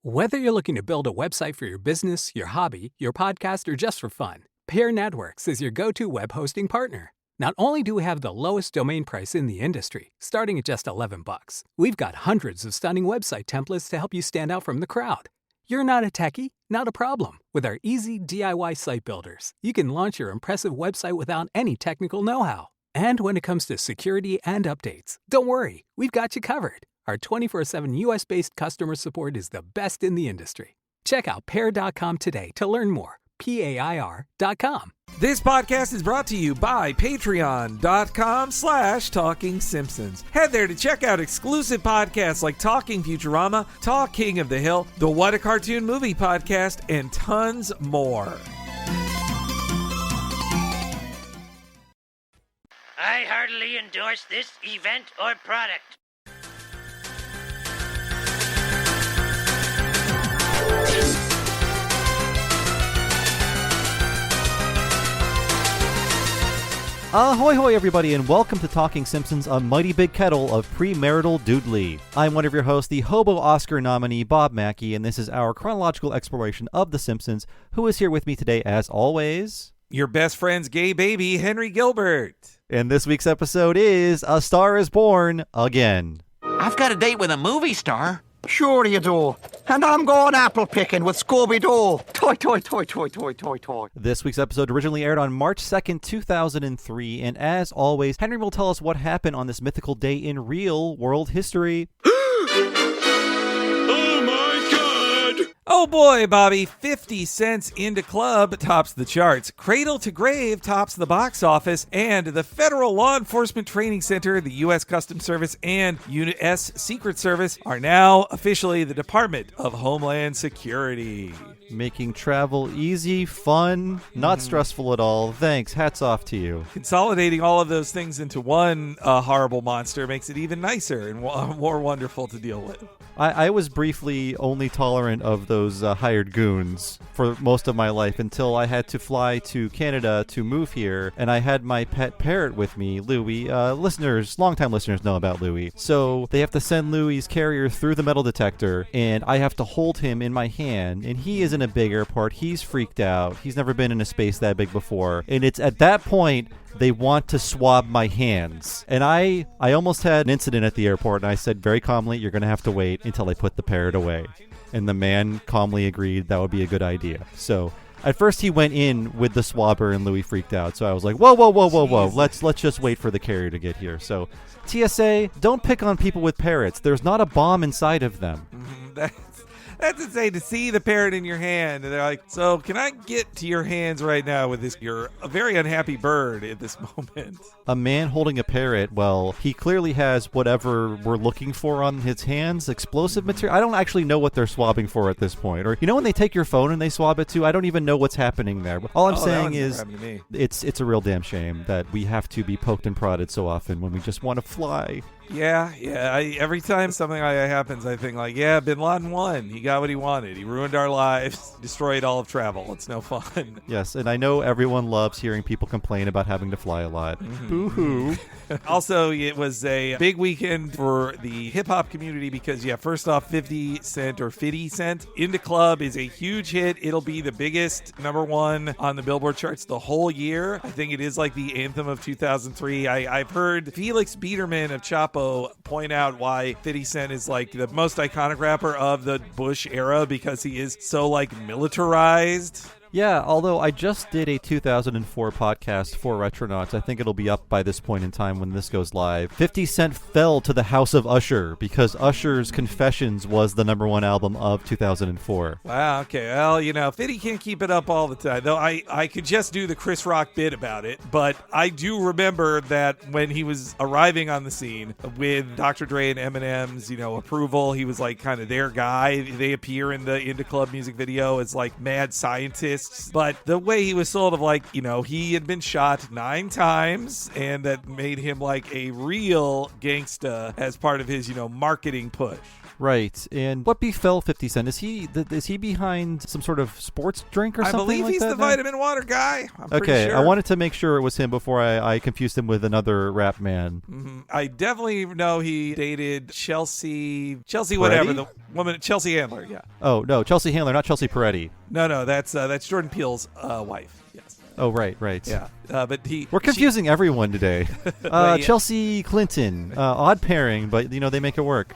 Whether you're looking to build a website for your business, your hobby, your podcast, or just for fun, Pear Networks is your go-to web hosting partner. Not only do we have the lowest domain price in the industry, starting at just $11, we've got hundreds of stunning website templates to help you stand out from the crowd. You're not a techie? Not a problem. With our easy DIY site builders, you can launch your impressive website without any technical know-how. And when it comes to security and updates, don't worry, we've got you covered. Our 24/7 US-based customer support is the best in the industry. Check out Pear.com today to learn more. PAIR.com. This podcast is brought to you by Patreon.com/Talking Simpsons. Head there to check out exclusive podcasts like Talking Futurama, Talk King of the Hill, the What a Cartoon Movie podcast, and tons more. I heartily endorse this event or product. Ahoy hoy everybody, and welcome to Talking Simpsons, a mighty big kettle of premarital doodly. I'm one of your hosts, the Hobo Oscar nominee Bob Mackey, and this is our chronological exploration of The Simpsons. Who is here with me today, as always? Your best friend's gay baby, Henry Gilbert. And this week's episode is A Star is Born Again. I've got a date with a movie star. Sure you do. And I'm going apple picking with Scooby-Doo. Toy, toy, toy, toy, toy, toy, toy. This week's episode originally aired on March 2nd, 2003, and as always, Henry will tell us what happened on this mythical day in real world history. Oh boy, Bobby, 50 Cents into Club tops the charts, Cradle to Grave tops the box office, and the Federal Law Enforcement Training Center, the U.S. Customs Service, and U.S. Secret Service are now officially the Department of Homeland Security. Making travel easy, fun, not stressful at all. Thanks. Hats off to you. Consolidating all of those things into one horrible monster makes it even nicer and more wonderful to deal with. I was briefly only tolerant of those hired goons for most of my life until I had to fly to Canada to move here, and I had my pet parrot with me, Louie. Longtime listeners know about Louie. So they have to send Louie's carrier through the metal detector, and I have to hold him in my hand, and he is in a big airport. He's freaked out. He's never been in a space that big before, and it's at that point they want to swab my hands. And I almost had an incident at the airport, and I said very calmly, you're going to have to wait until I put the parrot away. And the man calmly agreed that would be a good idea. So at first he went in with the swabber, and Louis freaked out. So I was like, whoa. Let's just wait for the carrier to get here. So TSA, don't pick on people with parrots. There's not a bomb inside of them. That's insane to see the parrot in your hand. And they're like, so can I get to your hands right now with this? You're a very unhappy bird at this moment. A man holding a parrot, well, he clearly has whatever we're looking for on his hands, explosive material. I don't actually know what they're swabbing for at this point. Or, you know when they take your phone and they swab it too? I don't even know what's happening there. All I'm saying is it's a real damn shame that we have to be poked and prodded so often when we just want to fly. Yeah. Every time something like that happens, I think like, yeah, Bin Laden won. He got what he wanted. He ruined our lives, destroyed all of travel. It's no fun. Yes, and I know everyone loves hearing people complain about having to fly a lot. Boo-hoo. Also, it was a big weekend for the hip-hop community because, first off, 50 Cent Into Club is a huge hit. It'll be the biggest #1 on the Billboard charts the whole year. I think it is like the anthem of 2003. I've heard Felix Biederman of Chapo point out why 50 Cent is like the most iconic rapper of the Bush era because he is so like militarized. Yeah, although I just did a 2004 podcast for Retronauts. I think it'll be up by this point in time when this goes live. 50 Cent fell to the House of Usher because Usher's Confessions was the #1 album of 2004. Wow, okay. Well, 50 can't keep it up all the time. Though I could just do the Chris Rock bit about it, but I do remember that when he was arriving on the scene with Dr. Dre and Eminem's, approval, he was like kind of their guy. They appear in the Into Club music video as like mad scientists. But the way he was sold of like, he had been shot 9 times and that made him like a real gangsta as part of his, marketing push. Right. And what befell 50 Cent? Is he behind some sort of sports drink or I something believe like he's that the now? vitamin water guy. I'm pretty Okay, sure. I wanted to make sure it was him before I confused him with another rap man. Mm-hmm. I definitely know he dated Chelsea whatever, the woman, Chelsea Handler, yeah. Oh, no, Chelsea Handler, not Chelsea Peretti. No, that's Jordan Peele's wife, yes. Oh, right. Yeah, but we're confusing everyone today. Yeah. Chelsea Clinton, odd pairing, but they make it work.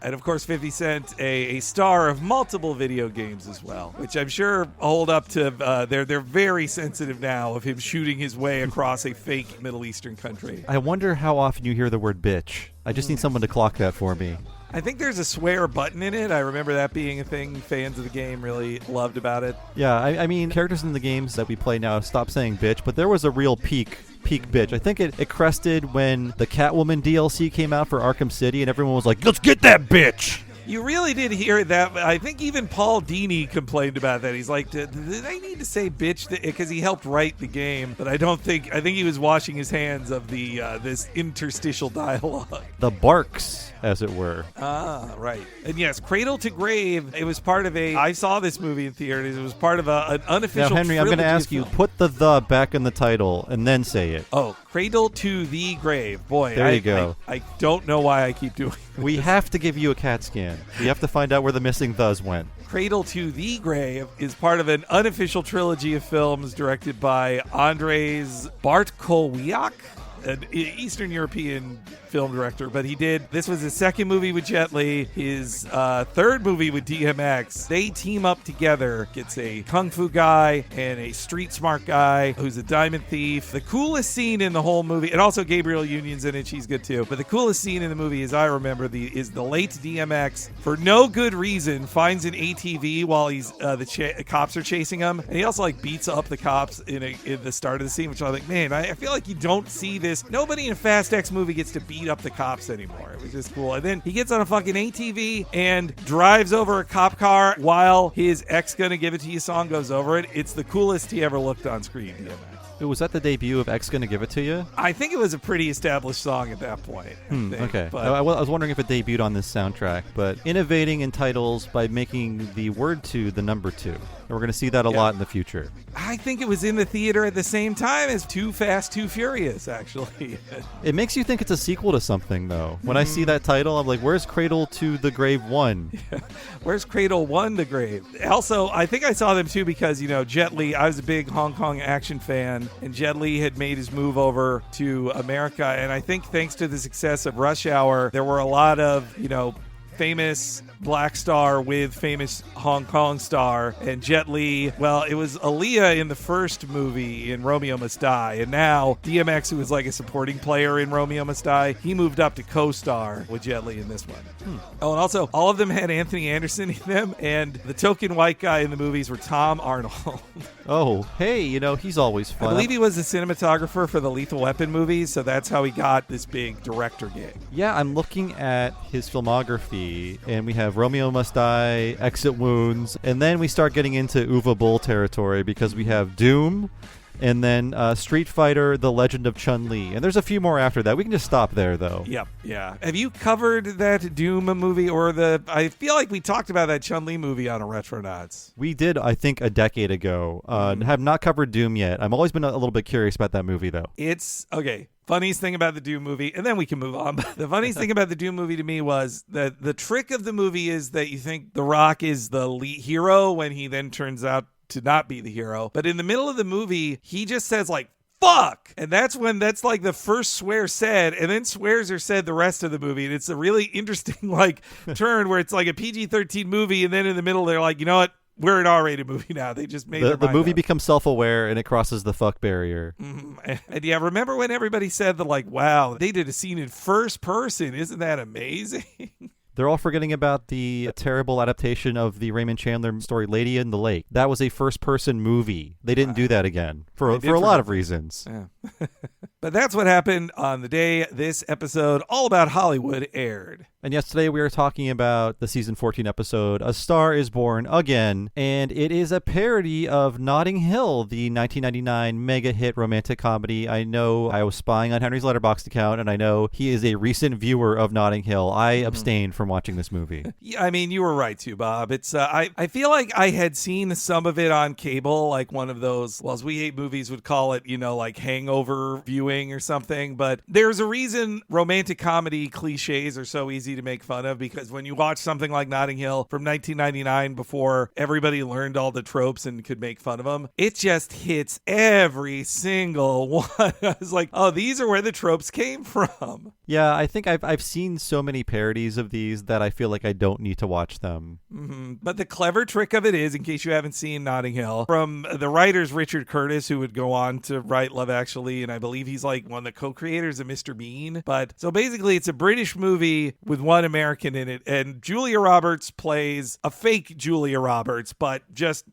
And of course, 50 Cent, a star of multiple video games as well, which I'm sure hold up to. They're very sensitive now of him shooting his way across a fake Middle Eastern country. I wonder how often you hear the word bitch. I just need someone to clock that for me. I think there's a swear button in it. I remember that being a thing fans of the game really loved about it. Yeah, I mean, characters in the games that we play now stop saying bitch, but there was a real peak bitch. I think it crested when the Catwoman DLC came out for Arkham City, and everyone was like, let's get that bitch! You really did hear that. I think even Paul Dini complained about that. He's like, did I need to say bitch? Because he helped write the game, but I think he was washing his hands of the this interstitial dialogue. The barks, as it were. Ah, right. And yes, Cradle to Grave, it was part of I saw this movie in theaters. It was part of an unofficial Now, Henry, I'm going to trilogy ask of you, films. put the back in the title, and then say it. Oh, Cradle to the Grave. Boy, There you go. I don't know why I keep doing this. We have to give you a CAT scan. We have to find out where the missing thes went. Cradle to the Grave is part of an unofficial trilogy of films directed by Andrzej Bartkowiak, an Eastern European film director, but this was his second movie with Jet Li, his third movie with DMX. They team up together. It's a kung fu guy and a street smart guy who's a diamond thief. The coolest scene in the whole movie, and also Gabrielle Union's in it, she's good too, but the coolest scene in the movie, as I remember, is the late DMX, for no good reason, finds an ATV while he's the cops are chasing him, and he also beats up the cops in the start of the scene, which I'm like, man, I feel like you don't see this. Nobody in a Fast X movie gets to beat up the cops anymore. It was just cool. And then he gets on a fucking ATV and drives over a cop car while his X Gonna Give It To You song goes over it. It's the coolest he ever looked on screen, DMX. Was that the debut of X Gonna Give It To You? I think it was a pretty established song at that point. Okay. But I was wondering if it debuted on this soundtrack, but innovating in titles by making the word 2 the number 2. And we're going to see that a lot in the future. I think it was in the theater at the same time as Too Fast, Too Furious, actually. It makes you think it's a sequel to something, though. When I see that title, I'm like, where's Cradle to the Grave 1? Where's Cradle 1 to Grave? Also, I think I saw them too because, Jet Li, I was a big Hong Kong action fan, and Jet Li had made his move over to America, and I think thanks to the success of Rush Hour, there were a lot of, famous black star with famous Hong Kong star, and Jet Li, well, it was Aaliyah in the first movie in Romeo Must Die, and now DMX, who was like a supporting player in Romeo Must Die, he moved up to co-star with Jet Li in this one. Oh, and also, all of them had Anthony Anderson in them, and the token white guy in the movies were Tom Arnold. Oh, hey, he's always fun. I believe he was the cinematographer for the Lethal Weapon movies, so that's how he got this big director gig. Yeah, I'm looking at his filmography, and we have Romeo Must Die, Exit Wounds, and then we start getting into Uwe Boll territory because we have Doom, and then Street Fighter, The Legend of Chun-Li. And there's a few more after that. We can just stop there, though. Yep, yeah. Have you covered that Doom movie I feel like we talked about that Chun-Li movie on a Retronauts. We did, I think, a decade ago. Have not covered Doom yet. I've always been a little bit curious about that movie, though. It's, okay, funniest thing about the Doom movie, and then we can move on. The funniest thing about the Doom movie to me was that the trick of the movie is that you think The Rock is the lead hero when he then turns out to not be the hero. But in the middle of the movie, he just says fuck! And that's like the first swear said, and then swears are said the rest of the movie. And it's a really interesting turn where it's like a PG-13 movie, and then in the middle they're like, you know what? We're an R-rated movie now. They just made the movie becomes self-aware and it crosses the fuck barrier. Mm-hmm. And yeah, remember when everybody said that wow, they did a scene in first person. Isn't that amazing? They're all forgetting about the terrible adaptation of the Raymond Chandler story, Lady in the Lake. That was a first-person movie. They didn't do that again for a lot of reasons. Yeah. But that's what happened on the day this episode, All About Hollywood, aired. And yes, today we are talking about the season 14 episode, A Star is Born Again, and it is a parody of Notting Hill, the 1999 mega hit romantic comedy. I know I was spying on Henry's Letterboxd account, and I know he is a recent viewer of Notting Hill. I abstained from watching this movie. Yeah, I mean, you were right too, Bob. It's I feel like I had seen some of it on cable, like one of those, well, as We Hate Movies would call it, like hangover viewing or something. But there's a reason romantic comedy cliches are so easy to make fun of, because when you watch something like Notting Hill from 1999, before everybody learned all the tropes and could make fun of them, it just hits every single one. I was like, oh, these are where the tropes came from. Yeah, I think I've seen so many parodies of these that I feel like I don't need to watch them. Mm-hmm. But the clever trick of it is, in case you haven't seen Notting Hill, from the writers Richard Curtis, who would go on to write Love Actually, and I believe he's like one of the co-creators of Mr. Bean. But so basically it's a British movie with one American in it, and Julia Roberts plays a fake Julia Roberts, but just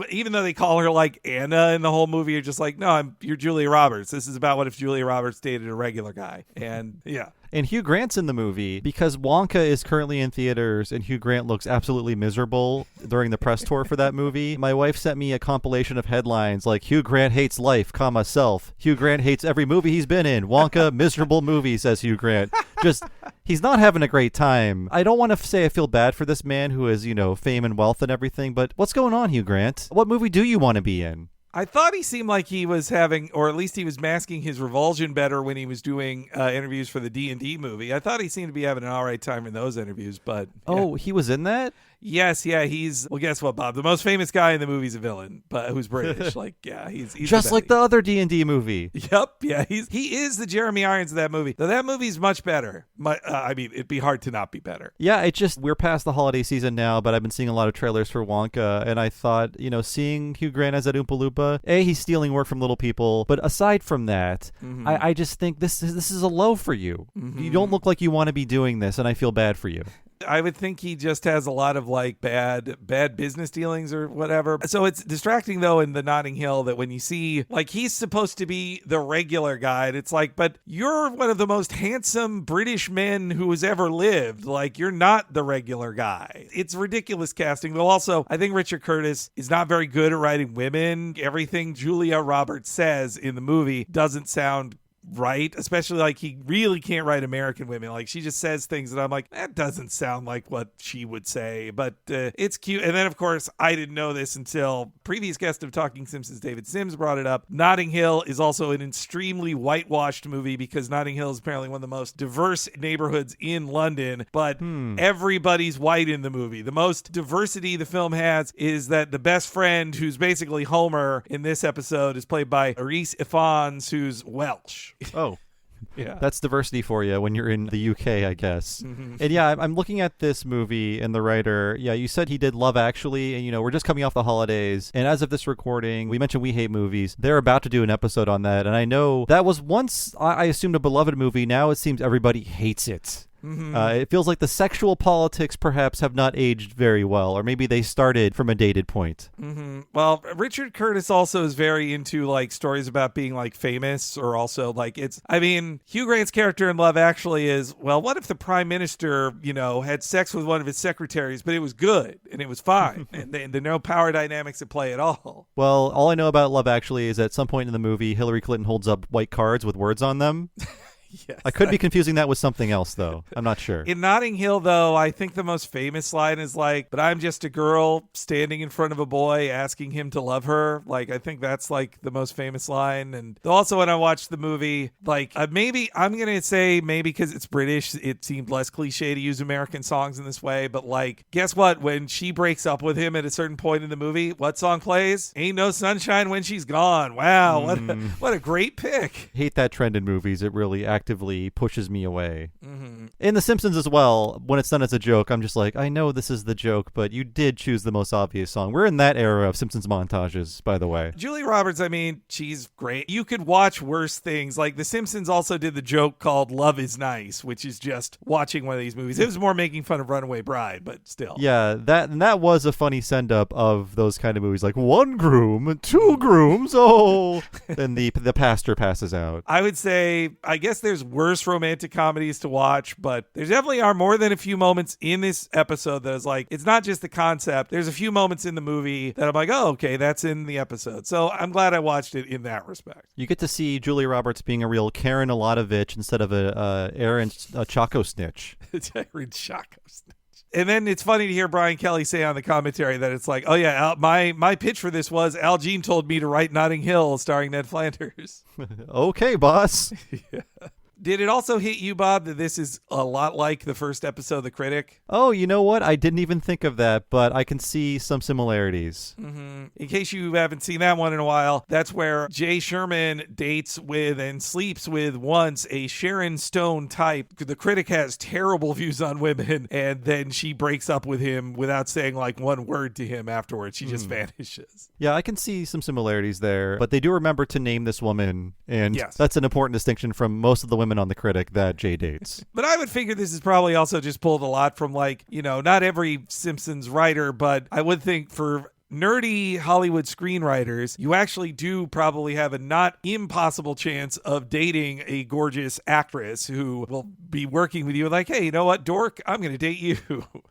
even though they call her like Anna in the whole movie, you're just like, no, you're Julia Roberts. This is about what if Julia Roberts dated a regular guy. And yeah. And Hugh Grant's in the movie because Wonka is currently in theaters and Hugh Grant looks absolutely miserable during the press tour for that movie. My wife sent me a compilation of headlines like Hugh Grant hates life, self. Hugh Grant hates every movie he's been in. Wonka, miserable movie, says Hugh Grant. Just, he's not having a great time. I don't want to say I feel bad for this man who has, fame and wealth and everything, but what's going on, Hugh Grant? What movie do you want to be in? I thought he seemed like he was having, or at least he was masking his revulsion better when he was doing interviews for the D&D movie. I thought he seemed to be having an all right time in those interviews, but... Yeah. Oh, he was in that? Yes, yeah, he's... Well, guess what, Bob? The most famous guy in the movie's a villain, but who's British. Like, yeah, he's just like the other D&D movie. Yep, yeah, he is the Jeremy Irons of that movie. Though that movie's much better. I mean, it'd be hard to not be better. Yeah, it's just, we're past the holiday season now, but I've been seeing a lot of trailers for Wonka, and I thought, seeing Hugh Grant as that Oompa Loompa, he's stealing work from little people, but aside from that, I just think this is a low for you. Mm-hmm. You don't look like you want to be doing this, and I feel bad for you. I would think he just has a lot of like bad business dealings or whatever. So it's distracting though in the Notting Hill that when you see like he's supposed to be the regular guy, and it's like, but you're one of the most handsome British men who has ever lived. Like you're not the regular guy. It's ridiculous casting. Though also I think Richard Curtis is not very good at writing women. Everything Julia Roberts says in the movie doesn't sound right, especially like he really can't write American women. Like she just says things that I'm like, that doesn't sound like what she would say, but it's cute. And then of course I didn't know this until previous guest of Talking Simpsons, David Sims, brought it up. Notting Hill is also an extremely whitewashed movie because Notting Hill is apparently one of the most diverse neighborhoods in London, but everybody's white in the movie. The most diversity the film has is that the best friend, who's basically Homer in this episode, is played by Rhys Ifans, who's Welsh. Oh, yeah. That's diversity for you when you're in the UK, I guess. Mm-hmm. And yeah, I'm looking at this movie and the writer. Yeah, you said he did Love Actually, and we're just coming off the holidays. And as of this recording, we mentioned We Hate Movies. They're about to do an episode on that. And I know that was once, I assumed, a beloved movie. Now it seems everybody hates it. Mm-hmm. It feels like the sexual politics perhaps have not aged very well, or maybe they started from a dated point. Mm-hmm. Well, Richard Curtis also is very into like stories about being like famous, or also like Hugh Grant's character in Love Actually is, well, what if the prime minister, had sex with one of his secretaries, but it was good and it was fine and there are no power dynamics at play at all. Well, all I know about Love Actually is at some point in the movie, Hillary Clinton holds up white cards with words on them. Yes, I could be confusing that with something else, though. I'm not sure. In Notting Hill, though, I think the most famous line is like, but I'm just a girl standing in front of a boy asking him to love her. Like, I think that's like the most famous line. And also when I watched the movie, like maybe I'm going to say maybe because it's British, it seemed less cliche to use American songs in this way. But like, guess what? When she breaks up with him at a certain point in the movie, what song plays? Ain't No Sunshine When She's Gone. Wow. What a great pick. Hate that trend in movies. It really actively pushes me away. Mm-hmm. In The Simpsons as well, when it's done as a joke, I'm just like, I know this is the joke, but you did choose the most obvious song. We're in that era of Simpsons montages, by the way. Julia Roberts, she's great. You could watch worse things. Like The Simpsons also did the joke called Love is Nice, which is just watching one of these movies. It was more making fun of Runaway Bride, but still. Yeah, that was a funny send-up of those kind of movies, like one groom, two grooms, oh, and the pastor passes out. I would say, I guess they there's worse romantic comedies to watch, but there definitely are more than a few moments in this episode that is like, it's not just the concept. There's a few moments in the movie that I'm like, oh, okay, that's in the episode. So I'm glad I watched it in that respect. You get to see Julia Roberts being a real Karen Alatovich instead of a Aaron Chaco snitch. It's Aaron Chaco snitch. And then it's funny to hear Brian Kelly say on the commentary that it's like, oh yeah, my pitch for this was Al Jean told me to write Notting Hill starring Ned Flanders. Okay, boss. Yeah. Did it also hit you, Bob, that this is a lot like the first episode of The Critic? Oh, you know what? I didn't even think of that, but I can see some similarities. Mm-hmm. In case you haven't seen that one in a while, that's where Jay Sherman dates with and sleeps with once a Sharon Stone type. The Critic has terrible views on women, and then she breaks up with him without saying like one word to him afterwards. She just vanishes. Yeah, I can see some similarities there, but they do remember to name this woman, and yes, that's an important distinction from most of the women on The Critic that Jay dates. But I would figure this is probably also just pulled a lot from like, not every Simpsons writer, but I would think for nerdy Hollywood screenwriters, you actually do probably have a not impossible chance of dating a gorgeous actress who will be working with you like, hey, you know what, dork, I'm going to date you.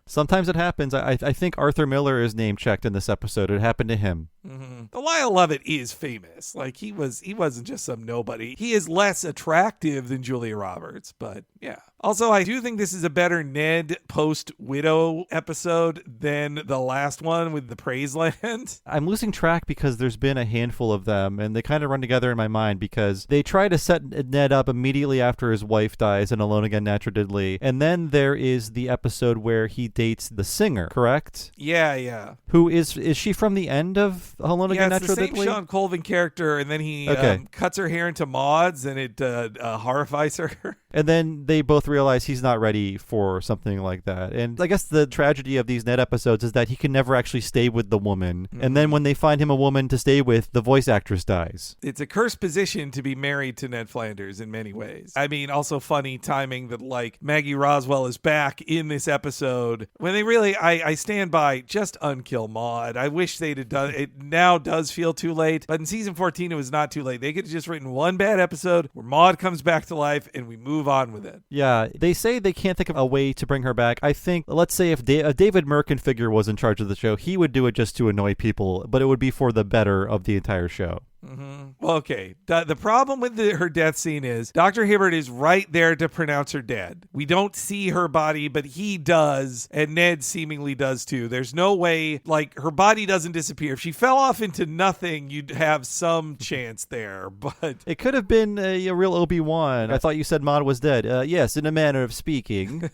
Sometimes it happens. I think Arthur Miller is name checked in this episode. It happened to him. Mm-hmm. Lyle Lovett is famous. Like he wasn't just some nobody. He is less attractive than Julia Roberts, but yeah. Also, I do think this is a better Ned post-Widow episode than the last one with the Praise Land. I'm losing track because there's been a handful of them, and they kind of run together in my mind because they try to set Ned up immediately after his wife dies in Alone Again Natural Diddley, and then there is the episode where he dates the singer, correct? Yeah. Who is she from the end of Alone Again Natural Diddley? Yeah, it's the same Sean Colvin character, and then he cuts her hair into mods, and it horrifies her. And then they both realize he's not ready for something like that. And I guess the tragedy of these Ned episodes is that he can never actually stay with the woman. Mm-hmm. And then when they find him a woman to stay with, the voice actress dies. It's a cursed position to be married to Ned Flanders in many ways. I mean, also funny timing that like Maggie Roswell is back in this episode when they really, I stand by, just unkill Maude. I wish they'd have done it. Now does feel too late, but in season 14 it was not too late. They could have just written one bad episode where Maude comes back to life and we move on with it. Yeah, they say they can't think of a way to bring her back. I think, let's say if a David Merkin figure was in charge of the show, he would do it just to annoy people, but it would be for the better of the entire show. Mm-hmm. Well, okay. The problem with her death scene is Dr. Hibbert is right there to pronounce her dead. We don't see her body, but he does, and Ned seemingly does too. There's no way, like, her body doesn't disappear. If she fell off into nothing, you'd have some chance there, but... It could have been a real Obi-Wan. I thought you said Maude was dead. Yes, in a manner of speaking.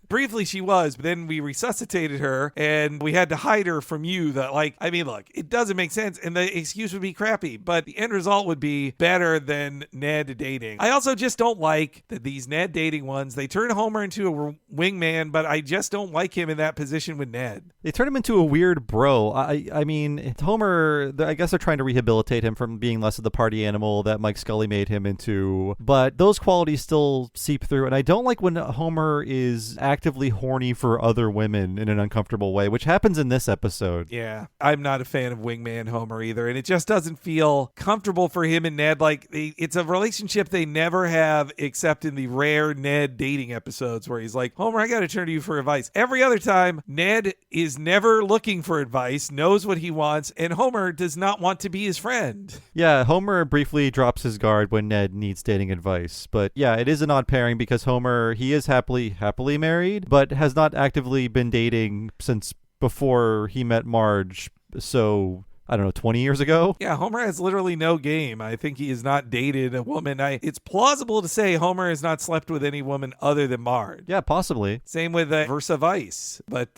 Briefly she was, but then we resuscitated her and we had to hide her from you. That, like, I mean, look, it doesn't make sense and the excuse would be crappy, but the end result would be better than Ned dating. I also just don't like that these Ned dating ones, they turn Homer into a wingman, but I just don't like him in that position with Ned. They turn him into a weird bro. I mean, Homer, I guess they're trying to rehabilitate him from being less of the party animal that Mike Scully made him into, but those qualities still seep through, and I don't like when Homer is actively horny for other women in an uncomfortable way, which happens in this episode. Yeah, I'm not a fan of wingman Homer either, and it just doesn't feel comfortable for him and Ned. Like, it's a relationship they never have except in the rare Ned dating episodes where he's like, Homer, I gotta turn to you for advice. Every other time, Ned is never looking for advice, knows what he wants, and Homer does not want to be his friend. Yeah, Homer briefly drops his guard when Ned needs dating advice, but yeah, it is an odd pairing because Homer, he is happily married, but has not actively been dating since before he met Marge, so I don't know, 20 years ago? Yeah, Homer has literally no game. I think he has not dated a woman. It's plausible to say Homer has not slept with any woman other than Marge. Yeah, possibly. Same with Versa Vice, but...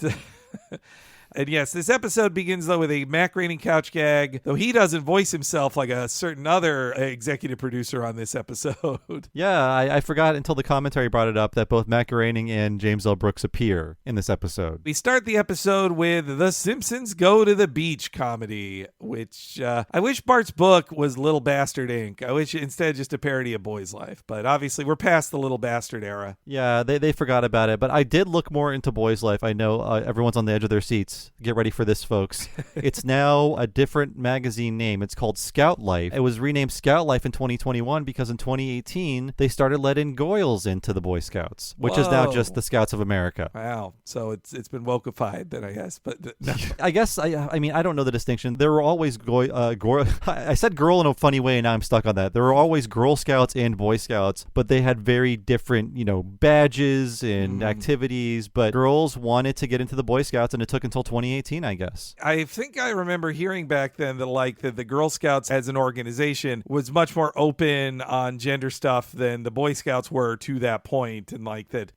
And yes, this episode begins, though, with a Matt Groening couch gag, though he doesn't voice himself like a certain other executive producer on this episode. Yeah, I forgot until the commentary brought it up that both Matt Groening and James L. Brooks appear in this episode. We start the episode with The Simpsons Go to the Beach comedy, which I wish Bart's book was Little Bastard Inc. I wish instead just a parody of Boy's Life, but obviously we're past the Little Bastard era. Yeah, they forgot about it, but I did look more into Boy's Life. I know everyone's on the edge of their seats Scouts. Get ready for this, folks. It's now a different magazine name. It's called Scout Life. It was renamed Scout Life in 2021 because in 2018 they started letting Goyles into the Boy Scouts, which is now just the Scouts of America. Wow. So it's been wokeified then, I guess. But no. I guess I mean I don't know the distinction. There were always I said girl in a funny way, and now I'm stuck on that. There were always Girl Scouts and Boy Scouts, but they had very different, badges and activities. But girls wanted to get into the Boy Scouts, and it took until 2018, I guess. I think I remember hearing back then that the Girl Scouts as an organization was much more open on gender stuff than the Boy Scouts were to that point, and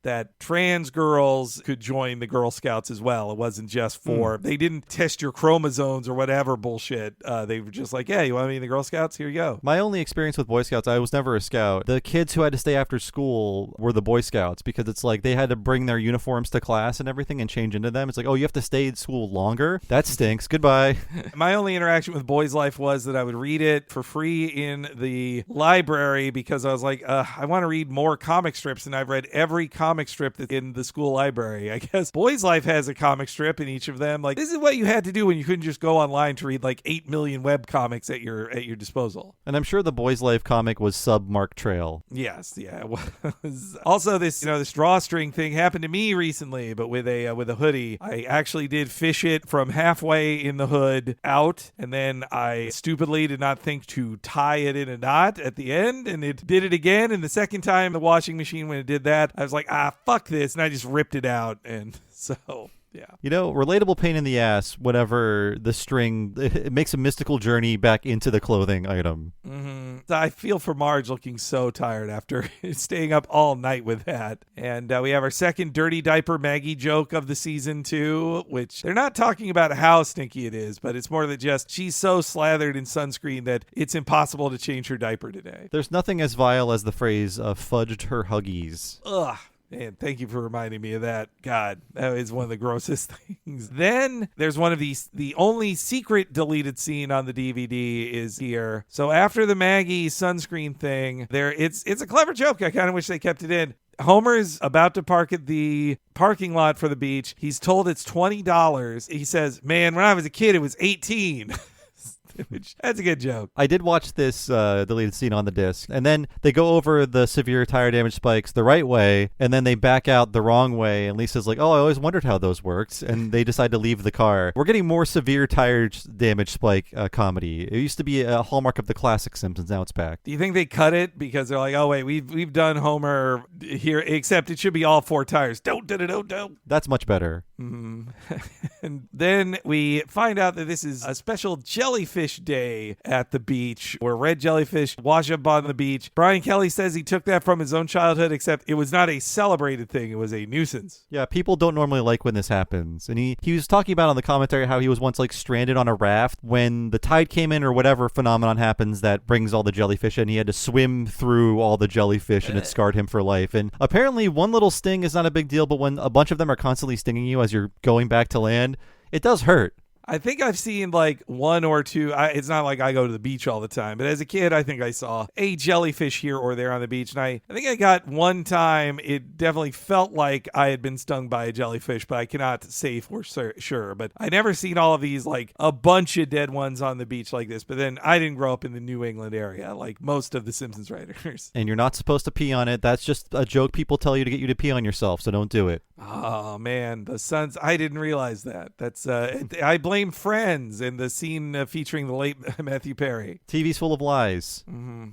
that trans girls could join the Girl Scouts as well. It wasn't just for they didn't test your chromosomes or whatever bullshit. They were just like, yeah, you want to be in the Girl Scouts? Here you go. My only experience with Boy Scouts, I was never a scout. The kids who had to stay after school were the Boy Scouts because it's like they had to bring their uniforms to class and everything and change into them. It's like, oh, you have to stay in school longer? That stinks. Goodbye. My only interaction with Boys Life was that I would read it for free in the library because I was like, I want to read more comic strips, and I've read every comic strip that's in the school library. I guess Boys Life has a comic strip in each of them. Like, this is what you had to do when you couldn't just go online to read 8 million web comics at your disposal. And I'm sure the Boys Life comic was sub Mark Trail. Yes, yeah. It was. Also, this drawstring thing happened to me recently, but with a hoodie. I actually did fish it from halfway in the hood out, and then I stupidly did not think to tie it in a knot at the end, and it did it again. And the second time the washing machine, when it did that, I was like, fuck this, and I just ripped it out. And so... yeah. Relatable pain in the ass whenever the string, it makes a mystical journey back into the clothing item. Mm-hmm. I feel for Marge looking so tired after staying up all night with that. And we have our second dirty diaper Maggie joke of the season 2, which they're not talking about how stinky it is, but it's more than just she's so slathered in sunscreen that it's impossible to change her diaper today. There's nothing as vile as the phrase fudged her huggies. Ugh. Man, thank you for reminding me of that. God, that is one of the grossest things. Then there's one of these, the only secret deleted scene on the DVD is here. So after the Maggie sunscreen thing, it's a clever joke. I kind of wish they kept it in. Homer's about to park at the parking lot for the beach. He's told it's $20. He says, man, when I was a kid, it was 18. Which, that's a good joke. I did watch this deleted scene on the disc, and then they go over the severe tire damage spikes the right way, and then they back out the wrong way, and Lisa's like, oh, I always wondered how those worked, and they decide to leave the car. We're getting more severe tire damage spike comedy. It used to be a hallmark of the classic Simpsons, now it's back. Do you think they cut it because they're like, oh, wait, we've done Homer here, except it should be all 4 tires. Don't. That's much better. Mm. And then we find out that this is a special jellyfish day at the beach where red jellyfish wash up on the beach. Brian Kelly says he took that from his own childhood, except it was not a celebrated thing. It was a nuisance. Yeah, people don't normally like when this happens. And he was talking about on the commentary how he was once stranded on a raft when the tide came in or whatever phenomenon happens that brings all the jellyfish in. He had to swim through all the jellyfish and it scarred him for life. And apparently one little sting is not a big deal, but when a bunch of them are constantly stinging you as you're going back to land, it does hurt. I think I've seen one or two. It's not like I go to the beach all the time, but as a kid, I think I saw a jellyfish here or there on the beach. And I think I got one time, it definitely felt like I had been stung by a jellyfish, but I cannot say for sure. But I never seen all of these, a bunch of dead ones on the beach like this. But then I didn't grow up in the New England area like most of the Simpsons writers. And you're not supposed to pee on it. That's just a joke people tell you to get you to pee on yourself, so don't do it. Oh, man. The Suns, I didn't realize that. That's, I blame Friends in the scene featuring the late Matthew Perry. TV's full of lies. Mm-hmm.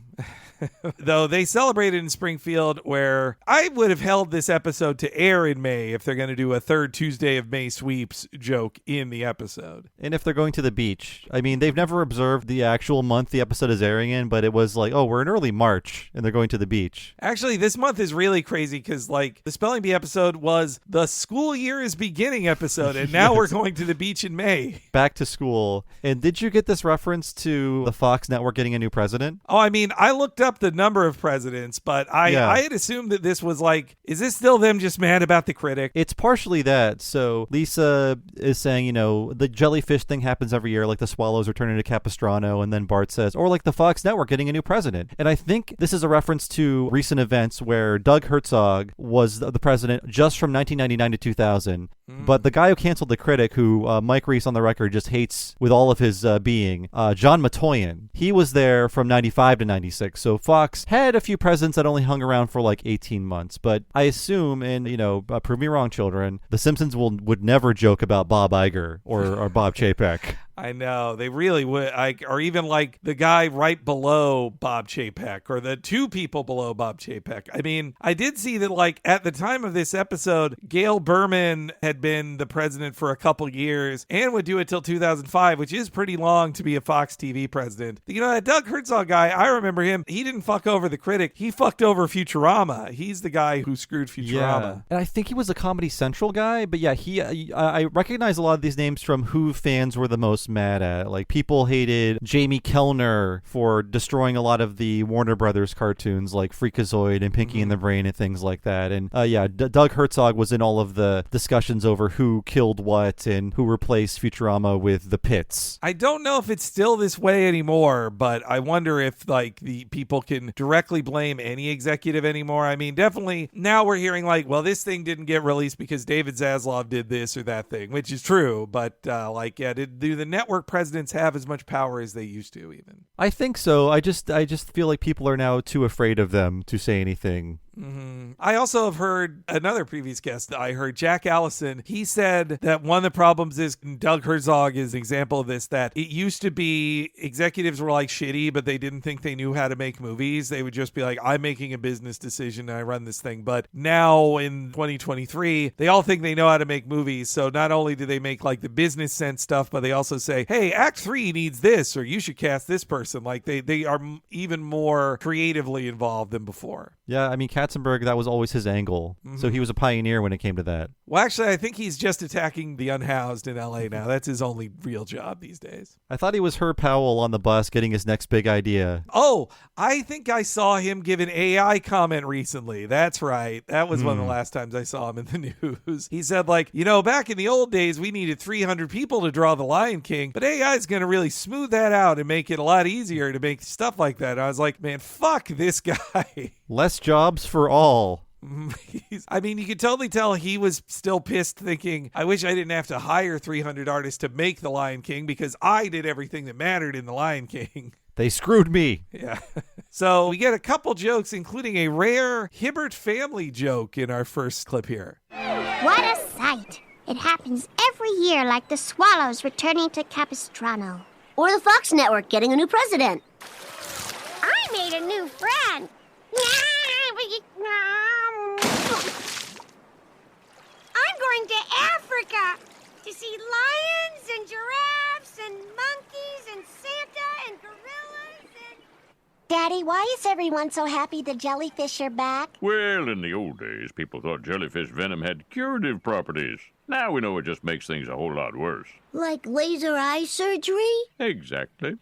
Though they celebrated in Springfield, where I would have held this episode to air in May if they're going to do a third Tuesday of May sweeps joke in the episode. And if they're going to the beach. I mean, they've never observed the actual month the episode is airing in, but it was like, oh, we're in early March and they're going to the beach. Actually, this month is really crazy because the Spelling Bee episode was the school year is beginning episode, and now we're going to the beach in May. Back to school. And did you get this reference to the Fox network getting a new president? Oh, I mean, I looked up the number of presidents, but I had assumed that this was is this still them just mad about the critic? It's partially that. So Lisa is saying, the jellyfish thing happens every year, like the swallows are turning to Capistrano, and then Bart says, or like the Fox network getting a new president. And I think this is a reference to recent events where Doug Herzog was the president just from 1999 to 2000. But the guy who canceled the critic, who Mike Reese on the record just hates with all of his being, John Matoyan, he was there from 95 to 96. So Fox had a few presidents that only hung around for like 18 months. But I assume, and prove me wrong, children, the Simpsons would never joke about Bob Iger or Bob Chapek. I know, they really would, or even like the guy right below Bob Chapek, or the two people below Bob Chapek. I mean, I did see that like at the time of this episode, Gail Berman had been the president for a couple years and would do it till 2005, which is pretty long to be a Fox TV president. That Doug Herzog guy, I remember him. He didn't fuck over the critic. He fucked over Futurama. He's the guy who screwed Futurama. Yeah. And I think he was a Comedy Central guy, but yeah, I recognize a lot of these names from who fans were the most mad at. Like, people hated Jamie Kellner for destroying a lot of the Warner Brothers cartoons like Freakazoid and Pinky and the Brain and things like that. And Doug Herzog was in all of the discussions over who killed what and who replaced Futurama with the Pits. I don't know if it's still this way anymore, but I wonder if like the people can directly blame any executive anymore. I mean, definitely now we're hearing like, well, this thing didn't get released because David Zaslav did this or that thing, which is true. But do the network presidents have as much power as they used to even? I think so. I just feel like people are now too afraid of them to say anything. I also have heard another previous guest. I heard Jack Allison. He said that one of the problems is, Doug Herzog is an example of this, that it used to be executives were like shitty, but they didn't think they knew how to make movies. They would just be like, I'm making a business decision and I run this thing. But now in 2023, they all think they know how to make movies. So not only do they make like the business sense stuff, but they also say, hey, Act 3 needs this, or you should cast this person. Like they are even more creatively involved than before. Yeah, I mean, Katzenberg, that was always his angle. So he was a pioneer when it came to that. Well, actually, I think he's just attacking the unhoused in LA now. That's his only real job these days. I thought he was Herb Powell on the bus getting his next big idea. Oh, I think I saw him give an AI comment recently. That's right. That was one of the last times I saw him in the news. He said, like, back in the old days, we needed 300 people to draw the Lion King, but AI is going to really smooth that out and make it a lot easier to make stuff like that. And I was like, man, fuck this guy. Less jobs for all. I mean, you could totally tell he was still pissed, thinking, I wish I didn't have to hire 300 artists to make The Lion King because I did everything that mattered in The Lion King. They screwed me. Yeah. So we get a couple jokes, including a rare Hibbert family joke in our first clip here. What a sight. It happens every year, like the swallows returning to Capistrano. Or the Fox Network getting a new president. I made a new friend. I'm going to Africa to see lions and giraffes and monkeys and Santa and gorillas and... Daddy, why is everyone so happy the jellyfish are back? Well, in the old days, people thought jellyfish venom had curative properties. Now we know it just makes things a whole lot worse. Like laser eye surgery? Exactly.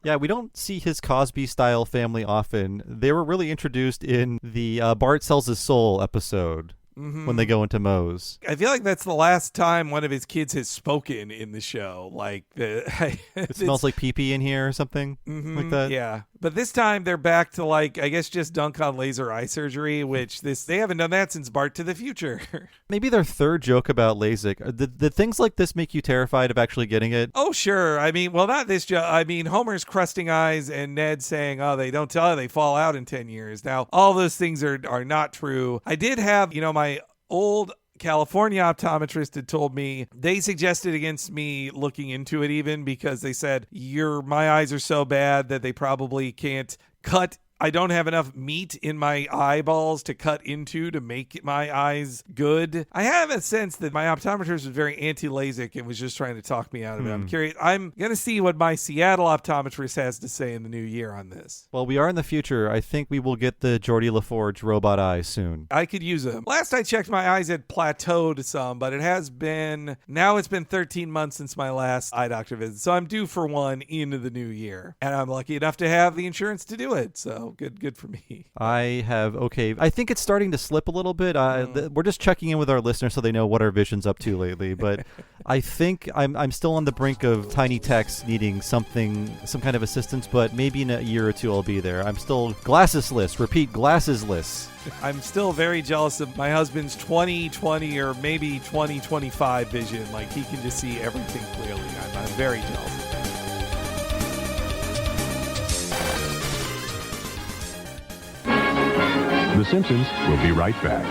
Yeah, we don't see his Cosby-style family often. They were really introduced in the Bart Sells His Soul episode. When they go into Moe's. I feel like that's the last time one of his kids has spoken in the show. Like it smells like pee-pee in here or something like that. Yeah. But this time they're back to, like, I guess just dunk on laser eye surgery, which they haven't done that since Bart to the Future. Maybe their third joke about LASIK. Did things like this make you terrified of actually getting it? Oh, sure. I mean, well, not this joke. I mean, Homer's crusting eyes and Ned saying, oh, they don't tell you they fall out in 10 years. Now, all those things are not true. I did have, my old California optometrist had told me, they suggested against me looking into it even because they said, my eyes are so bad that they probably can't cut. I don't have enough meat in my eyeballs to cut into to make my eyes good. I have a sense that my optometrist was very anti-LASIK and was just trying to talk me out of it. I'm curious. I'm going to see what my Seattle optometrist has to say in the new year on this. Well, we are in the future. I think we will get the Geordie LaForge robot eyes soon. I could use them. Last I checked, my eyes had plateaued some, but it's been 13 months since my last eye doctor visit. So I'm due for one into the new year. And I'm lucky enough to have the insurance to do it. So So good for me. I have, okay. I think it's starting to slip a little bit. We're just checking in with our listeners so they know what our vision's up to lately. But I think I'm still on the brink of Tiny Text needing some kind of assistance, but maybe in a year or two I'll be there. I'm still glassesless. Repeat, glassesless. I'm still very jealous of my husband's 20/20 or maybe 20/25 vision. Like, he can just see everything clearly. I'm very jealous of that. The Simpsons will be right back.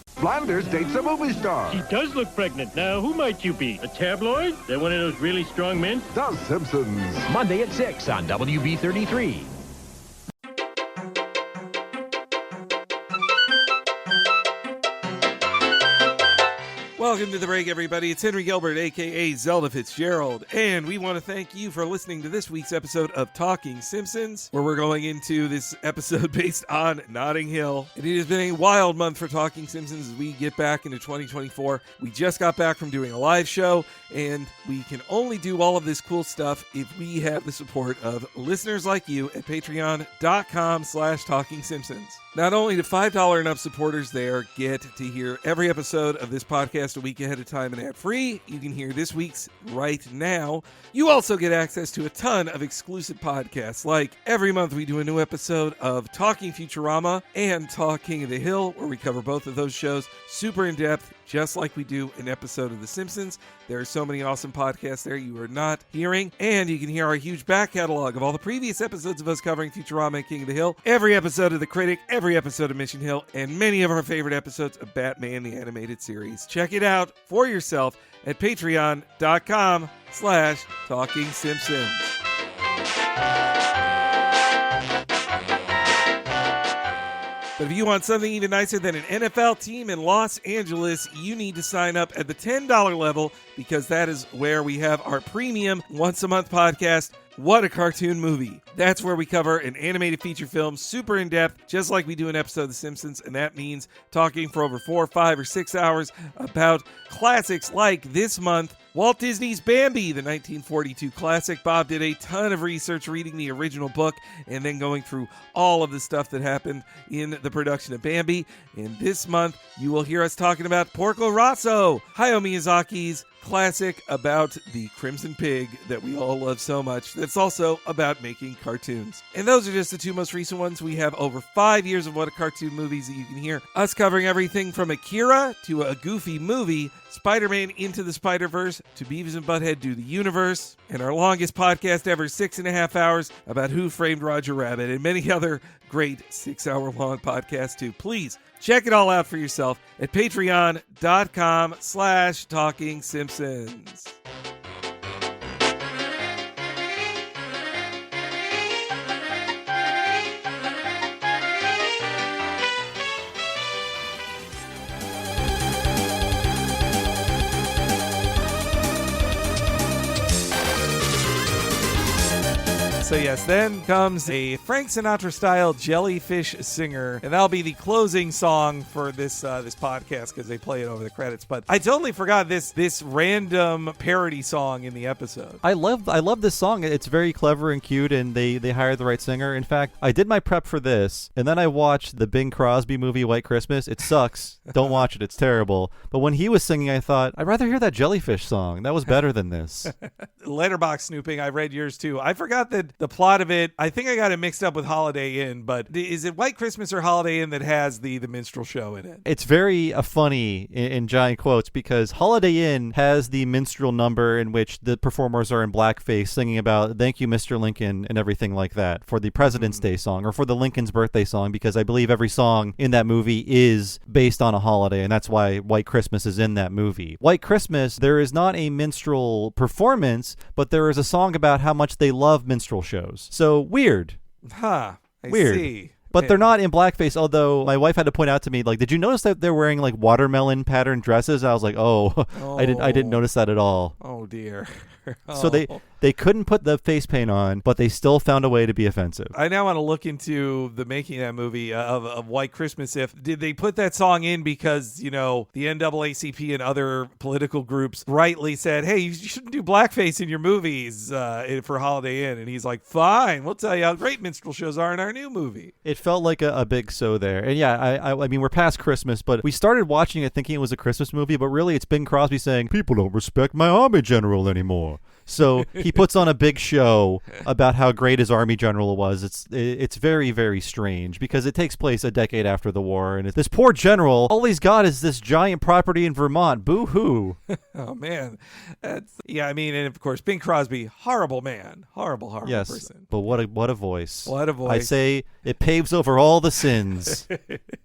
Flanders dates a movie star. She does look pregnant. Now, who might you be? A tabloid? They're one of those really strong men? The Simpsons. Monday at 6 on WB33. Welcome to the break, everybody. It's Henry Gilbert, a.k.a. Zelda Fitzgerald, and we want to thank you for listening to this week's episode of Talking Simpsons, where we're going into this episode based on Notting Hill. And it has been a wild month for Talking Simpsons as we get back into 2024. We just got back from doing a live show, and we can only do all of this cool stuff if we have the support of listeners like you at patreon.com/Talking Simpsons. Not only do $5 and up supporters there get to hear every episode of this podcast a week ahead of time and ad-free, you can hear this week's right now. You also get access to a ton of exclusive podcasts, like every month we do a new episode of Talking Futurama and Talk King of the Hill, where we cover both of those shows super in-depth, just like we do an episode of The Simpsons. There are so many awesome podcasts there you are not hearing, and you can hear our huge back catalog of all the previous episodes of us covering Futurama and King of the Hill, every episode of The Critic, every episode of Mission Hill, and many of our favorite episodes of Batman the Animated Series. Check it out for yourself at patreon.com/Talking Simpsons. But if you want something even nicer than an NFL team in Los Angeles, you need to sign up at the $10 level, because that is where we have our premium once-a-month podcast, What a Cartoon Movie. That's where we cover an animated feature film super in-depth, just like we do an episode of The Simpsons, and that means talking for over 4, 5, or 6 hours about classics like this month, Walt Disney's Bambi, the 1942 classic. Bob did a ton of research reading the original book and then going through all of the stuff that happened in the production of Bambi. And this month, you will hear us talking about Porco Rosso, Hayao Miyazaki's classic about the Crimson Pig that we all love so much. That's also about making cartoons. And those are just the two most recent ones. We have over 5 years of What a Cartoon Movies that you can hear. Us covering everything from Akira to A Goofy Movie, Spider-Man Into the Spider-Verse to Beavis and Butthead Do the Universe, and our longest podcast ever, 6.5 hours, about Who Framed Roger Rabbit, and many other great 6-hour-long podcasts too. Please check it all out for yourself at patreon.com/Talking Simpsons. So yes, then comes a Frank Sinatra-style jellyfish singer, and that'll be the closing song for this podcast because they play it over the credits. But I totally forgot this random parody song in the episode. I love this song. It's very clever and cute, and they hired the right singer. In fact, I did my prep for this, and then I watched the Bing Crosby movie White Christmas. It sucks. Don't watch it. It's terrible. But when he was singing, I thought, I'd rather hear that jellyfish song. That was better than this. Letterbox snooping. I read yours too. I forgot that the plot of it, I think I got it mixed up with Holiday Inn, but is it White Christmas or Holiday Inn that has the minstrel show in it? It's very funny in giant quotes, because Holiday Inn has the minstrel number in which the performers are in blackface singing about "Thank you, Mr. Lincoln" and everything like that for the President's Day song, or for the Lincoln's birthday song, because I believe every song in that movie is based on a holiday, and that's why White Christmas is in that movie. White Christmas, there is not a minstrel performance, but there is a song about how much they love minstrel shows. So weird. I weird. See. But they're not in blackface, although my wife had to point out to me, like, did you notice that they're wearing like watermelon pattern dresses? I was like, I didn't notice that at all. Oh Oh, dear. So they couldn't put the face paint on, but they still found a way to be offensive. I now want to look into the making of that movie of White Christmas. Did they put that song in because, the NAACP and other political groups rightly said, hey, you shouldn't do blackface in your movies for Holiday Inn? And he's like, fine, we'll tell you how great minstrel shows are in our new movie. It felt like a big so there. And yeah, I mean, we're past Christmas, but we started watching it thinking it was a Christmas movie, but really it's Bing Crosby saying, people don't respect my army general anymore. So he puts on a big show about how great his army general was. It's very, very strange because it takes place a decade after the war. And this poor general, all he's got is this giant property in Vermont. Boo-hoo. Oh, man. I mean, and of course, Bing Crosby, horrible man. Horrible person. But what a voice. What a voice. I say it paves over all the sins.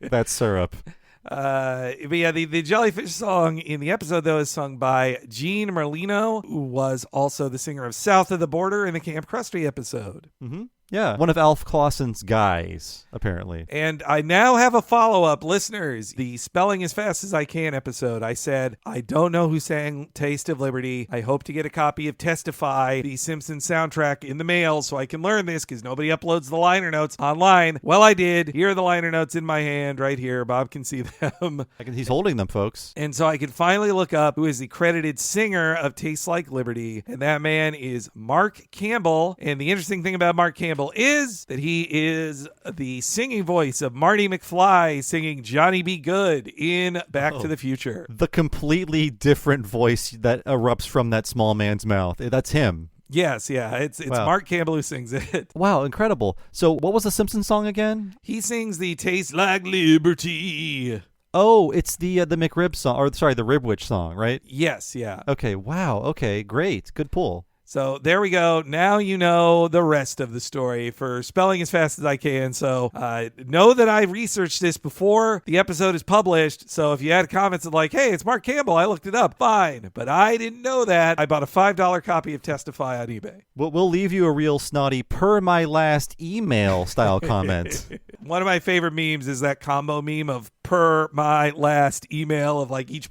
That's syrup. But yeah, the jellyfish song in the episode, though, is sung by Gene Merlino, who was also the singer of South of the Border in the Camp Krusty episode. Mm-hmm. Yeah, one of Alf Clausen's guys, apparently. And I now have a follow-up, listeners. The Spelling as Fast as I Can episode, I said, I don't know who sang Taste of Liberty. I hope to get a copy of Testify, the Simpsons soundtrack, in the mail so I can learn this because nobody uploads the liner notes online. Well, I did. Here are the liner notes in my hand right here. Bob can see them. He's holding them, folks. And so I could finally look up who is the credited singer of Tastes Like Liberty, and that man is Mark Campbell. And the interesting thing about Mark Campbell is that he is the singing voice of Marty McFly singing Johnny Be Good in Back to the Future. The completely different voice that erupts from that small man's mouth. That's him. Yes, yeah. It's wow. Mark Campbell who sings it. Wow, incredible. So what was the Simpsons song again? He sings the Taste Like Liberty. Oh, it's the McRib song, or sorry, the Ribwitch song, right? Yes, yeah. Okay, wow. Okay, great. Good pull. So there we go. Now you know the rest of the story for Spelling as Fast as I Can. So know that I researched this before the episode is published. So if you had comments of like, hey, it's Mark Campbell, I looked it up, fine. But I didn't know that. I bought a $5 copy of Testify on eBay. We'll leave you a real snotty per my last email style comment. One of my favorite memes is that combo meme of per my last email of like each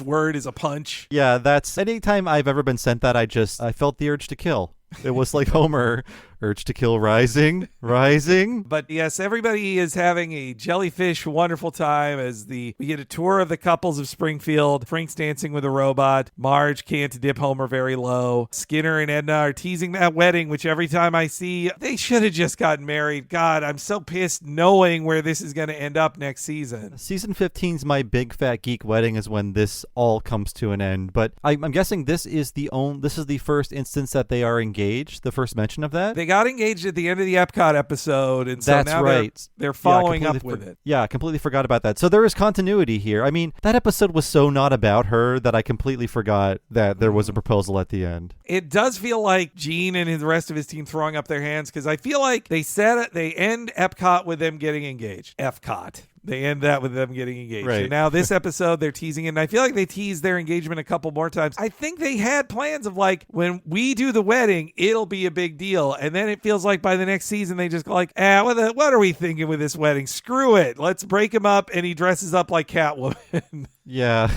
word is a punch. Yeah, that's anytime I've ever been sent that, I felt the urge to kill. It was like Homer, urge to kill rising. But yes, everybody is having a jellyfish wonderful time as we get a tour of the couples of Springfield. Frank's dancing with a robot. Marge can't dip Homer very low. Skinner and Edna are teasing that wedding, which every time I see, they should have just gotten married. God, I'm so pissed knowing where this is going to end up next season. Season 15's My Big Fat Geek Wedding is when this all comes to an end. But I'm guessing this is the first instance that they are engaged. The first mention of that? They got engaged at the end of the Epcot episode, and so that's now right. they're following up with it. Yeah, I completely forgot about that. So there is continuity here. I mean, that episode was so not about her that I completely forgot that there was a proposal at the end. It does feel like Gene and the rest of his team throwing up their hands because I feel like they end Epcot with them getting engaged. Epcot. They end that with them getting engaged. Right. And now this episode, they're teasing it. And I feel like they teased their engagement a couple more times. I think they had plans of like, when we do the wedding, it'll be a big deal. And then it feels like by the next season, they just go like, what are we thinking with this wedding? Screw it. Let's break him up. And he dresses up like Catwoman. Yeah.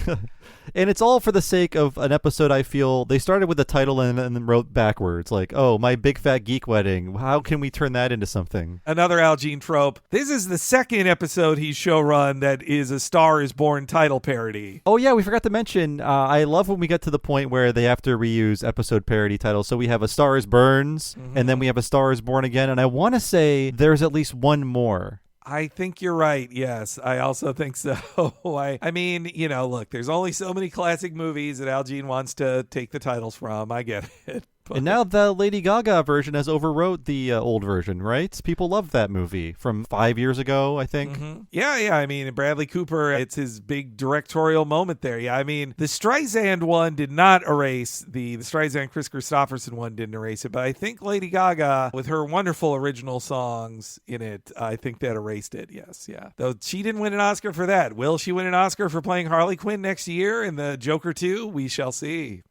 And it's all for the sake of an episode. I feel they started with the title and then wrote backwards. Like, oh, My Big Fat Geek Wedding. How can we turn that into something? Another Al Jean trope. This is the second episode he's showrun that is a Star is Born title parody. Oh, yeah. We forgot to mention, I love when we get to the point where they have to reuse episode parody titles. So we have A Star is Burns, and then we have A Star is Born Again. And I want to say there's at least one more. I think you're right. Yes, I also think so. I mean, look, there's only so many classic movies that Al Jean wants to take the titles from. I get it. And now the Lady Gaga version has overwrote the old version, right? People love that movie from 5 years ago, I think. Mm-hmm. Yeah. I mean, Bradley Cooper, it's his big directorial moment there. Yeah, I mean, the Streisand one did not erase the Streisand Chris Christopherson one didn't erase it, but I think Lady Gaga, with her wonderful original songs in it, I think that erased it. Yes, yeah. Though she didn't win an Oscar for that. Will she win an Oscar for playing Harley Quinn next year in the Joker 2? We shall see.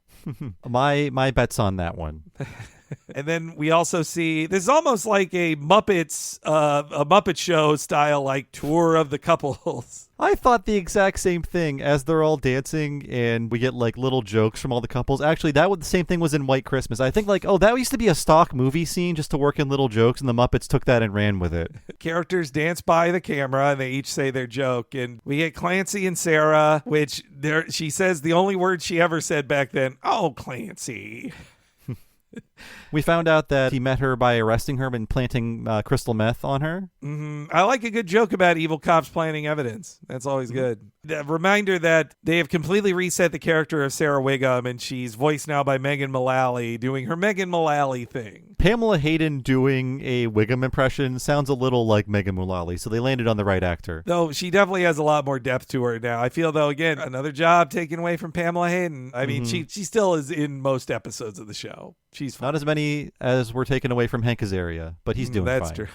My bet's on that one. And then we also see, this is almost like a Muppet Show style, like tour of the couples. I thought the exact same thing as they're all dancing and we get like little jokes from all the couples. Actually, the same thing was in White Christmas. I think like, oh, that used to be a stock movie scene just to work in little jokes, and the Muppets took that and ran with it. Characters dance by the camera and they each say their joke. And we get Clancy and Sarah, which she says the only word she ever said back then, oh, Clancy. We found out that he met her by arresting her and planting crystal meth on her. Mm-hmm. I like a good joke about evil cops planting evidence. That's always good. The reminder that they have completely reset the character of Sarah Wiggum, and she's voiced now by Megan Mullally, doing her Megan Mullally thing. Pamela Hayden doing a Wiggum impression sounds a little like Megan Mullally, so they landed on the right actor. Though she definitely has a lot more depth to her now. I feel, though, again, another job taken away from Pamela Hayden. I mean, she still is in most episodes of the show. She's fine. Not as many as were taken away from Hank Azaria, but he's doing fine. That's true.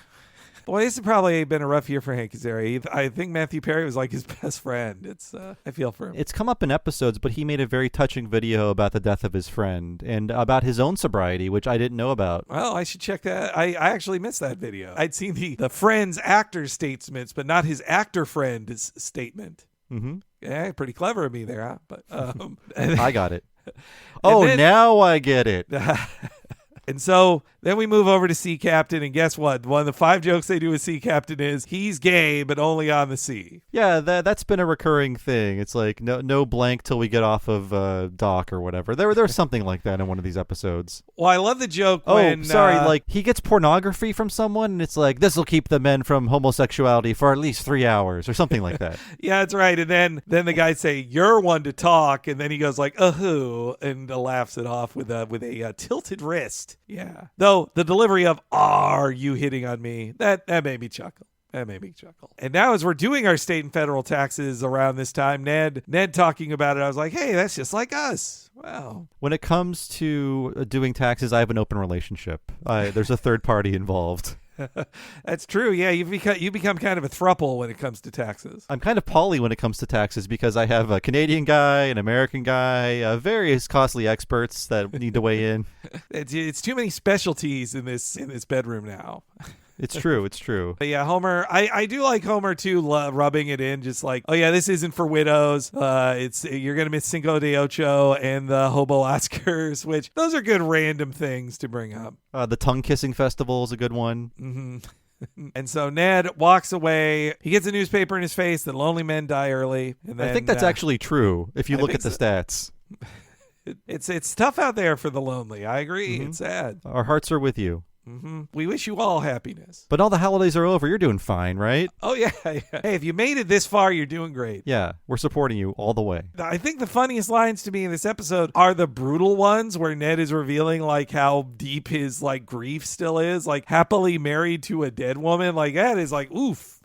Boy, this has probably been a rough year for Hank Azaria. I think Matthew Perry was like his best friend. I feel for him. It's come up in episodes, but he made a very touching video about the death of his friend and about his own sobriety, which I didn't know about. Well, I should check that. I actually missed that video. I'd seen the friend's actor statements, but not his actor friend's statement. Mm-hmm. Yeah, pretty clever of me there, huh? But I got it. Now I get it. And so then we move over to Sea Captain, and guess what? One of the 5 jokes they do with Sea Captain is he's gay, but only on the sea. Yeah, that's been a recurring thing. It's like no blank till we get off of dock or whatever. There's something like that in one of these episodes. Well, I love the joke when... like he gets pornography from someone, and it's like, this will keep the men from homosexuality for at least 3 hours or something like that. Yeah, that's right. And then the guys say, you're one to talk, and then he goes like, who, and laughs it off with a tilted wrist. Yeah. Though the delivery of, are you hitting on me? That made me chuckle. And now as we're doing our state and federal taxes around this time, Ned talking about it, I was like, hey, that's just like us. Wow. When it comes to doing taxes, I have an open relationship. There's a third party involved. That's true. Yeah, you become kind of a throuple when it comes to taxes. I'm kind of poly when it comes to taxes because I have a Canadian guy, an American guy, various costly experts that need to weigh in. It's too many specialties in this bedroom now. It's true. But yeah, Homer, I do like Homer too, rubbing it in, just like, oh yeah, this isn't for widows. You're gonna miss Cinco de Ocho and the Hobo Oscars, which those are good random things to bring up. The tongue kissing festival is a good one. Mm-hmm. And so Ned walks away. He gets a newspaper in his face that lonely men die early. And then, I think that's actually true if you look at the stats. It's tough out there for the lonely. I agree. Mm-hmm. It's sad. Our hearts are with you. Mm-hmm. We wish you all happiness. But all the holidays are over. You're doing fine, right? Oh, yeah. Hey, if you made it this far, you're doing great. Yeah, we're supporting you all the way. I think the funniest lines to me in this episode are the brutal ones where Ned is revealing like how deep his like grief still is, like happily married to a dead woman. Like that is like, oof.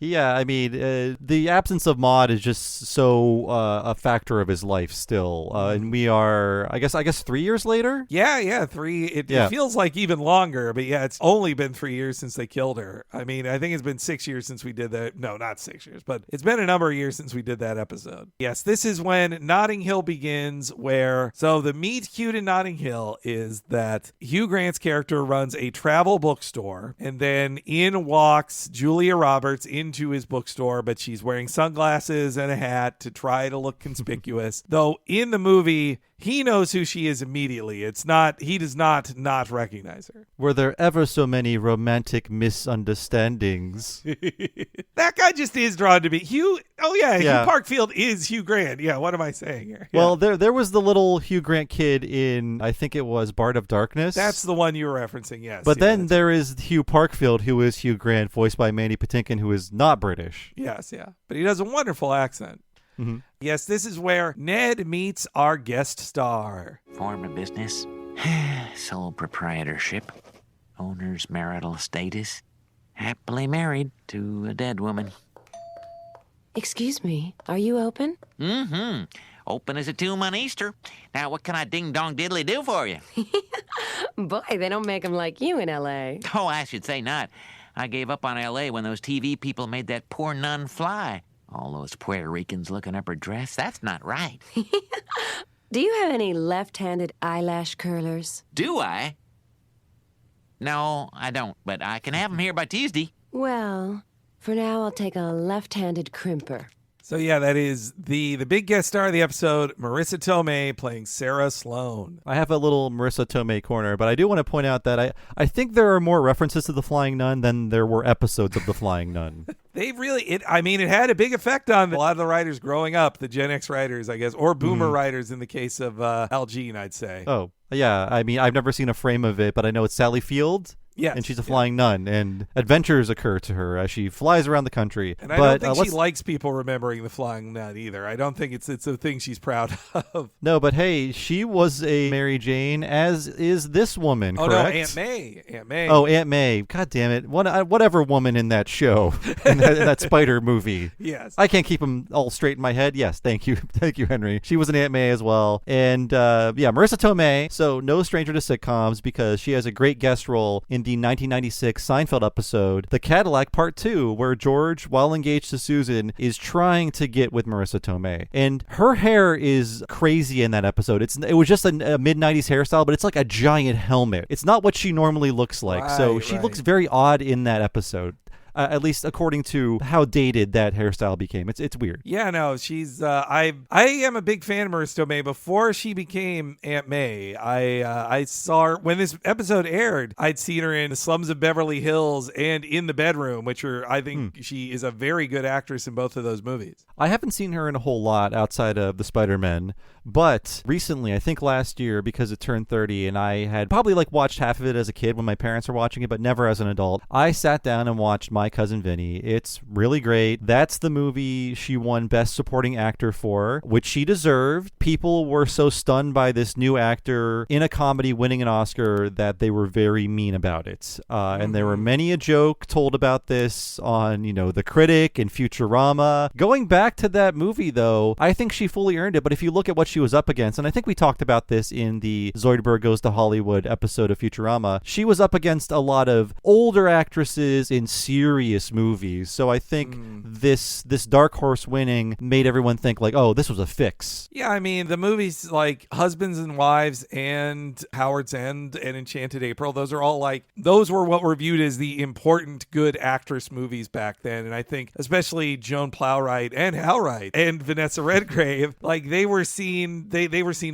Yeah, I mean, the absence of Maude is just so a factor of his life still. And we are, I guess 3 years later? Yeah, 3. It feels like even longer, but yeah, it's only been 3 years since they killed her. I mean, I think it's been 6 years since we did that. No, not 6 years, but it's been a number of years since we did that episode. Yes, this is when Notting Hill begins, so the meet cute in Notting Hill is that Hugh Grant's character runs a travel bookstore, and then in walks Julia Roberts into his bookstore, but she's wearing sunglasses and a hat to try to look conspicuous. Though in the movie, he knows who she is immediately. He does not recognize her. Were there ever so many romantic misunderstandings? That guy just is drawn to me. Hugh Parkfield is Hugh Grant. Yeah, what am I saying here? Yeah. Well, there was the little Hugh Grant kid in, I think it was Bart of Darkness. That's the one you were referencing, yes. But then there is Hugh Parkfield, who is Hugh Grant, voiced by Mandy Patinkin, who is not British. Yes, yeah. But he does a wonderful accent. Mm-hmm. Yes, this is where Ned meets our guest star. Form of business, sole proprietorship, owner's marital status, happily married to a dead woman. Excuse me, are you open? Mm-hmm. Open as a tomb on Easter. Now, what can I ding-dong diddly do for you? Boy, they don't make them like you in L.A. Oh, I should say not. I gave up on L.A. when those TV people made that poor nun fly. All those Puerto Ricans looking up her dress, that's not right. Do you have any left-handed eyelash curlers? Do I? No, I don't, but I can have them here by Tuesday. Well, for now I'll take a left-handed crimper. So yeah, that is the big guest star of the episode, Marissa Tomei playing Sarah Sloan. I have a little Marissa Tomei corner, but I do want to point out that I think there are more references to The Flying Nun than there were episodes of The Flying Nun. They really, it had a big effect on a lot of the writers growing up, the Gen X writers, I guess, or boomer writers in the case of Al Jean, I'd say. Oh, yeah. I mean, I've never seen a frame of it, but I know it's Sally Field. Yes, and she's a flying nun, and adventures occur to her as she flies around the country. And I don't think she likes people remembering the flying nun either. I don't think it's a thing she's proud of. No, but hey, she was a Mary Jane, as is this woman, correct? Oh, no, Aunt May. Aunt May. Oh, Aunt May. God damn it. Whatever woman in that show, in that spider movie. Yes. I can't keep them all straight in my head. Yes, thank you. Thank you, Henry. She was an Aunt May as well. And Marissa Tomei, so no stranger to sitcoms because she has a great guest role in the 1996 Seinfeld episode, The Cadillac Part 2, where George, while engaged to Susan, is trying to get with Marissa Tomei. And her hair is crazy in that episode. It was just a mid-90s hairstyle, but it's like a giant helmet. It's not what she normally looks like. So she looks very odd in that episode. At least according to how dated that hairstyle became. It's weird. Yeah, no, she's I am a big fan of Marissa Tomei. Before she became Aunt May, I saw her when this episode aired. I'd seen her in The Slums of Beverly Hills and In the Bedroom, which are, I think she is a very good actress in both of those movies. I haven't seen her in a whole lot outside of the Spider-Men, but recently, I think last year, because it turned 30 and I had probably watched half of it as a kid when my parents were watching it, but never as an adult, I sat down and watched My Cousin Vinny. It's really great. That's the movie she won Best Supporting Actor for, which she deserved. People were so stunned by this new actor in a comedy winning an Oscar that they were very mean about it. And there were many a joke told about this on, The Critic and Futurama. Going back to that movie, though, I think she fully earned it. But if you look at what she was up against, and I think we talked about this in the Zoidberg Goes to Hollywood episode of Futurama, she was up against a lot of older actresses in serious movies. So I think this Dark Horse winning made everyone think oh, this was a fix. Yeah, I mean, the movies like Husbands and Wives and Howard's End and Enchanted April, those were what were viewed as the important good actress movies back then. And I think especially Joan Plowright and Hal Wright and Vanessa Redgrave, they were seen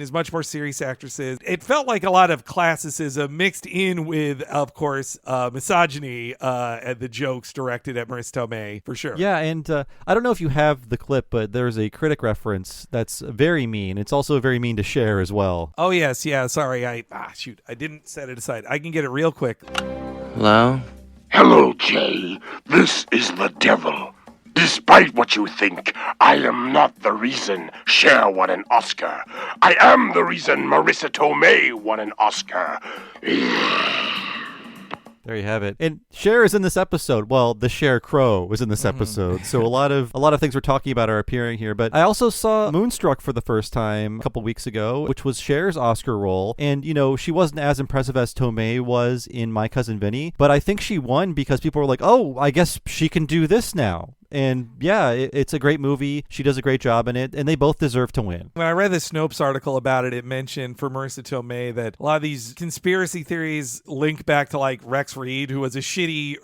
as much more serious actresses. It felt like a lot of classicism mixed in with, of course, misogyny and the jokes directed at Marissa Tomei, for sure. Yeah, and I don't know if you have the clip, but there's a Critic reference that's very mean. It's also very mean to Cher as well. Oh, yes. Yeah, sorry. I didn't set it aside. I can get it real quick. Hello? Hello, Jay. This is the devil. Despite what you think, I am not the reason Cher won an Oscar. I am the reason Marissa Tomei won an Oscar. There you have it. And Cher is in this episode. Well, the Cher Crow was in this episode. So a lot of things we're talking about are appearing here. But I also saw Moonstruck for the first time a couple weeks ago, which was Cher's Oscar role. And, she wasn't as impressive as Tomei was in My Cousin Vinny. But I think she won because people were like, oh, I guess she can do this now. And yeah, it's a great movie. She does a great job in it, and they both deserve to win. When I read the Snopes article about it, it mentioned for Marissa Tomei that a lot of these conspiracy theories link back to Rex Reed, who was a shitty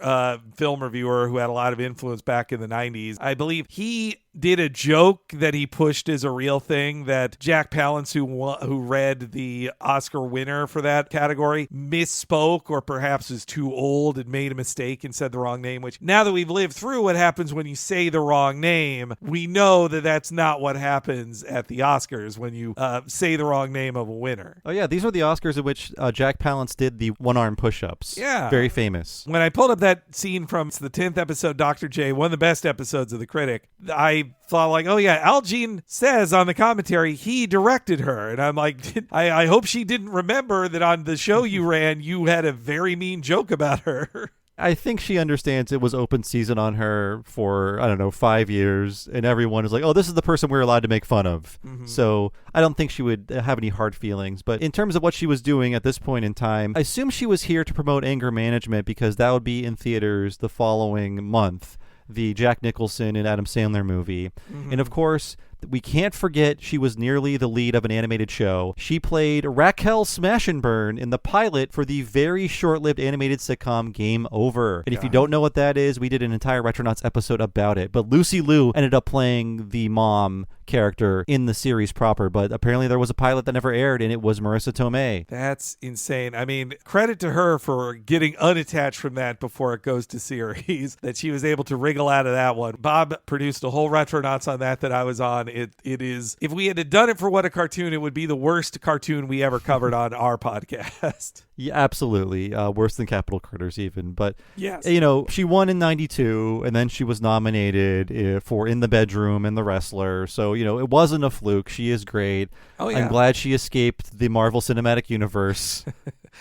film reviewer who had a lot of influence back in the 90s. I believe he did a joke that he pushed as a real thing that Jack Palance, who read the Oscar winner for that category, misspoke or perhaps was too old and made a mistake and said the wrong name, which now that we've lived through what happens when you say the wrong name, we know that that's not what happens at the Oscars when you say the wrong name of a winner. Oh yeah, these are the Oscars in which Jack Palance did the one-arm push-ups. Yeah. Very famous. When I pulled up that scene from the 10th episode, Dr. J, one of the best episodes of The Critic, I thought oh yeah, Al Jean says on the commentary he directed her. And I'm like, I hope she didn't remember that on the show you ran, you had a very mean joke about her. I think she understands it was open season on her for, 5 years, and everyone is like, oh, this is the person we're allowed to make fun of. So I don't think she would have any hard feelings. But in terms of what she was doing at this point in time, I assume she was here to promote Anger Management because that would be in theaters the following month. The Jack Nicholson and Adam Sandler movie. And of course, We can't forget she was nearly the lead of an animated show. She played Raquel Smash and Burn in the pilot for the very short-lived animated sitcom Game Over. And if you don't know what that is, we did an entire Retronauts episode about it. But Lucy Liu ended up playing the mom character in the series proper, but apparently there was a pilot that never aired, and it was Marissa Tomei. That's insane. I mean, credit to her for getting unattached from that before it goes to series, that she was able to wriggle out of that one. Bob produced a whole Retronauts on that I was on. It is, if we had done it for What a Cartoon, it would be the worst cartoon we ever covered on our podcast. Yeah, absolutely. Worse than Capital Critters even. But, yes. She won in 92, and then she was nominated for In the Bedroom and The Wrestler. So, it wasn't a fluke. She is great. Oh, yeah. I'm glad she escaped the Marvel Cinematic Universe.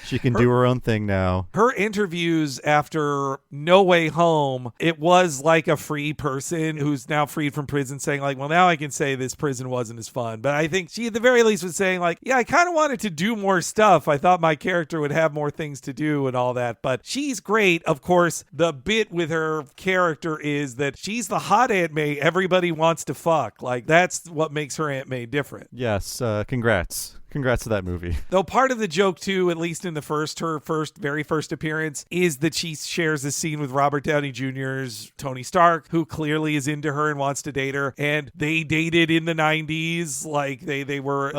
She can do her own thing now. Her interviews after No Way Home, it was like a free person who's now freed from prison saying like, well, now I can say this prison wasn't as fun. But I think she at the very least was saying like, yeah, I kind of wanted to do more stuff. I thought my character would have more things to do and all that. But she's great. Of course, the bit with her character is that she's the hot Aunt May everybody wants to fuck. Like, that's what makes her Aunt May different. Yes. Congrats. Congrats to that movie. Though part of the joke, too, at least in her very first appearance, is that she shares a scene with Robert Downey Jr.'s Tony Stark, who clearly is into her and wants to date her. And they dated in the 90s. Like, they were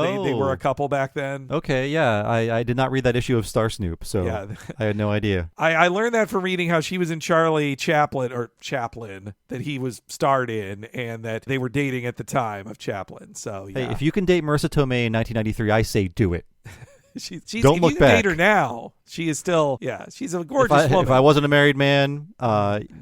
a couple back then. Okay, yeah. I did not read that issue of Star Snoop, so yeah. I had no idea. I learned that from reading how she was in Charlie Chaplin, that he was starred in, and that they were dating at the time of Chaplin. So, yeah. Hey, if you can date Marissa Tomei in 1993, I say do it. She's Don't look you can back. date her now. She is still, she's a gorgeous woman. If I wasn't a married man,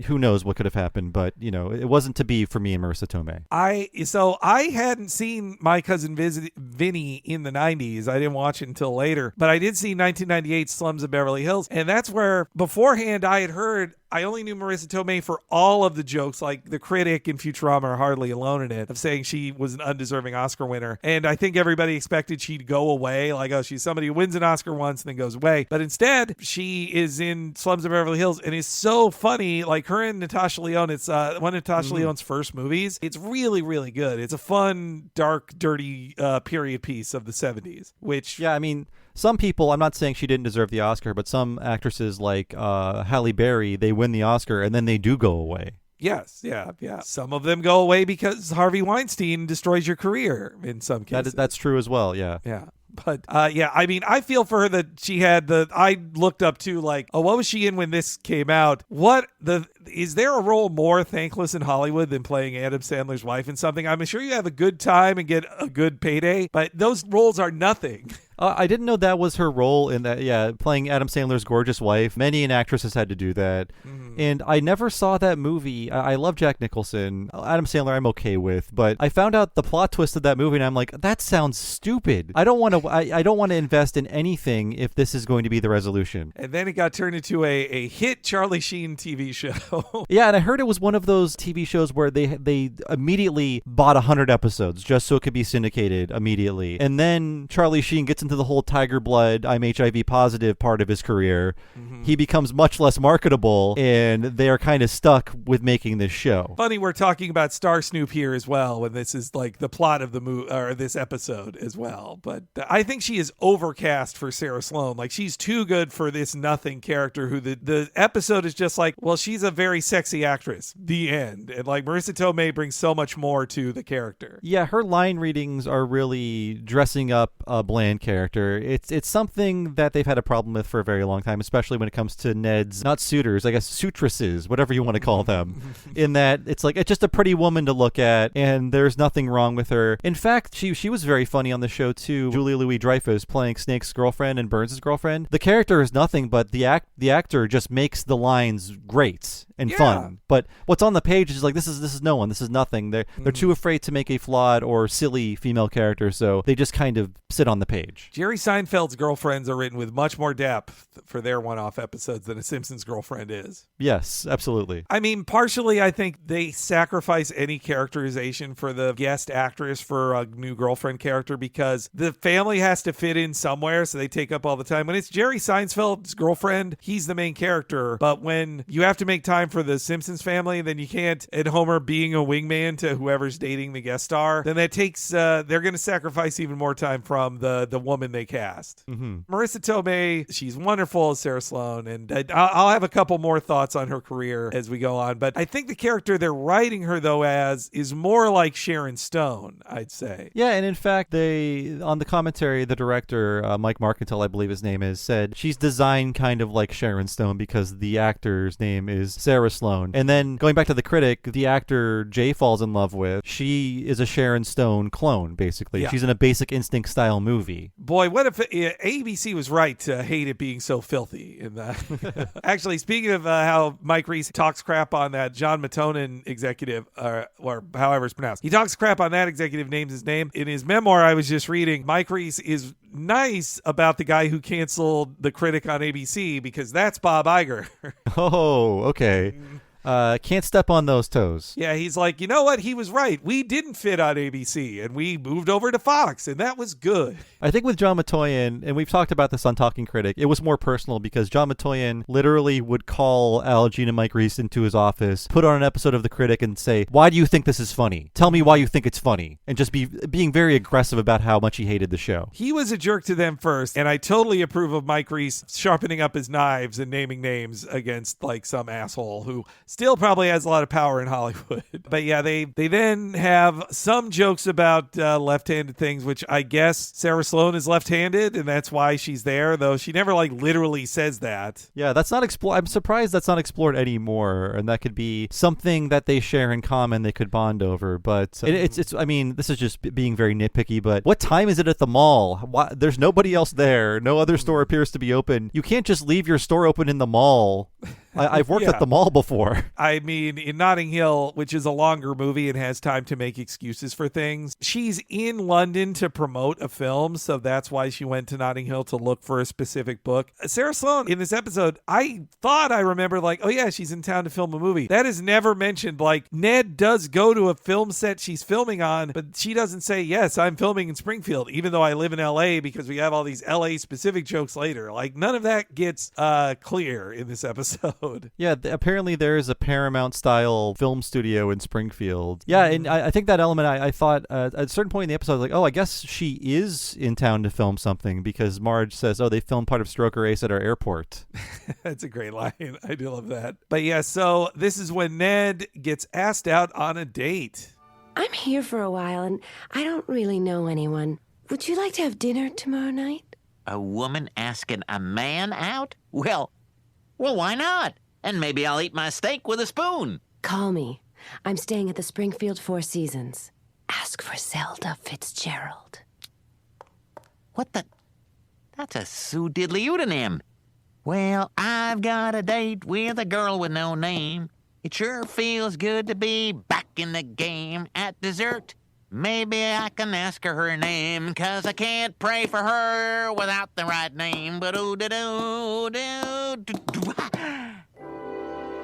who knows what could have happened? But it wasn't to be for me and Marissa Tomei. I hadn't seen My Cousin Vinny in the 90s. I didn't watch it until later, but I did see 1998 Slums of Beverly Hills, and that's where beforehand I had heard. I only knew Marissa Tomei for all of the jokes, like the critic in Futurama are hardly alone in it, of saying she was an undeserving Oscar winner. And I think everybody expected she'd go away, like, oh, she's somebody who wins an Oscar once and then goes away. But instead, she is in Slums of Beverly Hills and is so funny, like her and Natasha Lyonne. It's one of Natasha Lyonne's first movies. It's really, really good. It's a fun, dark, dirty period piece of the 70s, which... Yeah, I mean... Some people, I'm not saying she didn't deserve the Oscar, but some actresses like Halle Berry, they win the Oscar and then they do go away. Yes, yeah. Some of them go away because Harvey Weinstein destroys your career in some cases. That's true as well, yeah. Yeah. But, I mean, I feel for her that she had I looked up to, like, oh, what was she in when this came out? Is there a role more thankless in Hollywood than playing Adam Sandler's wife in something? I'm sure you have a good time and get a good payday, but those roles are nothing. I didn't know that was her role in that. Yeah, playing Adam Sandler's gorgeous wife. Many an actress has had to do that. Mm-hmm. And I never saw that movie. I love Jack Nicholson. Adam Sandler I'm okay with, but I found out the plot twist of that movie and I'm like, that sounds stupid. I don't want to invest in anything if this is going to be the resolution. And then it got turned into a hit Charlie Sheen TV show. Yeah, and I heard it was one of those TV shows where they immediately bought 100 episodes just so it could be syndicated immediately. And then Charlie Sheen gets into the whole Tiger Blood, I'm HIV positive part of his career. Mm-hmm. He becomes much less marketable, and they're kind of stuck with making this show. Funny, we're talking about Star Snoop here as well, when this is like the plot of the movie or this episode as well. But I think she is overcast for Sarah Sloane. Like, she's too good for this nothing character who the episode is just like, well, she's a very sexy actress. The end. And like Marissa Tomei brings so much more to the character. Yeah, her line readings are really dressing up a bland character. It's something that they've had a problem with for a very long time, especially when it comes to Ned's, not suitors, I guess suitresses, whatever you want to call them, in that it's like, it's just a pretty woman to look at and there's nothing wrong with her. In fact, she was very funny on the show too. Julia Louis-Dreyfus playing Snake's girlfriend and Burns' girlfriend. The character is nothing, but the actor just makes the lines great and fun. But what's on the page is like, this is no one, this is nothing. They're too afraid to make a flawed or silly female character, so they just kind of sit on the page. Jerry Seinfeld's girlfriends are written with much more depth for their one-off episodes than a Simpsons girlfriend is. Yes, absolutely. I mean, partially, I think they sacrifice any characterization for the guest actress for a new girlfriend character because the family has to fit in somewhere, so they take up all the time. When it's Jerry Seinfeld's girlfriend, he's the main character, but when you have to make time time for the Simpsons family than you can't at Homer being a wingman to whoever's dating the guest star, then that takes, they're going to sacrifice even more time from the woman they cast. Marissa Tomei, she's wonderful as Sarah Sloane, and I'll have a couple more thoughts on her career as we go on, but I think the character they're writing her, though, as is more like Sharon Stone, I'd say. Yeah, and in fact, on the commentary, the director, Mike Marcantel, I believe his name is, said she's designed kind of like Sharon Stone because the actor's name is Sarah Sloane. And then going back to the critic, the actor Jay falls in love with, she is a Sharon Stone clone, basically. Yeah. She's in a Basic Instinct style movie. Boy, what if ABC was right to hate it being so filthy in that. Actually, speaking of how Mike Reiss talks crap on that John Matonen executive, or however it's pronounced, he talks crap on that executive, names his name. In his memoir I was just reading, Mike Reiss is nice about the guy who canceled the critic on ABC because that's Bob Iger. Oh, okay. Can't step on those toes. Yeah, he's like, you know what? He was right. We didn't fit on ABC, and we moved over to Fox, and that was good. I think with John Matoyen, and we've talked about this on Talking Critic, it was more personal because John Matoyen literally would call Al Jean and Mike Reiss into his office, put on an episode of The Critic, and say, why do you think this is funny? Tell me why you think it's funny. And just being very aggressive about how much he hated the show. He was a jerk to them first, and I totally approve of Mike Reiss sharpening up his knives and naming names against like some asshole who still probably has a lot of power in Hollywood. But yeah, they then have some jokes about left-handed things, which I guess Sarah Sloane is left-handed, and that's why she's there, though she never like literally says that. Yeah, that's not explored. I'm surprised that's not explored anymore, and that could be something that they share in common they could bond over. But it's I mean, this is just being very nitpicky, but what time is it at the mall? Why, there's nobody else there. No other store appears to be open. You can't just leave your store open in the mall. I've worked at the mall before. I mean, in Notting Hill, which is a longer movie and has time to make excuses for things, she's in London to promote a film, so that's why she went to Notting Hill to look for a specific book. Sarah Sloane, in this episode, I thought I remembered, like, oh yeah, she's in town to film a movie. That is never mentioned. Like, Ned does go to a film set she's filming on, but she doesn't say, yes, I'm filming in Springfield, even though I live in LA, because we have all these LA specific jokes later. Like, none of that gets clear in this episode. Yeah, apparently there is a Paramount-style film studio in Springfield. Yeah, and I think that element, I thought at a certain point in the episode, I was like, oh, I guess she is in town to film something, because Marge says, oh, they filmed part of Stroker Ace at our airport. That's a great line. I do love that. But yeah, so this is when Ned gets asked out on a date. I'm here for a while, and I don't really know anyone. Would you like to have dinner tomorrow night? A woman asking a man out? Well, why not? And maybe I'll eat my steak with a spoon. Call me. I'm staying at the Springfield Four Seasons. Ask for Zelda Fitzgerald. What the? That's a Sue Diddley-Udenim. Well, I've got a date with a girl with no name. It sure feels good to be back in the game. At dessert, maybe I can ask her name, 'cause I can't pray for her without the right name.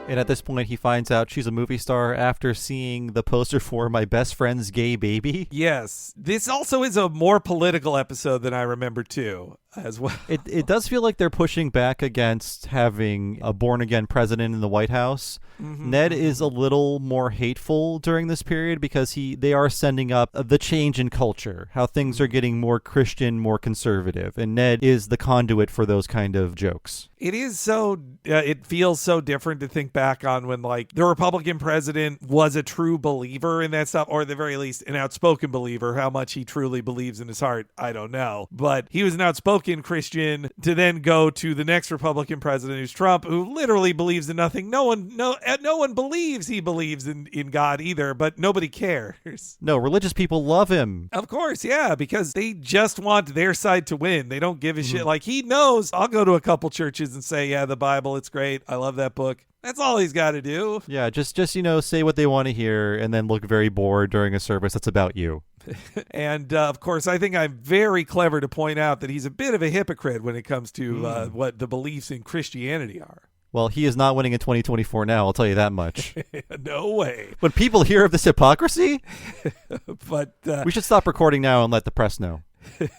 And at this point, he finds out she's a movie star after seeing the poster for My Best Friend's Gay Baby. Yes. This also is a more political episode than I remember, too, as well. It does feel like they're pushing back against having a born-again president in the White House. Mm-hmm. Ned is a little more hateful during this period because they are sending up the change in culture, how things are getting more Christian, more conservative. And Ned is the conduit for those kind of jokes. It is so, it feels so different to think back on when, like, the Republican president was a true believer in that stuff, or at the very least, an outspoken believer. How much he truly believes in his heart, I don't know. But he was an outspoken Christian to then go to the next Republican president, who's Trump, who literally believes in nothing. No one believes he believes in God either, but nobody cares. No, religious people love him. Of course, yeah, because they just want their side to win. They don't give a shit. Like, he knows, I'll go to a couple churches and say, yeah, the Bible, it's great. I love that book. That's all he's got to do. Yeah, just say what they want to hear and then look very bored during a service that's about you. And, of course, I think I'm very clever to point out that he's a bit of a hypocrite when it comes to what the beliefs in Christianity are. Well, he is not winning in 2024 now, I'll tell you that much. No way. When people hear of this hypocrisy, but we should stop recording now and let the press know.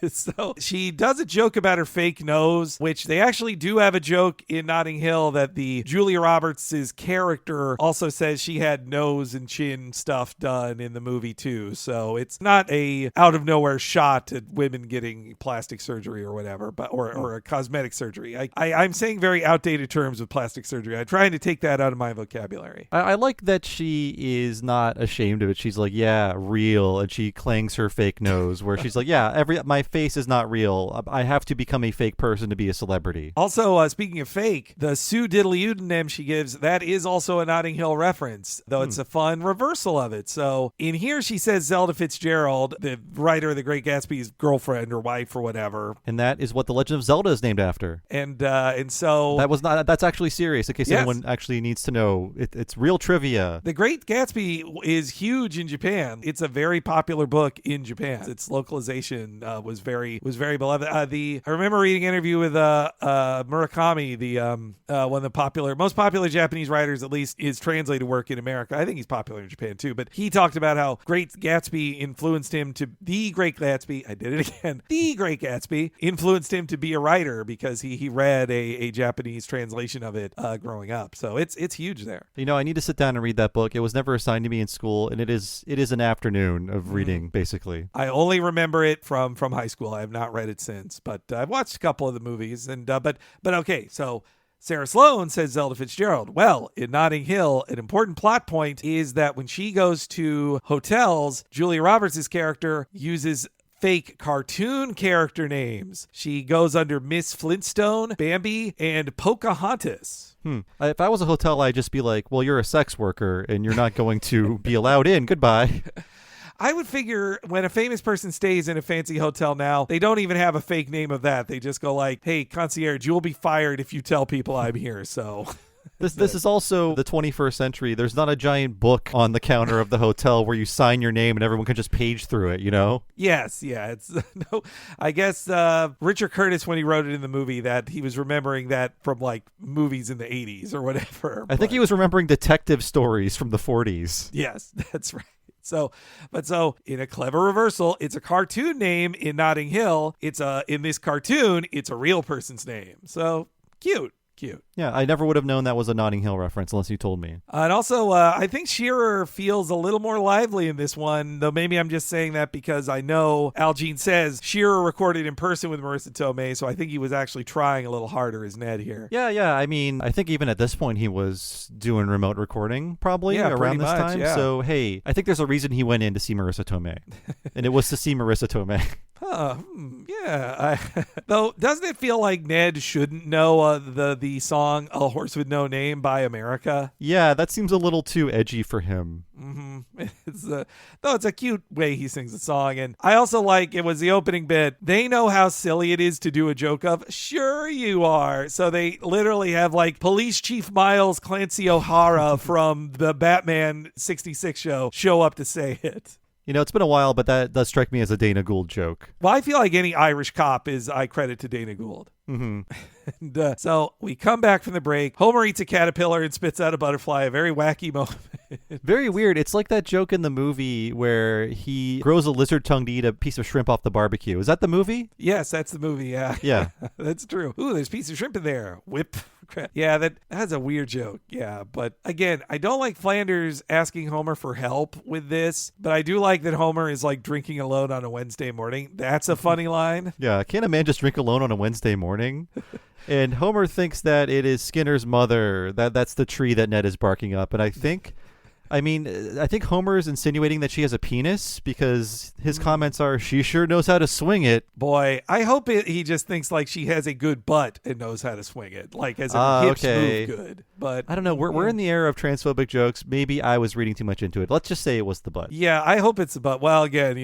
So she does a joke about her fake nose, which they actually do have a joke in Notting Hill that the Julia Roberts' character also says she had nose and chin stuff done in the movie too. So it's not a out of nowhere shot at women getting plastic surgery or whatever, but or a cosmetic surgery. I'm saying very outdated terms with plastic surgery. I'm trying to take that out of my vocabulary. I like that she is not ashamed of it. She's like, yeah, real, and she clangs her fake nose where she's like, yeah, my face is not real. I have to become a fake person to be a celebrity. Also, speaking of fake, the Sue Diddley-Udenem she gives, that is also a Notting Hill reference, though it's a fun reversal of it. So in here, she says Zelda Fitzgerald, the writer of The Great Gatsby's girlfriend or wife or whatever. And that is what The Legend of Zelda is named after. And so... That's actually serious, in case anyone actually needs to know. It's real trivia. The Great Gatsby is huge in Japan. It's a very popular book in Japan. Its localization was very beloved. I remember reading an interview with Murakami, one of the most popular Japanese writers, at least, is translated work in America. I think he's popular in Japan too, but he talked about how Great Gatsby influenced him to The Great Gatsby. I did it again. The Great Gatsby influenced him to be a writer because he read a Japanese translation of it growing up. So it's huge there. I need to sit down and read that book. It was never assigned to me in school, and it is an afternoon of reading, basically. I only remember it from high school. I have not read it since, but I've watched a couple of the movies. And but okay, so Sarah Sloan says Zelda Fitzgerald. Well, in Notting Hill, an important plot point is that when she goes to hotels, Julia Roberts' character uses fake cartoon character names. She goes under Miss Flintstone, Bambi, and Pocahontas. If I was a hotel, I'd just be like, well, you're a sex worker and you're not going to be allowed in. Goodbye. I would figure when a famous person stays in a fancy hotel now, they don't even have a fake name of that. They just go like, hey, concierge, you'll be fired if you tell people I'm here. So... This is also the 21st century. There's not a giant book on the counter of the hotel where you sign your name and everyone can just page through it, Yes, yeah. It's no. I guess Richard Curtis, when he wrote it in the movie, that he was remembering that from like movies in the 80s or whatever. I think he was remembering detective stories from the 40s. Yes, that's right. So in a clever reversal, it's a cartoon name in Notting Hill. In this cartoon, it's a real person's name. So cute. Yeah, I never would have known that was a Notting Hill reference unless you told me. And also, I think Shearer feels a little more lively in this one, though maybe I'm just saying that because I know Al Jean says Shearer recorded in person with Marissa Tomei, so I think he was actually trying a little harder as Ned here. Yeah. I mean, I think even at this point he was doing remote recording probably around this time. Yeah. So, hey, I think there's a reason he went in to see Marissa Tomei, and it was to see Marissa Tomei. Yeah. Though, doesn't it feel like Ned shouldn't know the song "A Horse with No Name" by America? Yeah, that seems a little too edgy for him. Mm-hmm. It's a cute way he sings the song, and I also like it was the opening bit. They know how silly it is to do a joke of. Sure, you are. So they literally have like Police Chief Miles Clancy O'Hara from the Batman '66 show up to say it. It's been a while, but that does strike me as a Dana Gould joke. Well, I feel like any Irish cop I credit to Dana Gould. Mm-hmm. And so we come back from the break. Homer eats a caterpillar and spits out a butterfly. A very wacky moment. Very weird. It's like that joke in the movie where he grows a lizard tongue to eat a piece of shrimp off the barbecue. Is that the movie? Yes, that's the movie. Yeah. Yeah. That's true. Ooh, there's a piece of shrimp in there. Whip. Yeah, that's a weird joke. Yeah, but again, I don't like Flanders asking Homer for help with this, but I do like that Homer is like drinking alone on a Wednesday morning. That's a funny line. Yeah, can't a man just drink alone on a Wednesday morning? And Homer thinks that it is Skinner's mother. That's the tree that Ned is barking up. And I think Homer is insinuating that she has a penis because his comments are, she sure knows how to swing it. Boy, I hope he just thinks like she has a good butt and knows how to swing it. Like as her hips move good. But I don't know. We're in the era of transphobic jokes. Maybe I was reading too much into it. Let's just say it was the butt. Yeah, I hope it's the butt. Well, again,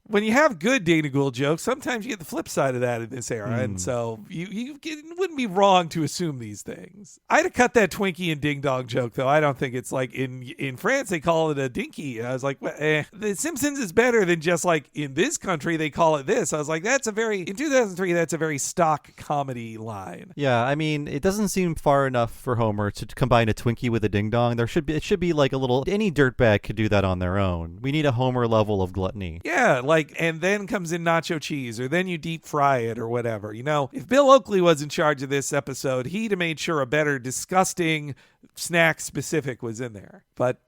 when you have good Dana Gould jokes, sometimes you get the flip side of that in this era. And so you wouldn't be wrong to assume these things. I'd have cut that Twinkie and Ding Dong joke, though. I don't think it's like in France, they call it a dinky. I was like, The Simpsons is better than just like in this country, they call it this. I was like, in 2003, that's a very stock comedy line. Yeah, I mean, it doesn't seem far enough for Homer to combine a Twinkie with a Ding Dong. It should be like a little, any dirtbag could do that on their own. We need a Homer level of gluttony. Yeah, like like, and then comes in nacho cheese, or then you deep fry it, or whatever. You know, if Bill Oakley was in charge of this episode, he'd have made sure a better disgusting snack specific was in there. But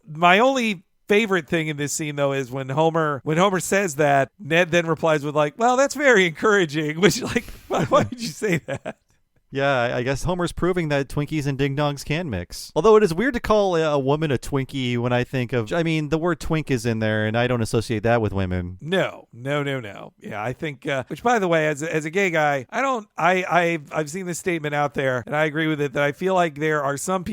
my only favorite thing in this scene, though, is when Homer says that, Ned then replies with like, well, that's very encouraging, which, like, why did you say that? Yeah, I guess Homer's proving that Twinkies and Ding Dongs can mix. Although it is weird to call a woman a Twinkie when I think of, I mean, the word twink is in there, and I don't associate that with women. No. Yeah, I think, which, by the way, as a gay guy, I've seen this statement out there, and I agree with it, that I feel like there are some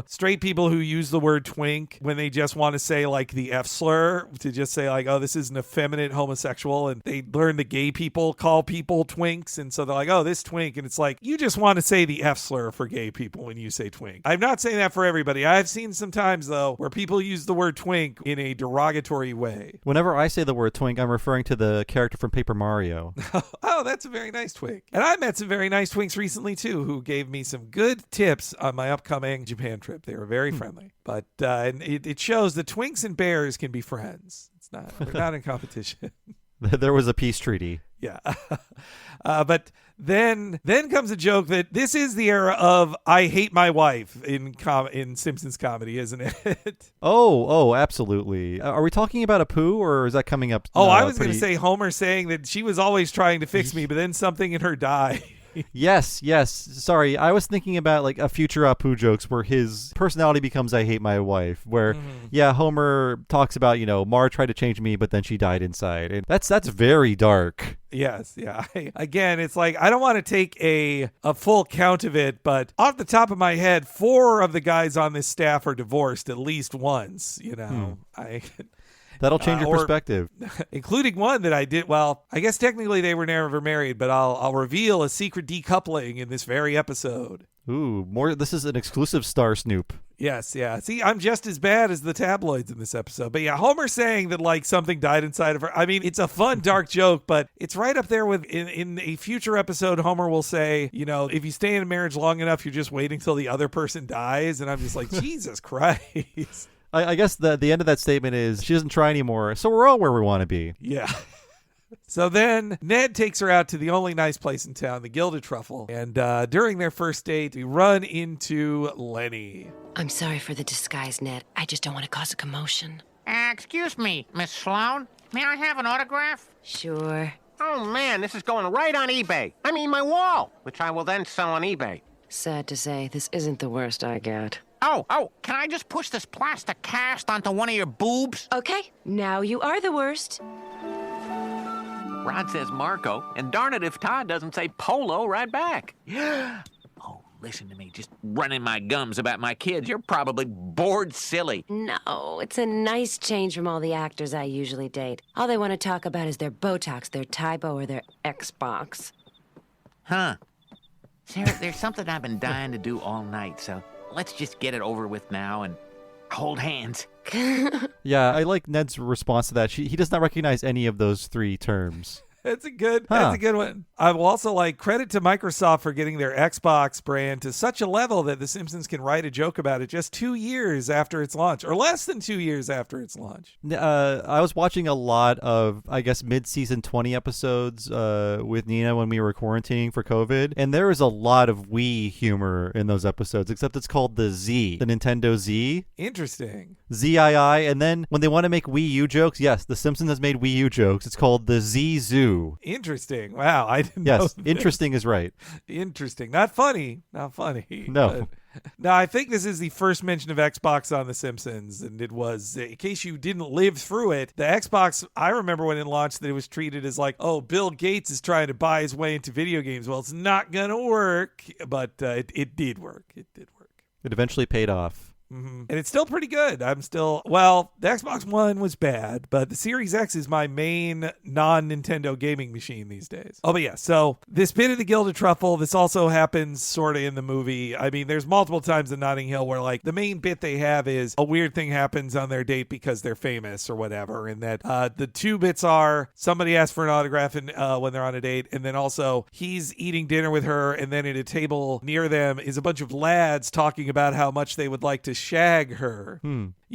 straight people who use the word twink when they just want to say, like, the F slur, to just say, like, oh, this is an effeminate homosexual, and they learn the gay people call people twinks, and so they're like, oh, this twink, and it's like, you just want to say the F slur for gay people when you say twink. I'm not saying that for everybody. I've seen some times, though, where people use the word twink in a derogatory way. Whenever I say the word twink, I'm referring to the character from Paper Mario. Oh, that's a very nice twink. And I met some very nice twinks recently, too, who gave me some good tips on my upcoming Japan trip. They were very friendly. But and it shows that twinks and bears can be friends. They're not in competition. There was a peace treaty. Yeah. But then comes a joke that this is the era of I hate my wife in Simpsons comedy, isn't it? Oh, absolutely. Are we talking about Apu, or is that coming up? I was going to say Homer saying that she was always trying to fix me, but then something in her died. Yes. Sorry, I was thinking about like a future Apu jokes where his personality becomes I hate my wife, where Homer talks about, Mar tried to change me, but then she died inside. And that's very dark. Yes, yeah. Again, it's like I don't want to take a full count of it, but off the top of my head, 4 of the guys on this staff are divorced at least once, That'll change your perspective. Including one that I did. Well, I guess technically they were never married, but I'll reveal a secret decoupling in this very episode. Ooh, more. This is an exclusive Star Snoop. Yes, yeah. See, I'm just as bad as the tabloids in this episode. But yeah, Homer saying that like something died inside of her. I mean, it's a fun, dark joke, but it's right up there with in a future episode, Homer will say, if you stay in a marriage long enough, you're just waiting till the other person dies. And I'm just like, Jesus Christ. I guess the end of that statement is she doesn't try anymore, so we're all where we want to be. Yeah. So then Ned takes her out to the only nice place in town, the Gilded Truffle. And during their first date, we run into Lenny. I'm sorry for the disguise, Ned. I just don't want to cause a commotion. Excuse me, Miss Sloane. May I have an autograph? Sure. Oh, man, this is going right on eBay. I mean, my wall, which I will then sell on eBay. Sad to say, this isn't the worst I get. Oh, can I just push this plastic cast onto one of your boobs? Okay, now you are the worst. Rod says Marco, and darn it if Todd doesn't say Polo right back. Oh, listen to me, just running my gums about my kids. You're probably bored silly. No, it's a nice change from all the actors I usually date. All they want to talk about is their Botox, their Tybo, or their Xbox. Huh. Sarah, there's something I've been dying to do all night, so let's just get it over with now and hold hands. Yeah, I like Ned's response to that. He does not recognize any of those 3 terms. That's a good one. I will also credit to Microsoft for getting their Xbox brand to such a level that The Simpsons can write a joke about it just 2 years after its launch, or less than 2 years after its launch. I was watching a lot of, I guess, mid-season 20 episodes with Nina when we were quarantining for COVID, and there is a lot of Wii humor in those episodes, except it's called the Z, the Nintendo Z. Interesting. ZII, and then when they want to make Wii U jokes, yes, The Simpsons has made Wii U jokes. It's called the Z Zoo. Interesting. Wow, I didn't know. Yes, interesting is right. Interesting. Not funny. No. Now, I think this is the first mention of Xbox on The Simpsons, and it was, in case you didn't live through it, the Xbox, I remember when it launched that it was treated as like, oh, Bill Gates is trying to buy his way into video games. Well, it's not going to work, but it did work. It did work. It eventually paid off. Mm-hmm. And it's still pretty good. The Xbox One was bad, but the Series X is my main non-Nintendo gaming machine these days. Oh, but yeah, so this bit of the Gilded Truffle, this also happens sort of in the movie. I mean, there's multiple times in Notting Hill where, the main bit they have is a weird thing happens on their date because they're famous or whatever, and that the 2 bits are somebody asks for an autograph when they're on a date, and then also he's eating dinner with her, and then at a table near them is a bunch of lads talking about how much they would like to shag her.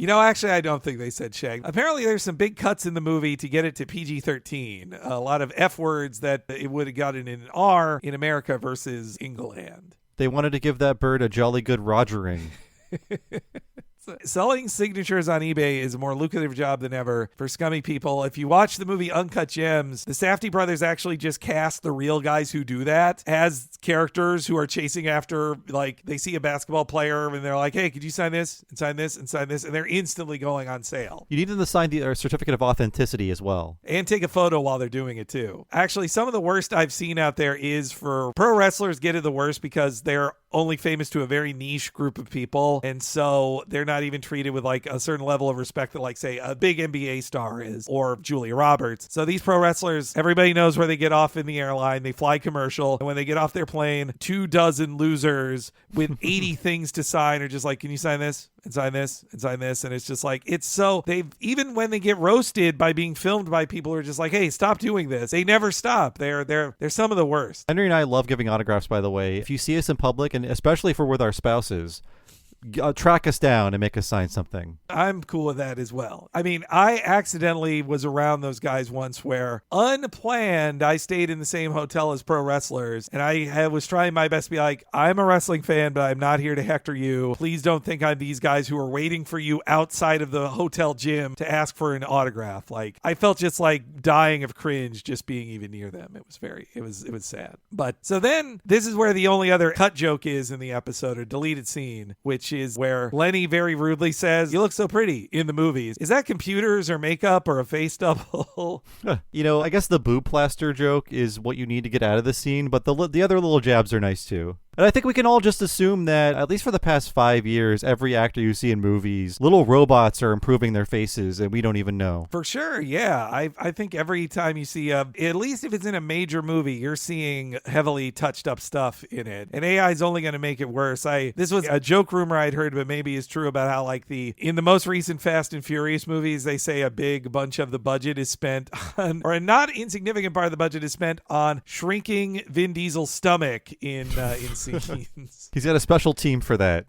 Actually, I don't think they said shag. Apparently, there's some big cuts in the movie to get it to PG-13. A lot of F words that it would have gotten in an R in America versus England. They wanted to give that bird a jolly good rogering. Selling signatures on eBay is a more lucrative job than ever for scummy people. If you watch the movie Uncut Gems, the Safdie brothers actually just cast the real guys who do that as characters who are chasing after, like, they see a basketball player and they're like, hey, could you sign this and sign this and sign this? And they're instantly going on sale. You need them to sign the certificate of authenticity as well. And take a photo while they're doing it too. Actually, some of the worst I've seen out there is for pro wrestlers get it the worst because they're only famous to a very niche group of people. And so they're not even treated with like a certain level of respect that, like, say, a big NBA star is, or Julia Roberts. So these pro wrestlers, everybody knows where they get off in the airline. They fly commercial. And when they get off their plane, 24 losers with 80 things to sign are just like, can you sign this? And sign this and sign this. And it's just like, it's so, even when they get roasted by being filmed by people who are just like, hey, stop doing this, they never stop. They're some of the worst. Henry and I love giving autographs, by the way. If you see us in public, and especially if we're with our spouses, track us down and make us sign something. I'm cool with that as well. I mean, I accidentally was around those guys once where, unplanned, I stayed in the same hotel as pro wrestlers, and I was trying my best to be like, I'm a wrestling fan, but I'm not here to hector you. Please don't think I'm these guys who are waiting for you outside of the hotel gym to ask for an autograph. Like, I felt just like dying of cringe just being even near them. It was sad. But so then this is where the only other cut joke is in the episode, or deleted scene, which is where Lenny very rudely says, you look so pretty in the movies. Is that computers or makeup or a face double? I guess the boob plaster joke is what you need to get out of the scene, but the other little jabs are nice too. And I think we can all just assume that, at least for the past 5 years, every actor you see in movies, little robots are improving their faces, and we don't even know. For sure, yeah. I think every time you see, at least if it's in a major movie, you're seeing heavily touched up stuff in it. And AI is only going to make it worse. This was a joke rumor I'd heard, but maybe is true, about how, like, in the most recent Fast and Furious movies, they say a big bunch of the budget is spent on, or a not insignificant part of the budget is spent on shrinking Vin Diesel's stomach in scenes. He's got a special team for that.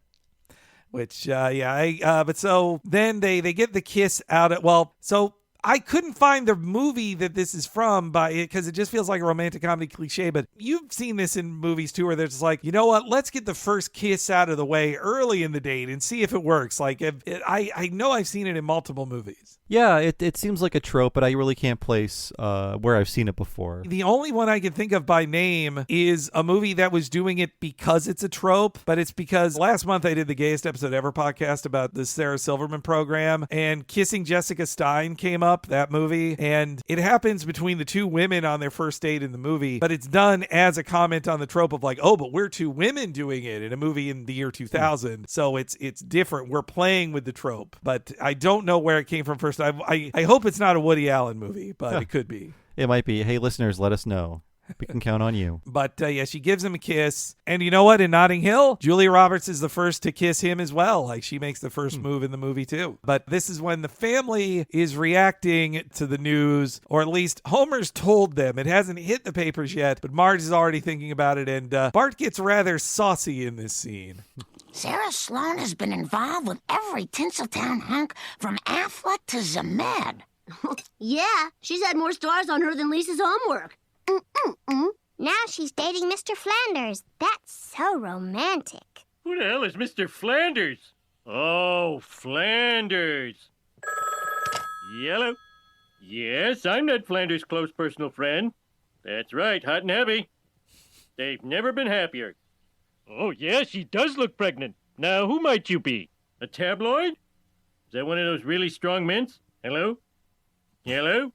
Which, but so then they get the kiss out of, so I couldn't find the movie that this is from because it just feels like a romantic comedy cliche, but you've seen this in movies too, where they're just like, you know what, let's get the first kiss out of the way early in the date and see if it works. Like, I know I've seen it in multiple movies. Yeah, it seems like a trope, but I really can't place where I've seen it before. The only one I can think of by name is a movie that was doing it because it's a trope, but it's because last month I did the Gayest Episode Ever podcast about the Sarah Silverman program, and Kissing Jessica Stein came up, that movie, and it happens between the two women on their first date in the movie, but it's done as a comment on the trope of like, oh, but we're two women doing it in a movie in the year 2000, so it's different. We're playing with the trope, but I don't know where it came from first. I hope it's not a Woody Allen movie, but it could be. It might be. Hey, listeners, let us know. We can count on you. But yeah, she gives him a kiss. And you know what? In Notting Hill, Julia Roberts is the first to kiss him as well. Like, she makes the first move in the movie too. But this is when the family is reacting to the news, or at least Homer's told them. It hasn't hit the papers yet, but Marge is already thinking about it. And Bart gets rather saucy in this scene. Sarah Sloan has been involved with every Tinseltown hunk from Affleck to Zemed. Yeah, she's had more stars on her than Lisa's homework. Now she's dating Mr. Flanders. That's so romantic. Who the hell is Mr. Flanders? Oh, Flanders. Yellow. Yes, I'm Ned Flanders' close personal friend. That's right, hot and heavy. They've never been happier. Oh, yeah, she does look pregnant. Now, who might you be? A tabloid? Is that one of those really strong mints? Hello? Hello?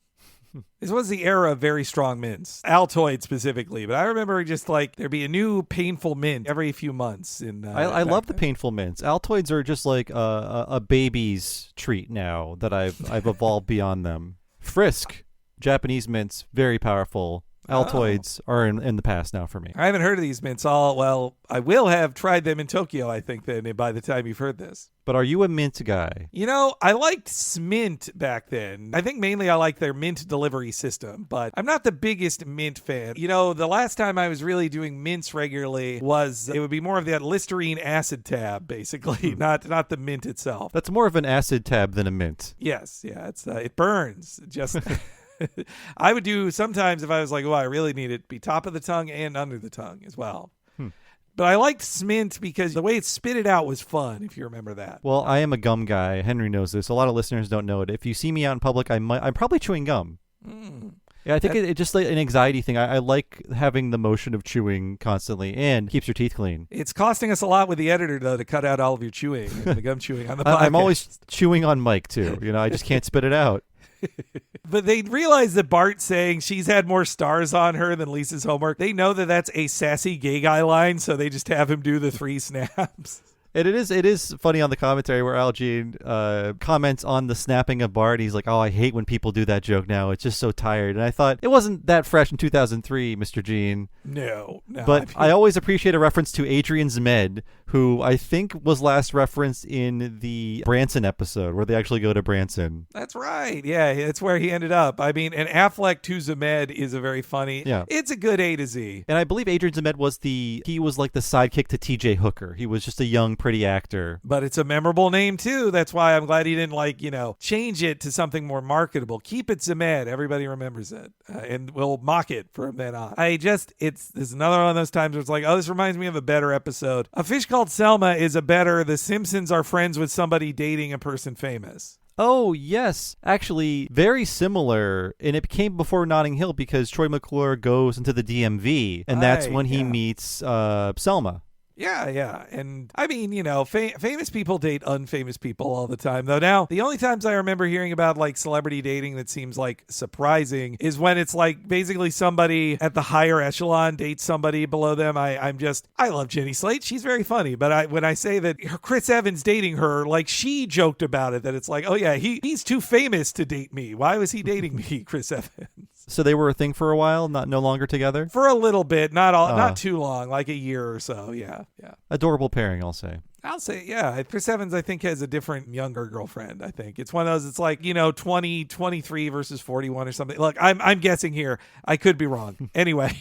This was the era of very strong mints, Altoid specifically. But I remember just like there'd be a new painful mint every few months. I love the painful mints. Altoids are just like a baby's treat now that I've evolved beyond them. Frisk, Japanese mints, very powerful. Altoids are in the past now for me. I haven't heard of these mints. I will have tried them in Tokyo, I think, then by the time you've heard this. But are you a mint guy? I liked Smint back then. I think mainly I like their mint delivery system, but I'm not the biggest mint fan. The last time I was really doing mints regularly it would be more of that Listerine acid tab, basically, not the mint itself. That's more of an acid tab than a mint. Yes, yeah, it burns. Just I would do sometimes if I was like, I really need it, be top of the tongue and under the tongue as well. But I liked Smint because the way it spit it out was fun, if you remember that. Well, I am a gum guy. Henry knows this. A lot of listeners don't know it. If you see me out in public, I'm probably chewing gum. Yeah, I think it's just like an anxiety thing. I like having the motion of chewing constantly and keeps your teeth clean. It's costing us a lot with the editor, though, to cut out all of your chewing and the gum chewing on the podcast. I'm always chewing on mic, too. I just can't spit it out. But they realize that Bart saying she's had more stars on her than Lisa's homework, they know that that's a sassy gay guy line, so they just have him do the 3 snaps. And it is funny on the commentary where Al Jean comments on the snapping of Bart. He's like, I hate when people do that joke now. It's just so tired. And I thought, it wasn't that fresh in 2003, Mr. Jean. No. But I always appreciate a reference to Adrian Zmed, who I think was last referenced in the Branson episode, where they actually go to Branson. That's right. Yeah, that's where he ended up. I mean, and Affleck to Zmed is a very funny. Yeah. It's a good A to Z. And I believe Adrian Zmed was like the sidekick to TJ Hooker. He was just a young, pretty actor. But it's a memorable name, too. That's why I'm glad he didn't, change it to something more marketable. Keep it Zmed. Everybody remembers it. And we'll mock it from then on. This is another one of those times where it's like, this reminds me of a better episode. A Fish Called Selma is a better The Simpsons are friends with somebody dating a person famous. Oh, yes. Actually, very similar. And it came before Notting Hill because Troy McClure goes into the DMV, and that's when he meets Selma. Yeah. And I mean, famous people date unfamous people all the time, though. Now, the only times I remember hearing about celebrity dating that seems surprising is when it's basically somebody at the higher echelon dates somebody below them. I love Jenny Slate. She's very funny. But when I say that Chris Evans dating her, she joked about it, that it's he's too famous to date me. Why was he dating me, Chris Evans? So they were a thing for a while, no longer together? For a little bit, not too long, like a year or so, yeah. Adorable pairing, I'll say. Yeah. Chris Evans, I think, has a different younger girlfriend, I think. It's one of those, it's 20, 23 versus 41 or something. Look, I'm guessing here. I could be wrong. Anyway.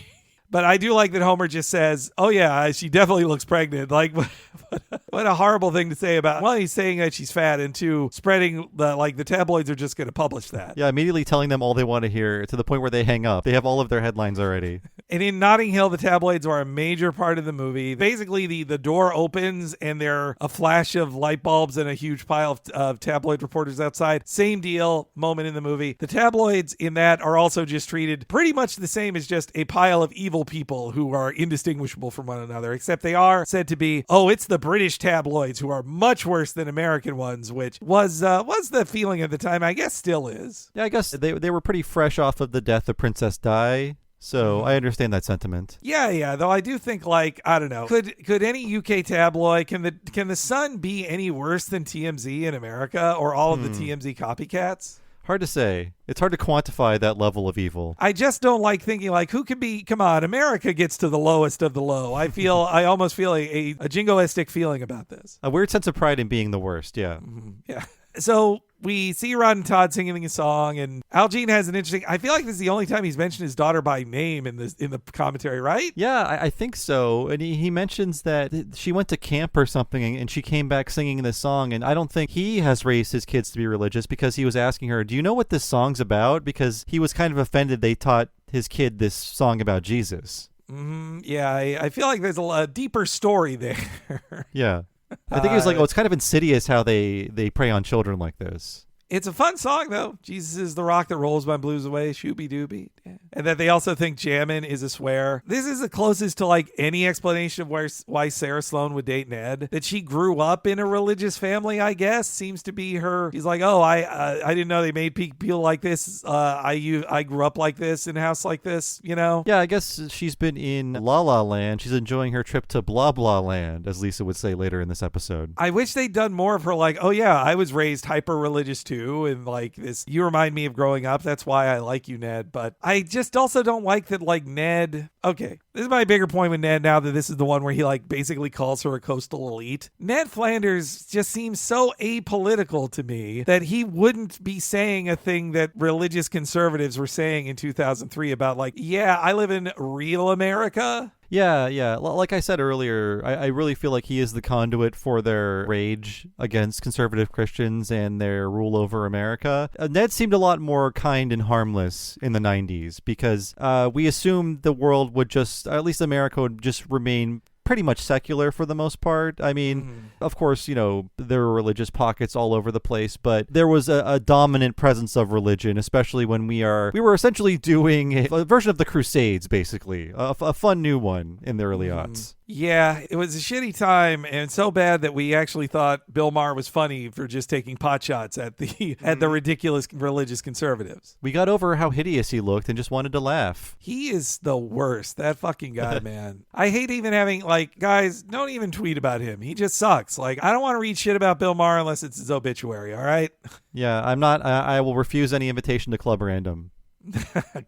But I do like that Homer just says, she definitely looks pregnant. What a horrible thing to say about, one, he's saying that she's fat, and two, spreading the tabloids are just going to publish that. Yeah, immediately telling them all they want to hear to the point where they hang up. They have all of their headlines already. And in Notting Hill, the tabloids are a major part of the movie. Basically, the door opens and there a flash of light bulbs and a huge pile of tabloid reporters outside. Same deal, moment in the movie. The tabloids in that are also just treated pretty much the same as just a pile of evil people who are indistinguishable from one another, except they are said to be, it's the British tabloids who are much worse than American ones, which was the feeling at the time. I guess still is. Yeah, I guess they were pretty fresh off of the death of Princess Di. So I understand that sentiment. Yeah. Though I do think, I don't know, could any UK tabloid, can the Sun be any worse than TMZ in America, or all of the TMZ copycats? Hard to say. It's hard to quantify that level of evil. I just don't like thinking who can be, come on, America gets to the lowest of the low. I almost feel a jingoistic feeling about this. A weird sense of pride in being the worst, yeah. Yeah. So we see Rod and Todd singing a song, and Al Jean has an interesting, I feel like this is the only time he's mentioned his daughter by name in the commentary, right? Yeah, I think so. And he mentions that she went to camp or something and she came back singing this song, and I don't think he has raised his kids to be religious, because he was asking her, do you know what this song's about? Because he was kind of offended they taught his kid this song about Jesus. Yeah, I feel like there's a deeper story there. Yeah. I think it was it's kind of insidious how they prey on children like this. It's a fun song, though. Jesus is the rock that rolls my blues away, shooby dooby. Yeah. And that they also think jammin' is a swear. This is the closest to any explanation of why Sarah Sloane would date Ned. That she grew up in a religious family, I guess, seems to be her. She's like, I didn't know they made people like this. I grew up like this in a house like this, Yeah, I guess she's been in La La Land. She's enjoying her trip to blah blah land, as Lisa would say later in this episode. I wish they'd done more of her I was raised hyper religious too. And this, you remind me of growing up. That's why I like you, Ned. But I just also don't like that, like, Ned. Okay, this is my bigger point with Ned now that this is the one where he, like, basically calls her a coastal elite. Ned Flanders just seems so apolitical to me that he wouldn't be saying a thing that religious conservatives were saying in 2003 about, like, yeah, I live in real America. Yeah. Like I said earlier, I really feel like he is the conduit for their rage against conservative Christians and their rule over America. Ned seemed a lot more kind and harmless in the 90s because we assumed the world would just, at least America would just remain pretty much secular for the most part. I mean, of course, you know, there were religious pockets all over the place, but there was a dominant presence of religion, especially when we were essentially doing a version of the Crusades, basically, a fun new one in the early aughts. Yeah, it was a shitty time, and so bad that we actually thought Bill Maher was funny for just taking pot shots at the ridiculous religious conservatives. We got over how hideous he looked and just wanted to laugh. He is the worst. That fucking guy, man. I hate even having, like, guys, don't even tweet about him. He just sucks. Like, I don't want to read shit about Bill Maher unless it's his obituary, all right? Yeah, I'm not. I will refuse any invitation to Club Random.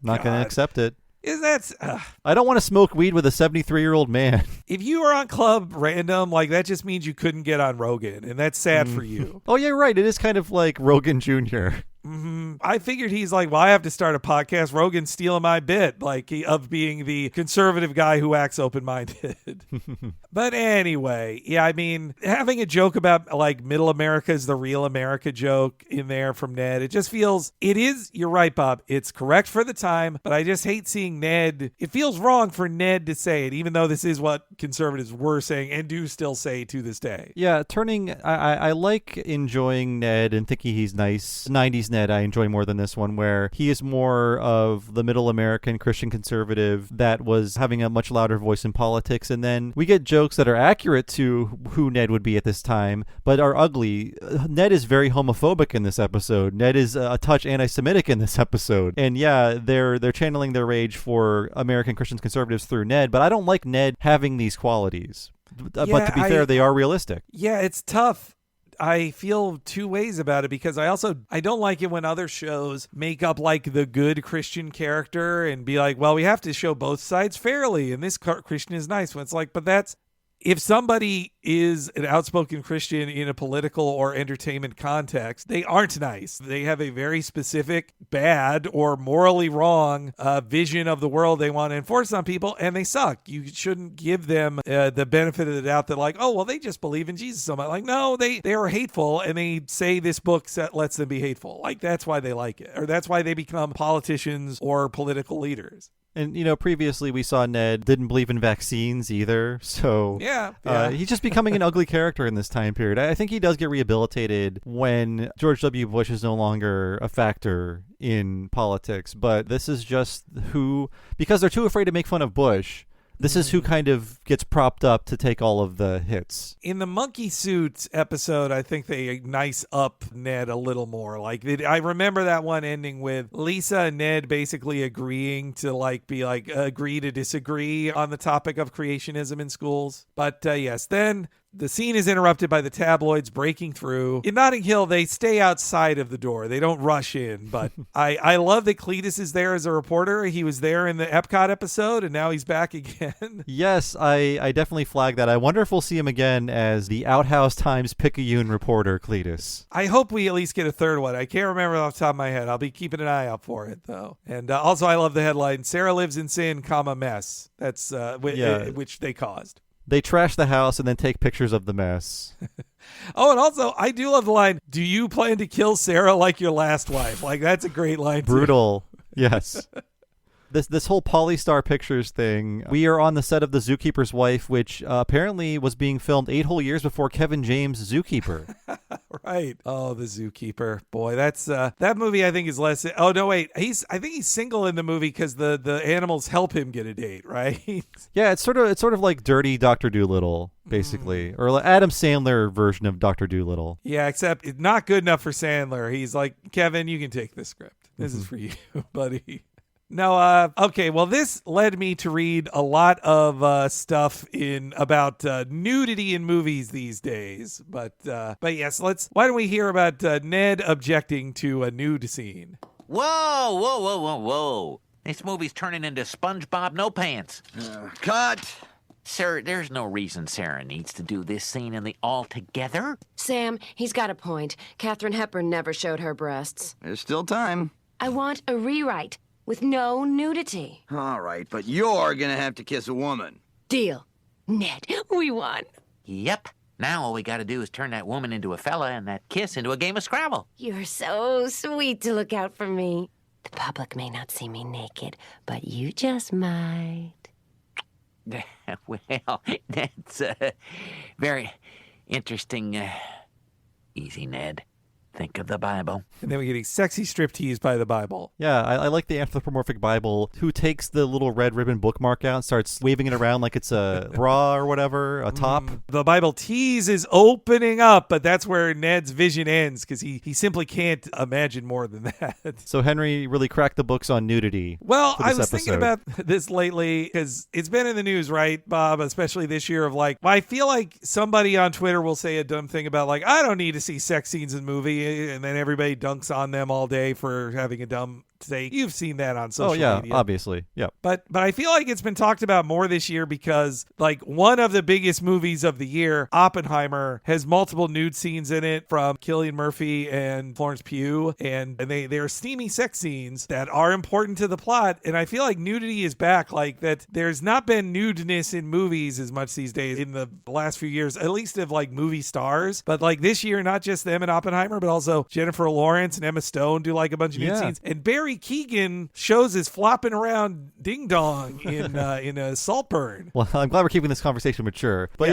Not going to accept it. Is that... I don't want to smoke weed with a 73-year-old man. If you were on Club Random, like, that just means you couldn't get on Rogan, and that's sad for you. Oh, yeah, right. It is kind of like Rogan Jr. I figured he's like, well, I have to start a podcast. Rogan's stealing my bit, like, of being the conservative guy who acts open-minded. But anyway, yeah, I mean, having a joke about, like, middle America is the real America joke in there from Ned, it just feels, it is, you're right, Bob, it's correct for the time, but I just hate seeing Ned. It feels wrong for Ned to say it, even though this is what conservatives were saying and do still say to this day. Yeah, I like enjoying Ned and thinking he's nice. 90s Ned I enjoy more than this one, where he is more of the middle American Christian conservative that was having a much louder voice in politics, and then we get jokes that are accurate to who Ned would be at this time, but are ugly. Ned is very homophobic in this episode. Ned is a touch anti-Semitic in this episode, and yeah, they're channeling their rage for American Christian conservatives through Ned, but I don't like Ned having these qualities. But to be fair, they are realistic. Yeah, it's tough. I feel two ways about it because I don't like it when other shows make up like the good Christian character and be like, well, we have to show both sides fairly and this Christian is nice. When it's like, but that's, if somebody is an outspoken Christian in a political or entertainment context, they aren't nice. They have a very specific, bad, or morally wrong vision of the world they want to enforce on people, and they suck. You shouldn't give them the benefit of the doubt that, like, oh, well, they just believe in Jesus so much. Like, no, they are hateful, and they say this book lets them be hateful. Like, that's why they like it, or that's why they become politicians or political leaders. And, you know, previously we saw Ned didn't believe in vaccines either, so yeah. He's just becoming an ugly character in this time period. I think he does get rehabilitated when George W. Bush is no longer a factor in politics, but this is just who, because they're too afraid to make fun of Bush, this is who kind of gets propped up to take all of the hits. In the monkey suit episode, I think they nice up Ned a little more. Like, I remember that one ending with Lisa and Ned basically agreeing to agree to disagree on the topic of creationism in schools. But yes, then the scene is interrupted by the tabloids breaking through. In Notting Hill, they stay outside of the door. They don't rush in. But I love that Cletus is there as a reporter. He was there in the Epcot episode, and now he's back again. Yes, I definitely flagged that. I wonder if we'll see him again as the Outhouse Times-Picayune reporter, Cletus. I hope we at least get a third one. I can't remember off the top of my head. I'll be keeping an eye out for it, though. And also, I love the headline, Sarah lives in sin, mess. That's which they caused. They trash the house and then take pictures of the mess. Oh, and also, I do love the line, do you plan to kill Sarah like your last wife? Like, that's a great line. Brutal. Yes. This whole Polystar Pictures thing, we are on the set of The Zookeeper's Wife, which apparently was being filmed 8 whole years before Kevin James' Zookeeper. Right. Oh, The Zookeeper. Boy, that's that movie I think is less... Oh, no, wait. I think he's single in the movie because the animals help him get a date, right? Yeah, it's sort of like dirty Dr. Dolittle, basically. Or like Adam Sandler version of Dr. Dolittle. Yeah, except it's not good enough for Sandler. He's like, Kevin, you can take this script. This is for you, buddy. No, okay, well, this led me to read a lot of stuff about nudity in movies these days. But yes, why don't we hear about Ned objecting to a nude scene? Whoa. This movie's turning into SpongeBob No Pants. Cut! Sir, there's no reason Sarah needs to do this scene in the all together. Sam, he's got a point. Katharine Hepburn never showed her breasts. There's still time. I want a rewrite with no nudity. All right, but you're gonna have to kiss a woman. Deal. Ned, we won. Yep. Now all we gotta do is turn that woman into a fella and that kiss into a game of Scrabble. You're so sweet to look out for me. The public may not see me naked, but you just might. Well, that's very interesting. Easy, Ned. Think of the Bible. And then we get a sexy striptease by the Bible. Yeah, I like the anthropomorphic Bible who takes the little red ribbon bookmark out and starts waving it around like it's a bra or whatever, a top. The Bible tease is opening up, but that's where Ned's vision ends because he simply can't imagine more than that. So Henry really cracked the books on nudity. Well, I was episode. thinking about this lately because it's been in the news, right, Bob, especially this year of like, I feel like somebody on Twitter will say a dumb thing about like, I don't need to see sex scenes in the movie. And then everybody dunks on them all day for having a dumb take. You've seen that on social media. Oh, yeah, obviously. Yep. But I feel like it's been talked about more this year because like one of the biggest movies of the year, Oppenheimer, has multiple nude scenes in it from Cillian Murphy and Florence Pugh. And they're steamy sex scenes that are important to the plot. And I feel like nudity is back. Like that there's not been nudeness in movies as much these days in the last few years, at least of like movie stars. But like this year, not just them and Oppenheimer, but also Jennifer Lawrence and Emma Stone do like a bunch of nude scenes. And Barry Keoghan shows his flopping around ding dong in a Saltburn. Well, I'm glad we're keeping this conversation mature. But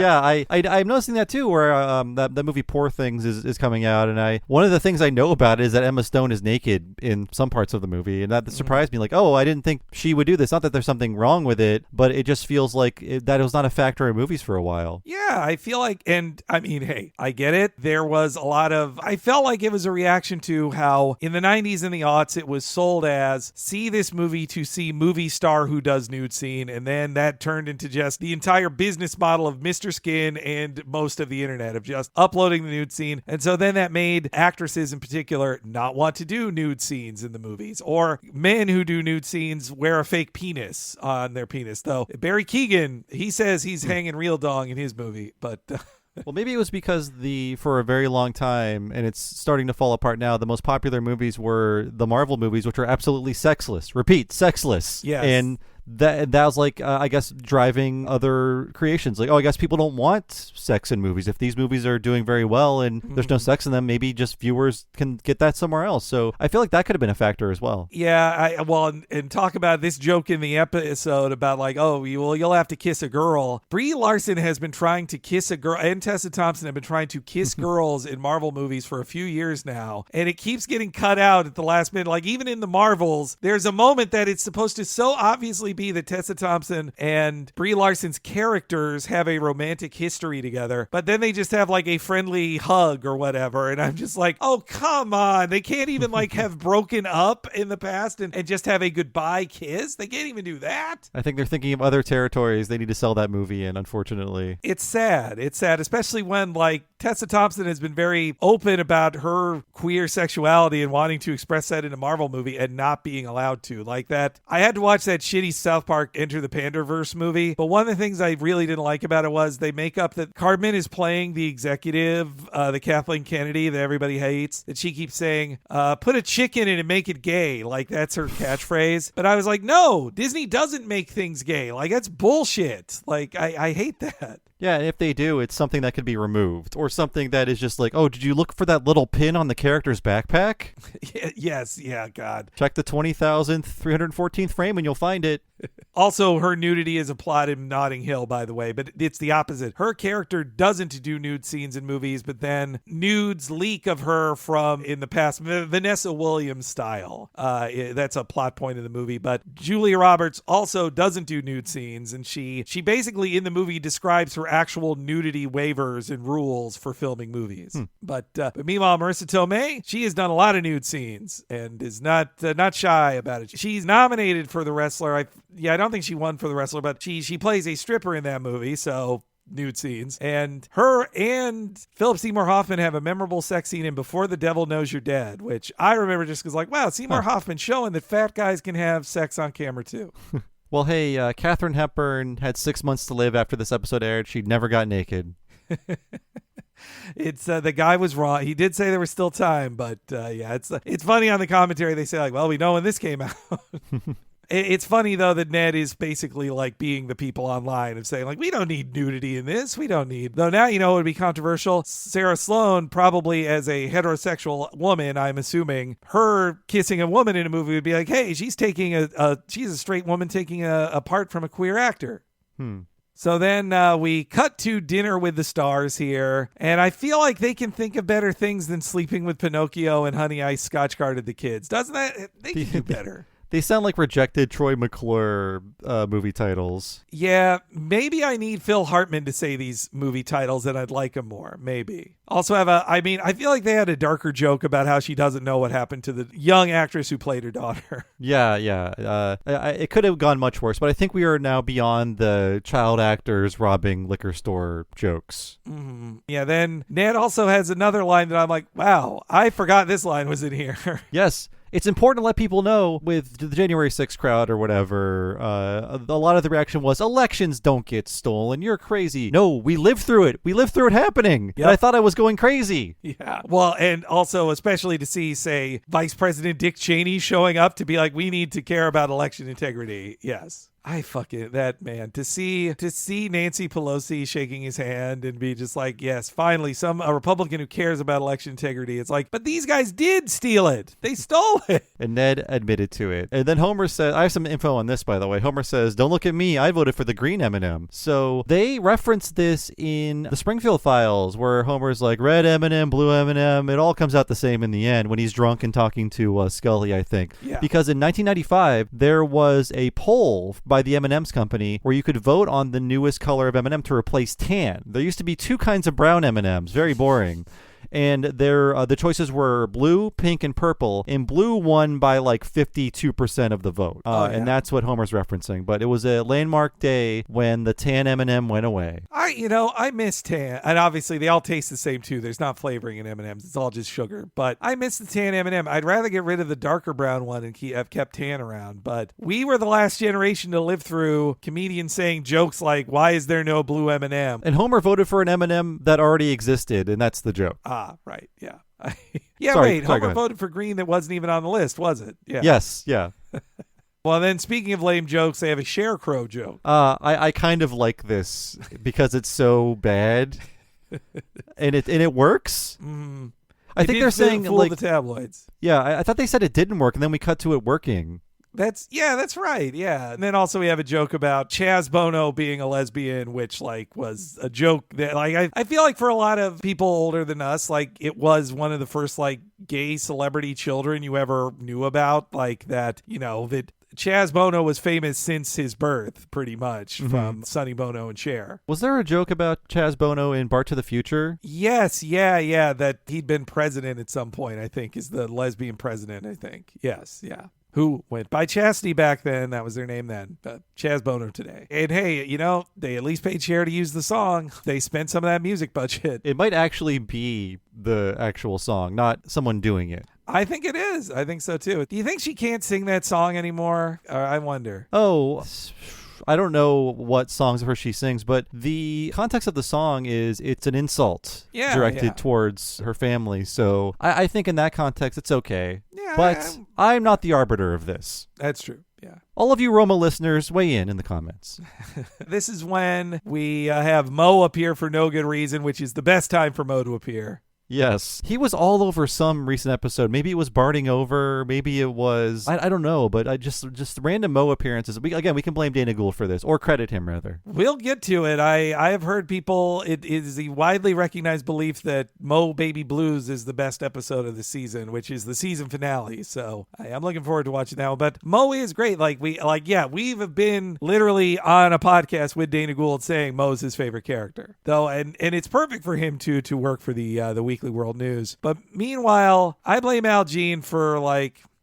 I'm noticing that too, where that movie Poor Things is coming out, and one of the things I know about it is that Emma Stone is naked in some parts of the movie, and that surprised me. Like, oh, I didn't think she would do this. Not that there's something wrong with it, but it just feels like that it was not a factor in movies for a while. Yeah, I feel like, and I mean, hey, I get it. There was a lot of, I felt like it was a reaction to how in the 90s and the aughts it was sold as see this movie to see movie star who does nude scene, and then that turned into just the entire business model of Mr. Skin and most of the internet of just uploading the nude scene. And so then that made actresses in particular not want to do nude scenes in the movies, or men who do nude scenes wear a fake penis on their penis. Though Barry Keoghan, he says he's hanging real dong in his movie, but well, maybe it was because for a very long time, and it's starting to fall apart now, the most popular movies were the Marvel movies, which are absolutely sexless. Repeat, sexless. Yes. And that was like, I guess, driving other creations. Like, oh, I guess people don't want sex in movies. If these movies are doing very well and there's no sex in them, maybe just viewers can get that somewhere else. So I feel like that could have been a factor as well. Yeah, and talk about this joke in the episode about like, oh, you'll have to kiss a girl. Brie Larson has been trying to kiss a girl, and Tessa Thompson have been trying to kiss girls in Marvel movies for a few years now, and it keeps getting cut out at the last minute. Like even in the Marvels, there's a moment that it's supposed to so obviously be that Tessa Thompson and Brie Larson's characters have a romantic history together, but then they just have like a friendly hug or whatever, and I'm just like, oh, come on. They can't even like have broken up in the past and just have a goodbye kiss. They can't even do that. I think they're thinking of other territories they need to sell that movie in, unfortunately. It's sad, especially when like Tessa Thompson has been very open about her queer sexuality and wanting to express that in a Marvel movie and not being allowed to. Like that, I had to watch that shitty South Park Enter the Panderverse movie, but one of the things I really didn't like about it was they make up that Cartman is playing the executive, the Kathleen Kennedy that everybody hates, that she keeps saying, put a chick in it and make it gay. Like that's her catchphrase. But I was like, no, Disney doesn't make things gay. Like that's bullshit. Like I hate that. Yeah, and if they do, it's something that could be removed, or something that is just like, oh, did you look for that little pin on the character's backpack? Yes, yeah, God. Check the 20,314th frame and you'll find it. Also, her nudity is a plot in Notting Hill, by the way, but it's the opposite. Her character doesn't do nude scenes in movies, but then nudes leak of her from, in the past, Vanessa Williams style. That's a plot point in the movie, but Julia Roberts also doesn't do nude scenes, and she basically in the movie describes her actual nudity waivers and rules for filming movies. But meanwhile, Marissa Tomei, she has done a lot of nude scenes and is not shy about it. She's nominated for The Wrestler. I don't think she won for The Wrestler, but she plays a stripper in that movie, so nude scenes. And her and Philip Seymour Hoffman have a memorable sex scene in Before the Devil Knows You're Dead, which I remember just because, like, wow, Seymour Hoffman showing that fat guys can have sex on camera too. Well, hey, Katharine Hepburn had 6 months to live after this episode aired. She never got naked. It's the guy was wrong. He did say there was still time, but yeah, it's funny on the commentary. They say, like, well, we know when this came out. It's funny, though, that Ned is basically like being the people online of saying, like, we don't need nudity in this. We don't need. Though now, you know, it would be controversial. Sarah Sloan, probably as a heterosexual woman, I'm assuming, her kissing a woman in a movie would be like, hey, she's a straight woman taking a part from a queer actor. So then we cut to dinner with the stars here, and I feel like they can think of better things than sleeping with Pinocchio and Honey, I Scotch Guarded the Kids. Doesn't that? They can do better. They sound like rejected Troy McClure movie titles. Yeah, maybe I need Phil Hartman to say these movie titles and I'd like them more. Maybe. Also I feel like they had a darker joke about how she doesn't know what happened to the young actress who played her daughter. Yeah. It could have gone much worse, but I think we are now beyond the child actors robbing liquor store jokes. Mm-hmm. Yeah, then Ned also has another line that I'm like, wow, I forgot this line was in here. Yes. It's important to let people know with the January 6th crowd or whatever. A lot of the reaction was, elections don't get stolen. You're crazy. No, we lived through it. We lived through it happening. Yep. And I thought I was going crazy. Yeah. Well, and also especially to see, say, Vice President Dick Cheney showing up to be like, we need to care about election integrity. Yes. That man, to see Nancy Pelosi shaking his hand and be just like, yes, finally a Republican who cares about election integrity. It's like, but these guys did steal it. They stole it. And Ned admitted to it. And then Homer says, I have some info on this, by the way. Homer says, don't look at me. I voted for the green M&M. So they referenced this in the Springfield Files where Homer's like, red M&M, blue M&M. It all comes out the same in the end when he's drunk and talking to Scully, I think. Yeah. Because in 1995, there was a poll by the M&M's company where you could vote on the newest color of M&M to replace tan. There used to be two kinds of brown M&Ms, very boring. And the choices were blue, pink, and purple. And blue won by like 52% of the vote. And that's what Homer's referencing. But it was a landmark day when the tan M&M went away. I miss tan. And obviously they all taste the same too. There's not flavoring in M&Ms. It's all just sugar. But I miss the tan M&M. I'd rather get rid of the darker brown one and have kept tan around. But we were the last generation to live through comedians saying jokes like, why is there no blue M&M? And Homer voted for an M&M that already existed. And that's the joke. Right. Yeah. Homer voted for green that wasn't even on the list, was it? Yeah. Yes. Yeah. Well, then speaking of lame jokes, they have a Scarecrow joke. I kind of like this because it's so bad, and it works. Mm-hmm. I think they're saying fool like the tabloids. Yeah, I thought they said it didn't work, and then we cut to it working. That's right. Yeah. And then also we have a joke about Chaz Bono being a lesbian, which like was a joke that like I feel like for a lot of people older than us, like it was one of the first like gay celebrity children you ever knew about, like that, you know, that Chaz Bono was famous since his birth, pretty much, from Sonny Bono and Cher. Was there a joke about Chaz Bono in Bart to the Future? Yes, yeah, that he'd been president at some point, I think, is the lesbian president, I think. Yes, yeah. Who went by Chastity back then. That was their name then. But Chaz Bono today. And hey, you know, they at least paid Cher to use the song. They spent some of that music budget. It might actually be the actual song, not someone doing it. I think it is. I think so too. Do you think she can't sing that song anymore? I wonder. Oh, I don't know what songs of hers she sings, but the context of the song is it's an insult directed towards her family. So I think in that context, it's okay. Yeah, but I'm not the arbiter of this. That's true. Yeah. All of you Roma listeners, weigh in the comments. This is when we have Mo appear for no good reason, which is the best time for Mo to appear. Yes. He was all over some recent episode. Maybe it was Barding Over. Maybe it was... I don't know, but I just random Mo appearances. We can blame Dana Gould for this, or credit him, rather. We'll get to it. I have heard people... It is the widely recognized belief that Mo Baby Blues is the best episode of the season, which is the season finale. So I'm looking forward to watching that one. But Mo is great. We've been literally on a podcast with Dana Gould saying Mo's his favorite character. Though, and it's perfect for him to work for the Weekly World News. But meanwhile, I blame Al Jean for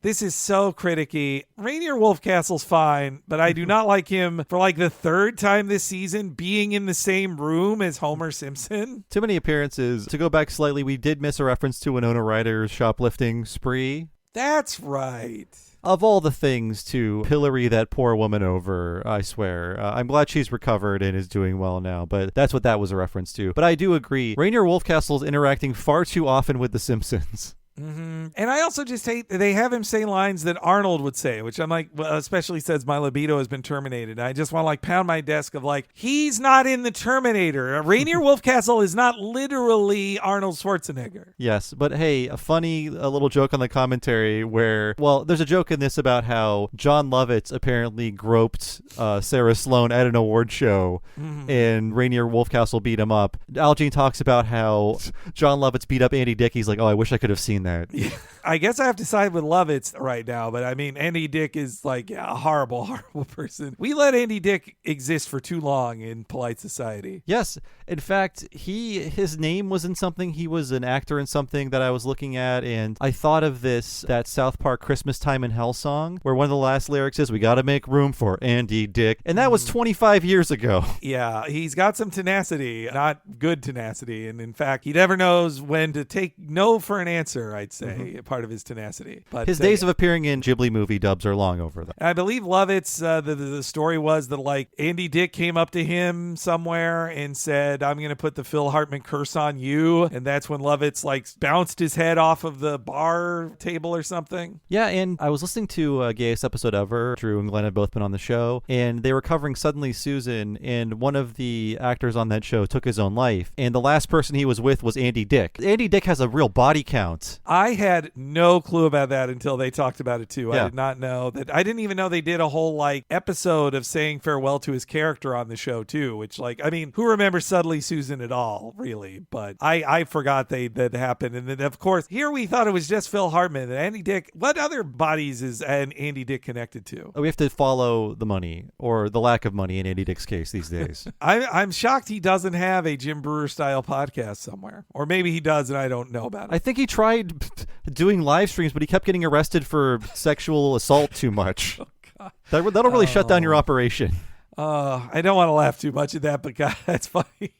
This is so criticky. Rainier Wolfcastle's fine, but I do not like him for like the third time this season being in the same room as Homer Simpson. Too many appearances. To go back slightly, we did miss a reference to Winona Ryder's shoplifting spree. That's right. Of all the things to pillory that poor woman over, I swear. I'm glad she's recovered and is doing well now, but that's what that was a reference to. But I do agree. Rainier Wolfcastle's interacting far too often with The Simpsons. Mm-hmm. And I also just hate they have him say lines that Arnold would say, which I'm like, well, especially says my libido has been terminated. I just want to like pound my desk of like, he's not in the Terminator. Rainier Wolfcastle is not literally Arnold Schwarzenegger. Yes, but hey, a little joke on the commentary where, well, there's a joke in this about how John Lovitz apparently groped Sarah Sloan at an award show, and Rainier Wolfcastle beat him up. Al Jean talks about how John Lovitz beat up Andy Dick. He's like, oh, I wish I could have seen that. Yeah. I guess I have to side with Lovitz right now, but I mean, Andy Dick is like a horrible, horrible person. We let Andy Dick exist for too long in polite society. Yes. In fact, his name was in something. He was an actor in something that I was looking at, and I thought of that South Park Christmas Time in Hell song, where one of the last lyrics is, we got to make room for Andy Dick. And that was 25 years ago. Yeah, he's got some tenacity, not good tenacity. And in fact, he never knows when to take no for an answer, I'd say, part of his tenacity. But his days of appearing in Ghibli movie dubs are long over, though. I believe Lovitz, the story was that like Andy Dick came up to him somewhere and said, I'm going to put the Phil Hartman curse on you. And that's when Lovitz like bounced his head off of the bar table or something. Yeah, and I was listening to Gayest Episode Ever. Drew and Glenn have both been on the show, and they were covering Suddenly Susan, and one of the actors on that show took his own life, and the last person he was with was Andy Dick. Andy Dick has a real body count. I had no clue about that until they talked about it too. Yeah. I did not know that. I didn't even know they did a whole like episode of saying farewell to his character on the show too, which like, I mean, who remembers Suddenly Susan at all, really? But I forgot that happened. And then of course, here we thought it was just Phil Hartman and Andy Dick. What other bodies is Andy Dick connected to? We have to follow the money, or the lack of money in Andy Dick's case these days. I'm shocked he doesn't have a Jim Brewer style podcast somewhere. Or maybe he does and I don't know about it. I think he tried doing live streams, but he kept getting arrested for sexual assault too much. Oh, God. That'll really shut down your operation. I don't want to laugh too much at that, but God, that's funny.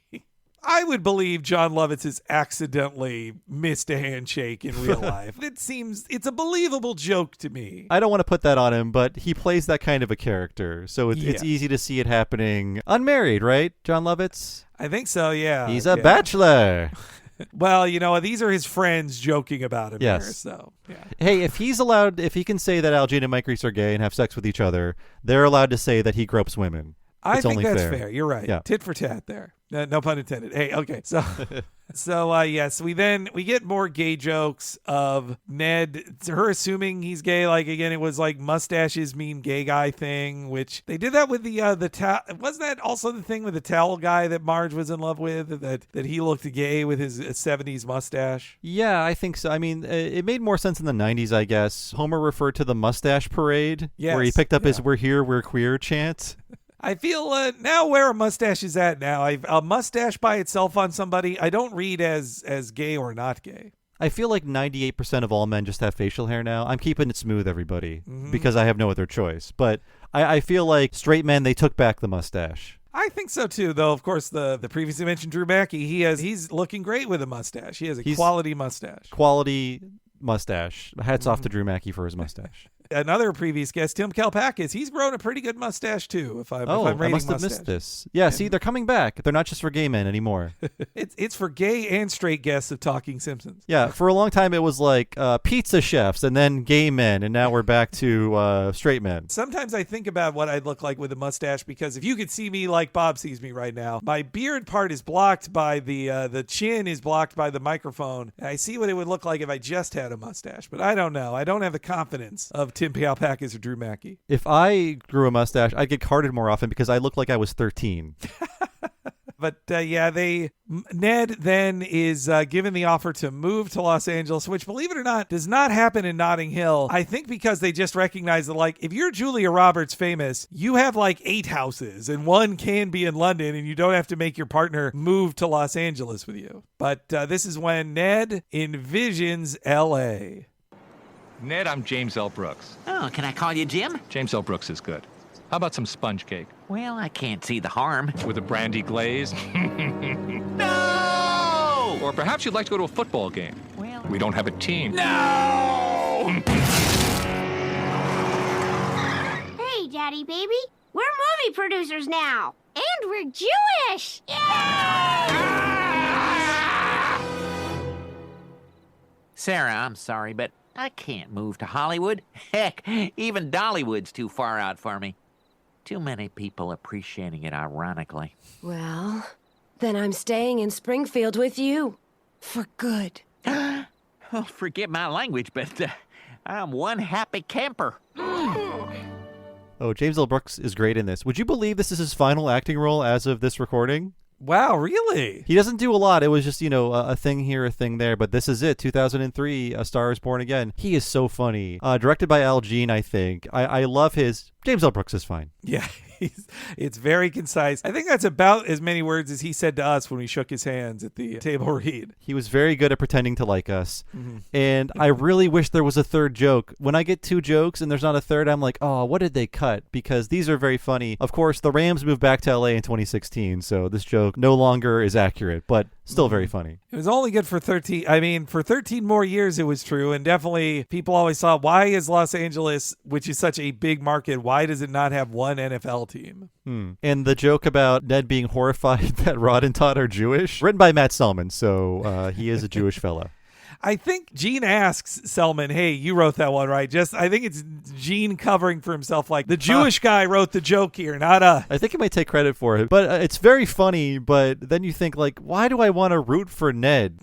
I would believe John Lovitz has accidentally missed a handshake in real life. It's a believable joke to me. I don't want to put that on him, but he plays that kind of a character, so it's easy to see it happening. Unmarried, right, John Lovitz? I think so, yeah. He's a bachelor. Well, these are his friends joking about him yes. here, so, yeah. Hey, if he can say that Al Jean and Mike Reese are gay and have sex with each other, they're allowed to say that he gropes women. I think that's fair. You're right. Yeah. Tit for tat there. No pun intended. Hey, okay. So yes, we get more gay jokes of Ned, her assuming he's gay. Like again, it was like mustaches mean gay guy thing, which they did that with the wasn't that also the thing with the towel guy that Marge was in love with, that he looked gay with his 70s mustache? Yeah, I think so. I mean, it made more sense in the 90s, I guess. Homer referred to the mustache parade, where he picked up his "We're here, we're queer" chant. I feel now where a mustache is at now. A mustache by itself on somebody, I don't read as gay or not gay. I feel like 98% of all men just have facial hair now. I'm keeping it smooth, everybody, because I have no other choice. But I feel like straight men, they took back the mustache. I think so too, though. Of course, the previously mentioned Drew Mackey, he's looking great with a mustache. He has a quality mustache. Quality mustache. Hats off to Drew Mackey for his mustache. Another previous guest, Tim Kalpakis, he's grown a pretty good mustache too. If I'm rating I must have missed this. Yeah, see, they're coming back. They're not just for gay men anymore. It's for gay and straight guests of Talking Simpsons. Yeah, for a long time it was like pizza chefs and then gay men, and now we're back to straight men. Sometimes I think about what I'd look like with a mustache, because if you could see me like Bob sees me right now, my beard part is blocked by the chin is blocked by the microphone. I see what it would look like if I just had a mustache, but I don't know. I don't have the confidence of Tim Kalpakis or Drew Mackey. If I grew a mustache, I'd get carded more often because I look like I was 13. But Ned then is given the offer to move to Los Angeles, which, believe it or not, does not happen in Notting Hill. I think because they just recognize that, like, if you're Julia Roberts famous, you have like 8 houses and one can be in London, and you don't have to make your partner move to Los Angeles with you. But this is when Ned envisions L.A. Ned, I'm James L. Brooks. Oh, can I call you Jim? James L. Brooks is good. How about some sponge cake? Well, I can't see the harm. With a brandy glaze? No! Or perhaps you'd like to go to a football game. Well... We don't have a team. No! Hey, Daddy Baby. We're movie producers now. And we're Jewish. Sarah, I'm sorry, but I can't move to Hollywood. Heck, even Dollywood's too far out for me. Too many people appreciating it ironically. Well, then I'm staying in Springfield with you. For good. Oh, forget my language, but I'm one happy camper. Oh, James L. Brooks is great in this. Would you believe this is his final acting role as of this recording? Wow, really? He doesn't do a lot. It was just, a thing here, a thing there. But this is it, 2003, A Star is Born Again. He is so funny. Directed by Al Jean, I think. I love his... James L. Brooks is fine. Yeah, it's very concise. I think that's about as many words as he said to us when we shook his hands at the table read. He was very good at pretending to like us. Mm-hmm. And I really wish there was a third joke. When I get 2 jokes and there's not a third, I'm like, oh, what did they cut? Because these are very funny. Of course, the Rams moved back to LA in 2016, so this joke no longer is accurate, but still very funny. It was only good for 13. I mean, for 13 more years it was true. And definitely people always thought, why is Los Angeles, which is such a big market, why does it not have one NFL team? And the joke about Ned being horrified that Rod and Todd are Jewish, written by Matt Selman, so he is a Jewish fella. I think Gene asks Selman, hey, you wrote that one, right? I think it's Gene covering for himself, like, the Jewish guy wrote the joke here, not us. I think he might take credit for it, but it's very funny, but then you think, like, why do I want to root for Ned?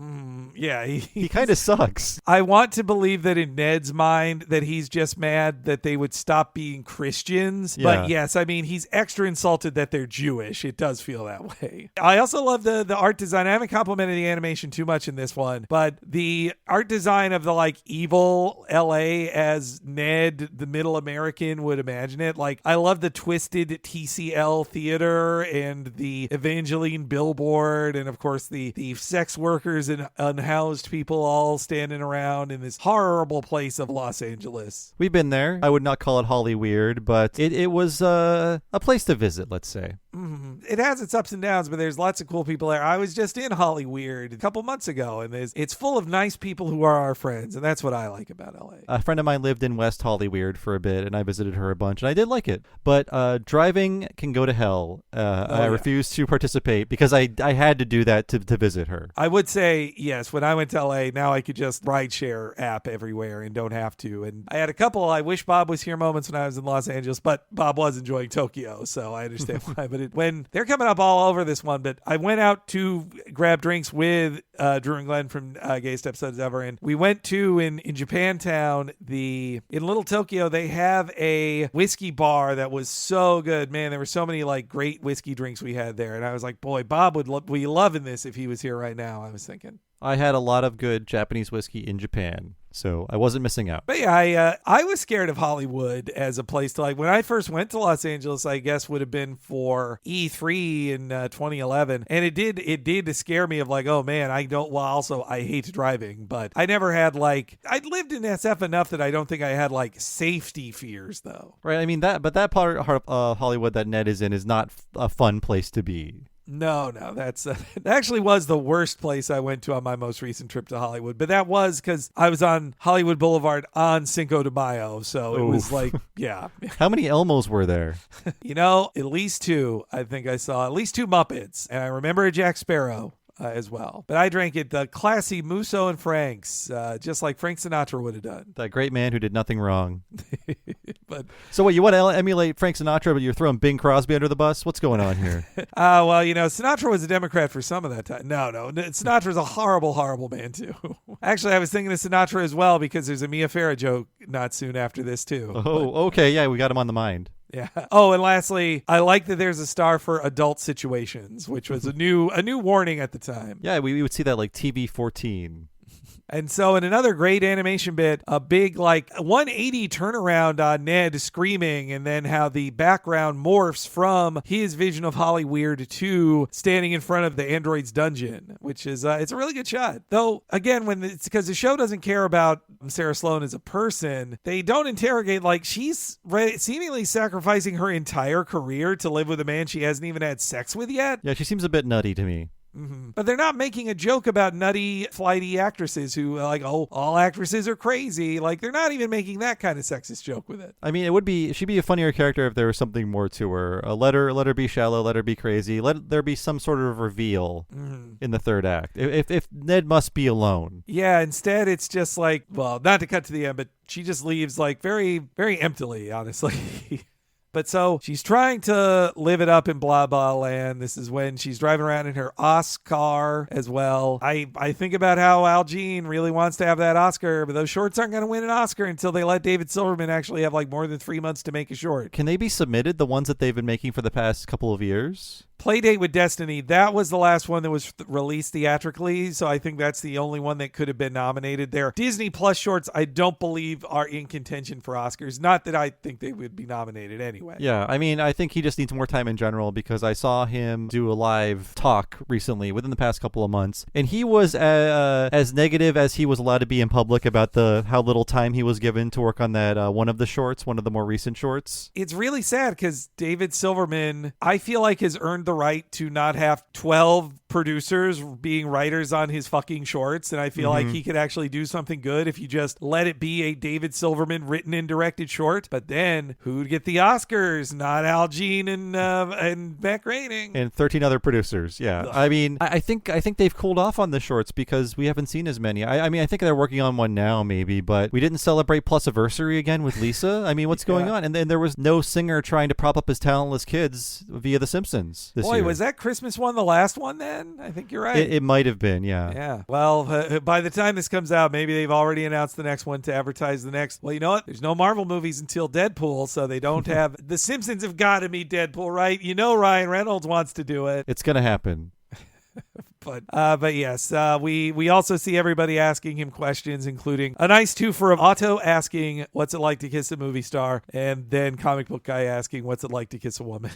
Yeah, he kind of sucks. I want to believe that in Ned's mind that he's just mad that they would stop being Christians. Yeah. But yes, I mean, he's extra insulted that they're Jewish. It does feel that way. I also love the art design. I haven't complimented the animation too much in this one, but the art design of the like evil LA as Ned, the middle American, would imagine it. Like, I love the twisted TCL theater and the Evangeline billboard, and of course the sex workers and unhoused people all standing around in this horrible place of Los Angeles. We've been there. I would not call it Holly weird, but it was a place to visit, let's say. Mm-hmm. It has its ups and downs, but there's lots of cool people there. I was just in Holly Weird a couple months ago, and it's full of nice people who are our friends, and that's what I like about LA. A friend of mine lived in West Holly Weird for a bit, and I visited her a bunch, and I did like it. But driving can go to hell. I refuse to participate because I had to do that to visit her. I would say, yes, when I went to LA, now I could just ride share app everywhere and don't have to. And I had a couple I wish Bob was here moments when I was in Los Angeles, but Bob was enjoying Tokyo, so I understand why. But when they're coming up all over this one, but I went out to grab drinks with Drew and Glenn from Gayest Episodes Ever, and we went to in Japantown, in Little Tokyo, they have a whiskey bar that was so good. Man, there were so many like great whiskey drinks we had there, and I was like, boy, Bob would be loving this if he was here right now, I was thinking. I had a lot of good Japanese whiskey in Japan, so I wasn't missing out. But yeah, I was scared of Hollywood as a place to like. When I first went to Los Angeles, I guess would have been for E3 in 2011, and it did scare me of like, oh man, I hate driving, but I never had like, I'd lived in SF enough that I don't think I had like safety fears though. Right, I mean but that part of Hollywood that Ned is in is not a fun place to be. No, that actually was the worst place I went to on my most recent trip to Hollywood. But that was because I was on Hollywood Boulevard on Cinco de Mayo. So it was like, yeah. How many Elmos were there? At least 2. I think I saw at least 2 Muppets. And I remember a Jack Sparrow. As well. But I drank it the classy Musso and Frank's, just like Frank Sinatra would have done. That great man who did nothing wrong. But so what, you want to emulate Frank Sinatra, but you're throwing Bing Crosby under the bus? What's going on here? Well, Sinatra was a Democrat for some of that time. No, Sinatra's a horrible, horrible man too. Actually, I was thinking of Sinatra as well because there's a Mia Farrow joke not soon after this too. Okay, yeah, we got him on the mind. Yeah. Oh, and lastly, I like that there's a star for adult situations, which was a new warning at the time. Yeah, we would see that like TV 14. And so in another great animation bit, a big 180 turnaround on Ned screaming, and then how the background morphs from his vision of Holly Weird to standing in front of the android's dungeon, which is it's a really good shot. Though again, it's because the show doesn't care about Sarah Sloan as a person, they don't interrogate she's seemingly sacrificing her entire career to live with a man she hasn't even had sex with yet. Yeah, she seems a bit nutty to me. Mm-hmm. But they're not making a joke about nutty, flighty actresses who all actresses are crazy. They're not even making that kind of sexist joke with it. I mean, she'd be a funnier character if there was something more to her. Let her be shallow, let her be crazy, let there be some sort of reveal in the third act. If Ned must be alone. Yeah, instead it's just not to cut to the end, but she just leaves very, very emptily, honestly. But so she's trying to live it up in blah blah land. This is when she's driving around in her Oscar as well. I think about how Al Jean really wants to have that Oscar, but those shorts aren't going to win an Oscar until they let David Silverman actually have more than 3 months to make a short. Can they be submitted, the ones that they've been making for the past couple of years? Playdate with Destiny, that was the last one that was released theatrically, so I think that's the only one that could have been nominated there. Disney Plus shorts, I don't believe are in contention for Oscars. Not that I think they would be nominated anyway. Yeah, I mean, I think he just needs more time in general, because I saw him do a live talk recently within the past couple of months, and he was as negative as he was allowed to be in public about how little time he was given to work on that one of the more recent shorts. It's really sad because David Silverman, I feel has earned the right to not have 12 producers being writers on his fucking shorts, and I feel he could actually do something good if you just let it be a David Silverman written and directed short. But then who'd get the Oscars? Not Al Jean and Matt Groening and 13 other producers. Yeah, I mean, I think they've cooled off on the shorts because we haven't seen as many. I mean, I think they're working on one now, maybe, but we didn't celebrate Plusiversary again with Lisa. I mean, what's going on? And then there was no singer trying to prop up his talentless kids via The Simpsons this year. Was that Christmas one the last one then? I think you're right. It might have been, yeah. Yeah. Well, by the time this comes out, maybe they've already announced the next one to advertise the next. Well, you know what? There's no Marvel movies until Deadpool, so they don't have... The Simpsons have got to meet Deadpool, right? Ryan Reynolds wants to do it. It's going to happen. But yes, we also see everybody asking him questions, including a nice twofer of Otto asking, what's it like to kiss a movie star? And then comic book guy asking, what's it like to kiss a woman?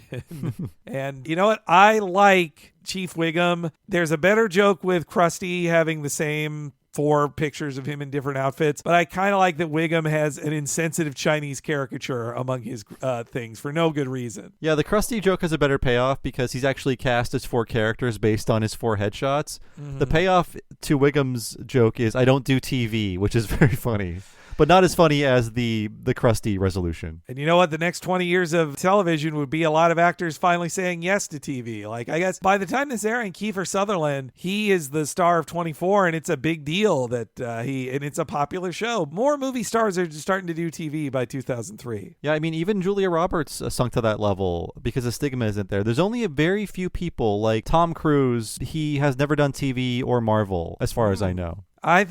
And you know what? I like Chief Wiggum. There's a better joke with Krusty having the same 4 pictures of him in different outfits, but I kind of like that Wiggum has an insensitive Chinese caricature among his things for no good reason. Yeah, the Krusty joke has a better payoff because he's actually cast as 4 characters based on his 4 headshots. The payoff to Wiggum's joke is, I don't do TV, which is very funny. But not as funny as the Krusty resolution. And you know what? The next 20 years of television would be a lot of actors finally saying yes to TV. I guess by the time this airing, Kiefer Sutherland, he is the star of 24, and it's a big deal that and it's a popular show. More movie stars are just starting to do TV by 2003. Yeah, I mean, even Julia Roberts sunk to that level because the stigma isn't there. There's only a very few people, like Tom Cruise. He has never done TV or Marvel, as far as I know. I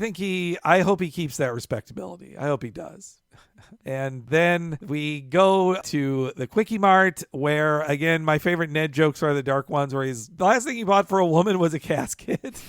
hope he keeps that respectability. I hope he does. And then we go to the Quickie Mart, where, again, my favorite Ned jokes are the dark ones, where the last thing he bought for a woman was a casket.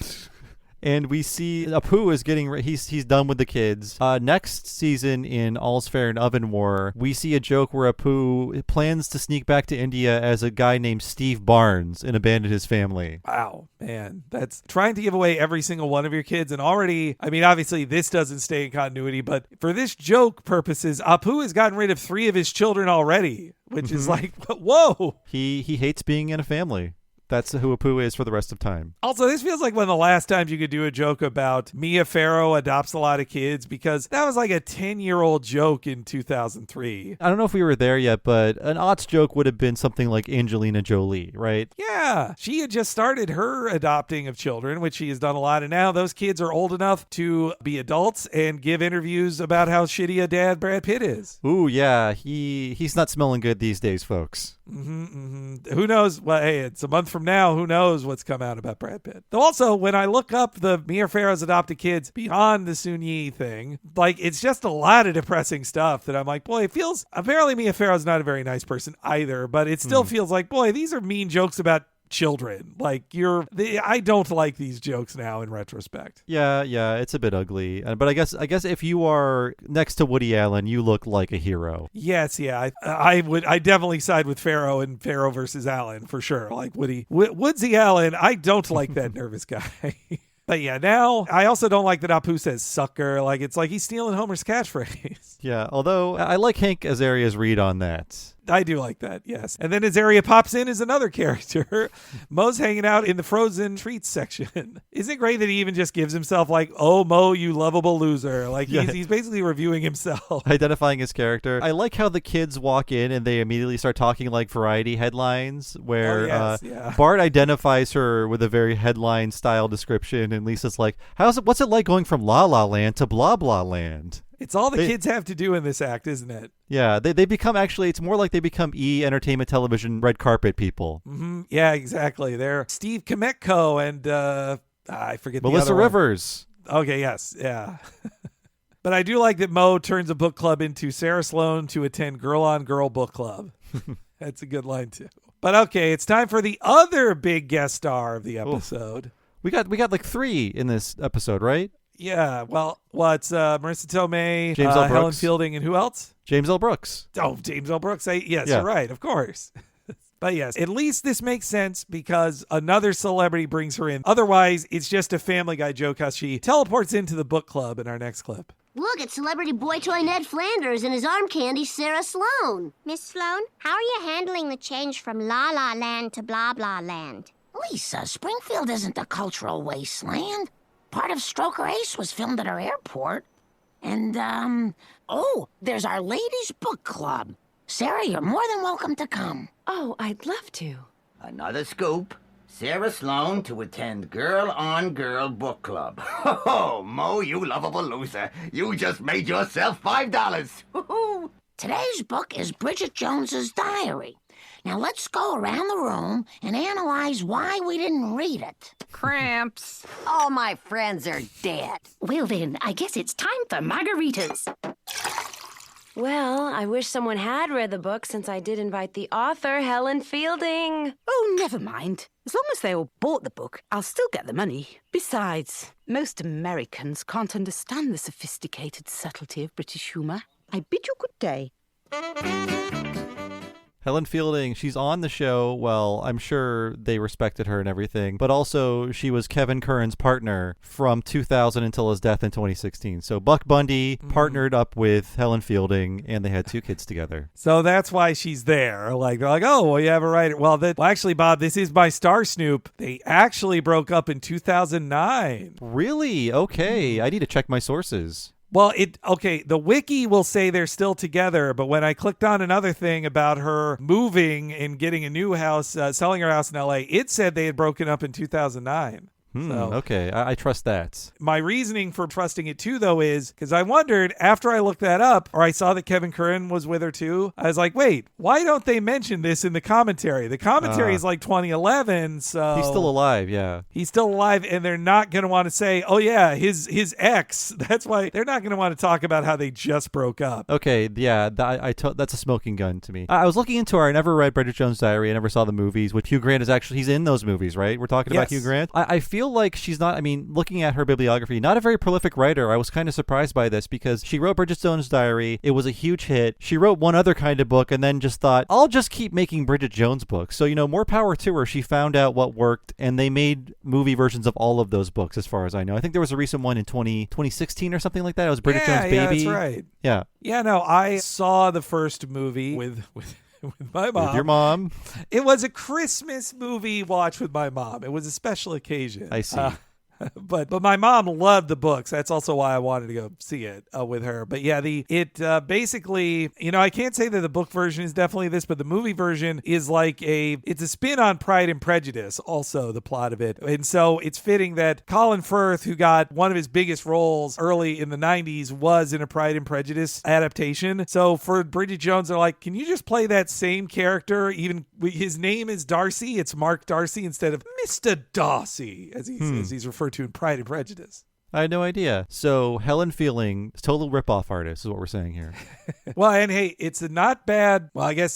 And we see Apu is he's done with the kids. Next season in All's Fair in Oven War, we see a joke where Apu plans to sneak back to India as a guy named Steve Barnes and abandon his family. Wow, man. That's trying to give away every single one of your kids. And already, I mean, obviously this doesn't stay in continuity, but for this joke purposes, Apu has gotten rid of 3 of his children already, which is whoa. He hates being in a family. That's who Apu is for the rest of time. Also, this feels like one of the last times you could do a joke about Mia Farrow adopts a lot of kids, because that was like a 10-year-old joke in 2003. I don't know if we were there yet, but an aughts joke would have been something like Angelina Jolie, right? Yeah. She had just started her adopting of children, which she has done a lot. And now those kids are old enough to be adults and give interviews about how shitty a dad Brad Pitt is. Ooh, yeah. He's not smelling good these days, folks. Who knows? Well, hey, it's a month from now. Who knows what's come out about Brad Pitt? Though also, when I look up the Mia Farrow's adopted kids beyond the Sun Yi thing, it's just a lot of depressing stuff that I'm like, boy, it feels... Apparently Mia Farrow's not a very nice person either, but it still feels like, boy, these are mean jokes about children. Like I don't like ththese jokes now in retrospect. Yeah, it's a bit ugly. But I guess if you are next to Woody Allen, you look like a hero. Yes, yeah. I definitely side with Pharaoh and Pharaoh versus Allen for sure. Like Woodsy Allen, I don't like that nervous guy. But yeah, now I also don't like that Apu says sucker. Like it's like he's stealing Homer's catchphrase. Yeah, although I like Hank Azaria's read on that. I do like that, yes. And then Azaria pops in as another character. Moe's hanging out in the frozen treats section. Isn't it great that he even just gives himself like, oh, Moe, you lovable loser. Like he's basically reviewing himself. Identifying his character. I like how the kids walk in and they immediately start talking like variety headlines where Bart identifies her with a very headline style description and Lisa's like, what's it like going from La La Land to Blah Blah Land? It's all the kids have to do in this act, isn't it? Yeah, they become it's more like they become entertainment television red carpet people. Mm-hmm. Yeah, exactly. They're Steve Kometko and I forget Melissa the other Rivers. One. Okay, yes, yeah. But I do like that Moe turns a book club into Sarah Sloan to attend Girl on Girl book club. That's a good line too. But okay, it's time for the other big guest star of the episode. Oof. We got like 3 in this episode, right? Yeah, well, what's Marissa Tomei, James L. Brooks. Helen Fielding, and who else? James L. Brooks. Oh, James L. Brooks. Yes, you're right, of course. But yes, at least this makes sense because another celebrity brings her in. Otherwise, it's just a Family Guy joke how she teleports into the book club in our next clip. Look, it's celebrity boy toy Ned Flanders and his arm candy Sarah Sloan. Miss Sloan, how are you handling the change from La La Land to Blah Blah Land? Lisa, Springfield isn't a cultural wasteland. Part of Stroker Ace was filmed at our airport. And, there's our ladies' book club. Sarah, you're more than welcome to come. Oh, I'd love to. Another scoop. Sarah Sloan to attend Girl on Girl book club. Oh, Moe, you lovable loser. You just made yourself $5. Today's book is Bridget Jones's Diary. Now let's go around the room and analyze why we didn't read it. Cramps. All my friends are dead. Well then, I guess it's time for margaritas. Well, I wish someone had read the book since I did invite the author, Helen Fielding. Oh, never mind. As long as they all bought the book, I'll still get the money. Besides, most Americans can't understand the sophisticated subtlety of British humor. I bid you good day. Helen Fielding, she's on the show. Well, I'm sure they respected her and everything, but also she was Kevin Curran's partner from 2000 until his death in 2016. So Buck Bundy partnered up with Helen Fielding, and they had 2 kids together. So that's why she's there. Like they're like, oh, well, you have a writer. Well, actually, Bob, this is by Star Snoop. They actually broke up in 2009. Really? Okay, I need to check my sources. Well, the wiki will say they're still together, but when I clicked on another thing about her moving and getting a new house, selling her house in LA, it said they had broken up in 2009. Okay, I trust that. My reasoning for trusting it too, though, is because I wondered after I looked that up, or I saw that Kevin Curran was with her too, I was like, wait, why don't they mention this in the commentary? The commentary is like 2011, so... He's still alive, yeah. He's still alive, and they're not going to want to say, oh yeah, his ex. That's why they're not going to want to talk about how they just broke up. Okay, yeah, that's a smoking gun to me. I was looking into her. I never read Bridget Jones' Diary. I never saw the movies, which Hugh Grant he's in those movies, right? We're talking about Hugh Grant. I feel like she's not, looking at her bibliography, not a very prolific writer. I was kind of surprised by this because she wrote Bridget Jones' Diary. It was a huge hit. She wrote one other kind of book and then just thought, I'll just keep making Bridget Jones books. So, more power to her. She found out what worked and they made movie versions of all of those books as far as I know. I think there was a recent one in 2016 or something like that. It was Bridget Jones' Baby. Yeah, that's right. Yeah. Yeah, no, I saw the first movie with my mom. With your mom? It was a Christmas movie watch with my mom. It was a special occasion. I see. But my mom loved the books. That's also why I wanted to go see it with her. But yeah, it basically, I can't say that the book version is definitely this, but the movie version is like it's a spin on Pride and Prejudice, also the plot of it. And so it's fitting that Colin Firth, who got one of his biggest roles early in the 90s, was in a Pride and Prejudice adaptation. So for Bridget Jones, they're like, can you just play that same character? Even his name is Darcy. It's Mark Darcy instead of Mr. Darcy, as he's referred to in Pride and Prejudice. I had no idea. So Helen Feeling, total ripoff artist is what we're saying here. Well, and hey, it's not bad. Well, I guess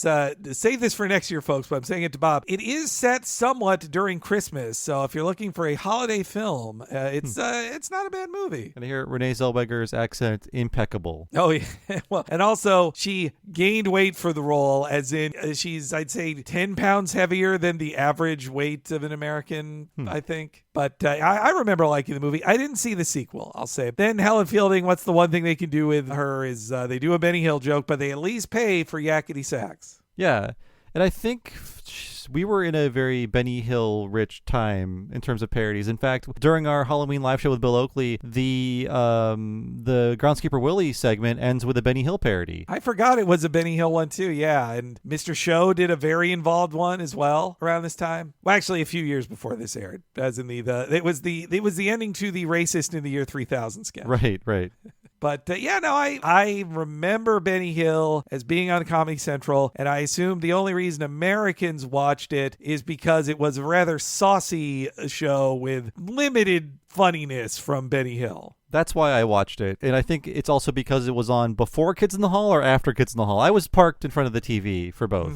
save this for next year, folks, but I'm saying it to Bob. It is set somewhat during Christmas, so if you're looking for a holiday film, it's not a bad movie. And I hear Renee Zellweger's accent impeccable. Oh, yeah. Well, and also she gained weight for the role, as in she's, I'd say, 10 pounds heavier than the average weight of an American, I think. But I remember liking the movie. I didn't see the sequel, I'll say. Then Helen Fielding, what's the one thing they can do with her is they do a Benny Hill joke, but they at least pay for yakety sax. Yeah. And I think we were in a very Benny Hill rich time in terms of parodies. In fact, during our Halloween live show with Bill Oakley, the Groundskeeper Willie segment ends with a Benny Hill parody. I forgot it was a Benny Hill one too. Yeah, and Mr. Show did a very involved one as well around this time. Well, actually, a few years before this aired, as in it was the ending to the Racist in the Year 3000 sketch. Right. But I remember Benny Hill as being on Comedy Central, and I assume the only reason Americans watched it is because it was a rather saucy show with limited funniness from Benny Hill. That's why I watched it. And I think it's also because it was on before Kids in the Hall or after Kids in the Hall. I was parked in front of the TV for both.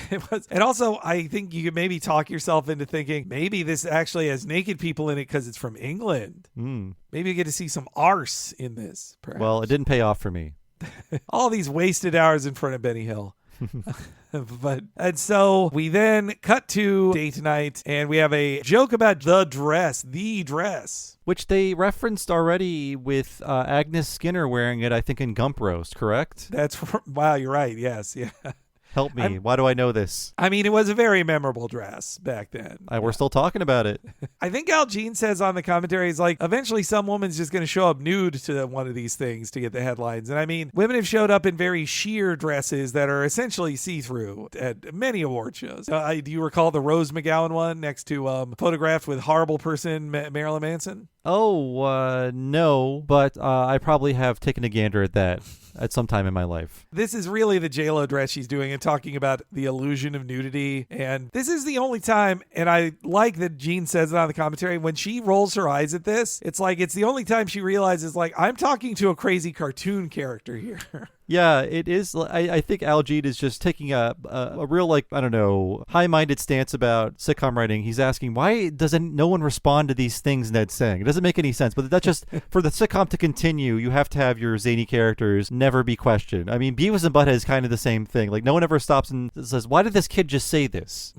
It was, and also I think you could maybe talk yourself into thinking maybe this actually has naked people in it because it's from England. Maybe you get to see some arse in this. Perhaps. Well, it didn't pay off for me. All these wasted hours in front of Benny Hill. And so we then cut to date night, and we have a joke about the dress, which they referenced already with Agnes Skinner wearing it, I think, in Gump Roast, correct? Wow, you're right. Yes, yeah. Help me. Why do I know this? I mean, it was a very memorable dress back then. We're still talking about it. I think Al Jean says on the commentary, he's like, eventually some woman's just going to show up nude to one of these things to get the headlines. And I mean, women have showed up in very sheer dresses that are essentially see-through at many award shows. Do you recall the Rose McGowan one next to photographed with horrible person Marilyn Manson? Oh, no, but I probably have taken a gander at that at some time in my life. This is really the J-Lo dress she's doing and talking about the illusion of nudity. And this is the only time, and I like that Gene says it on the commentary, when she rolls her eyes at this, it's like it's the only time she realizes, like, I'm talking to a crazy cartoon character here. Yeah, it is. I think Al Jean is just taking a real, like, I don't know, high-minded stance about sitcom writing. He's asking, why doesn't no one respond to these things Ned's saying? It doesn't make any sense. But that's just, for the sitcom to continue, you have to have your zany characters never be questioned. I mean, Beavis and Butthead is kind of the same thing. Like, no one ever stops and says, why did this kid just say this?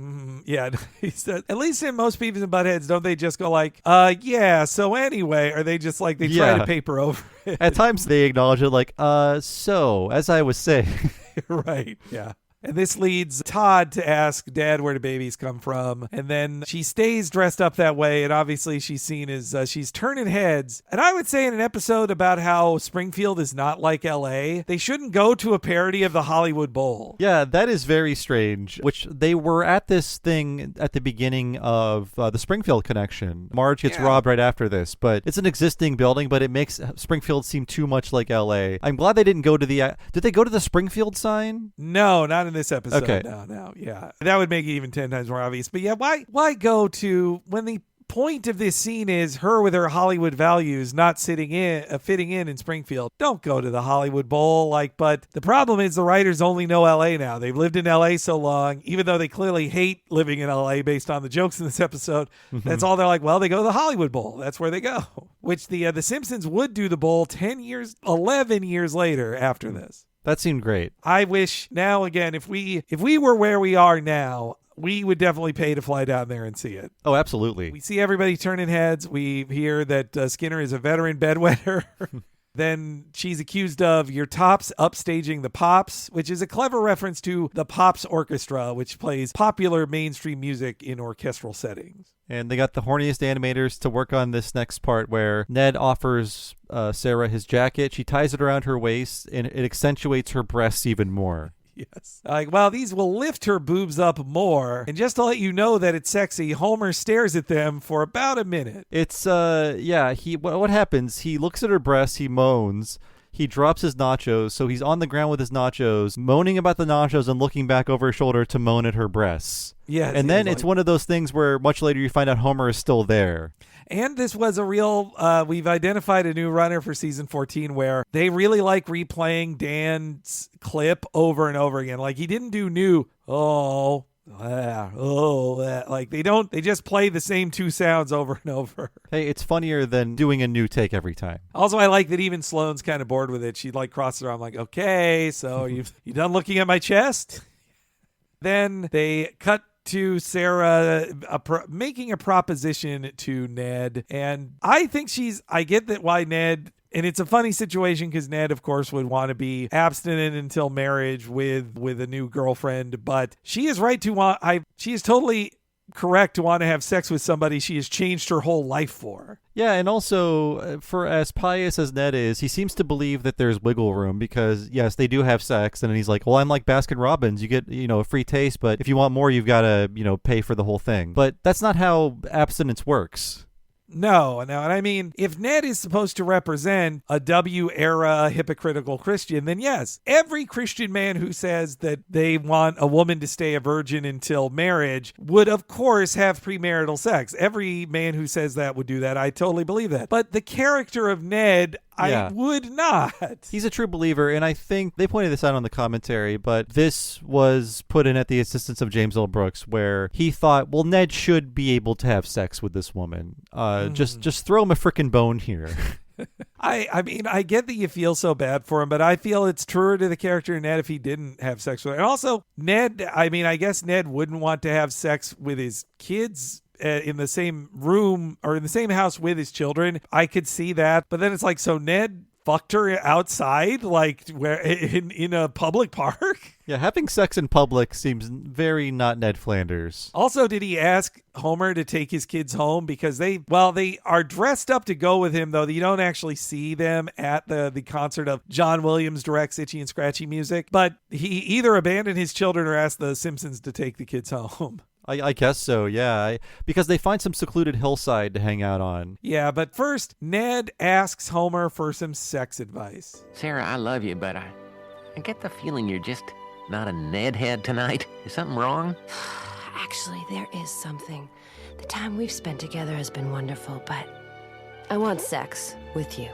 Yeah, he said, at least in most Beavis and Buttheads, don't they just go like, yeah, so anyway, or they just like, they try to paper over it. At times they acknowledge it like, so, as I was saying. Right, yeah. And this leads Todd to ask Dad where the babies come from. And then she stays dressed up that way. And obviously she's seen as she's turning heads. And I would say in an episode about how Springfield is not like LA, they shouldn't go to a parody of the Hollywood Bowl. Yeah, that is very strange. Which they were at this thing at the beginning of the Springfield connection. Marge gets robbed right after this. But it's an existing building, but it makes Springfield seem too much like LA. I'm glad they didn't go to the... did they go to the Springfield sign? No, not in this episode. Okay. No, yeah. That would make it even 10 times more obvious. But yeah, why go to, when the point of this scene is her with her Hollywood values not fitting in Springfield, don't go to the Hollywood Bowl. But the problem is the writers only know LA now. They've lived in LA so long, even though they clearly hate living in LA based on the jokes in this episode. That's all they're like, well, they go to the Hollywood Bowl. That's where they go. Which the Simpsons would do the bowl 11 years later after this. That seemed great. I wish now, again, if we were where we are now, we would definitely pay to fly down there and see it. Oh, absolutely. We see everybody turning heads. We hear that Skinner is a veteran bedwetter. Then she's accused of your Tops upstaging the Pops, which is a clever reference to the Pops Orchestra, which plays popular mainstream music in orchestral settings. And they got the horniest animators to work on this next part where Ned offers Sarah his jacket. She ties it around her waist, and it accentuates her breasts even more. Yes. Well, these will lift her boobs up more. And just to let you know that it's sexy, Homer stares at them for about a minute. It's, what happens? He looks at her breasts, he moans. he drops his nachos, so he's on the ground with his nachos, moaning about the nachos and looking back over his shoulder to moan at her breasts. Yeah, and then it's one of those things where much later you find out Homer is still there. And this was a real, we've identified a new runner for season 14 where they really like replaying Dan's clip over and over again. Like, he didn't do new, like they just play the same two sounds over and over. Hey, it's funnier than doing a new take every time. Also, I like that even Sloane's kind of bored with it. She'd like cross her arm like, okay, so you done looking at my chest? Then they cut to Sarah making a proposition to Ned. And I think I get that why Ned, and it's a funny situation because Ned, of course, would want to be abstinent until marriage with a new girlfriend. But she is right to she is totally correct to want to have sex with somebody she has changed her whole life for. Yeah, and also, for as pious as Ned is, he seems to believe that there's wiggle room because, yes, they do have sex, and he's like, well, I'm like Baskin Robbins. You get, a free taste, but if you want more, you've got to, pay for the whole thing. But that's not how abstinence works. No, and I mean, if Ned is supposed to represent a W-era hypocritical Christian, then yes, every Christian man who says that they want a woman to stay a virgin until marriage would, of course, have premarital sex. Every man who says that would do that. I totally believe that. But the character of Ned, I would not. He's a true believer, and I think they pointed this out on the commentary, but this was put in at the insistence of James L. Brooks, where he thought, well, Ned should be able to have sex with this woman. Just throw him a frickin' bone here. I mean, I get that you feel so bad for him, but I feel it's truer to the character of Ned if he didn't have sex with her. And also, Ned, I mean, I guess Ned wouldn't want to have sex with his kids in the same room or in the same house with his children. I could see that. But then it's like, so Ned fucked her outside, like where in a public park? Yeah, having sex in public seems very not Ned Flanders. Also, did he ask Homer to take his kids home? Because they are dressed up to go with him, though you don't actually see them at the concert of John Williams directs Itchy and Scratchy music. But he either abandoned his children or asked the Simpsons to take the kids home. I guess so, yeah. Because they find some secluded hillside to hang out on. Yeah, but first, Ned asks Homer for some sex advice. Sarah, I love you, but I get the feeling you're just not a Ned head tonight. Is something wrong? Actually, there is something. The time we've spent together has been wonderful, but I want sex with you.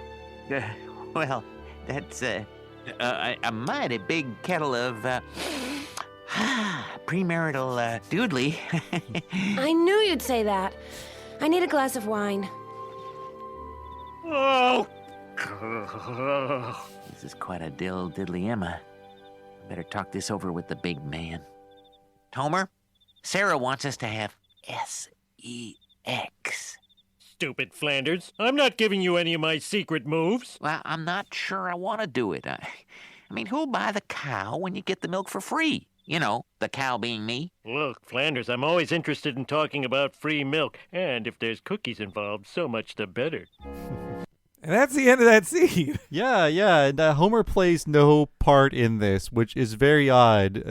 Well, that's a mighty big kettle of premarital doodly. I knew you'd say that. I need a glass of wine. Oh! This is quite a diddly Emma. Better talk this over with the big man. Homer, Sarah wants us to have sex. Stupid Flanders. I'm not giving you any of my secret moves. Well, I'm not sure I want to do it. I mean, who'll buy the cow when you get the milk for free? You know, the cow being me. Look, Flanders, I'm always interested in talking about free milk. And if there's cookies involved, so much the better. And that's the end of that scene. Yeah. And Homer plays no part in this, which is very odd.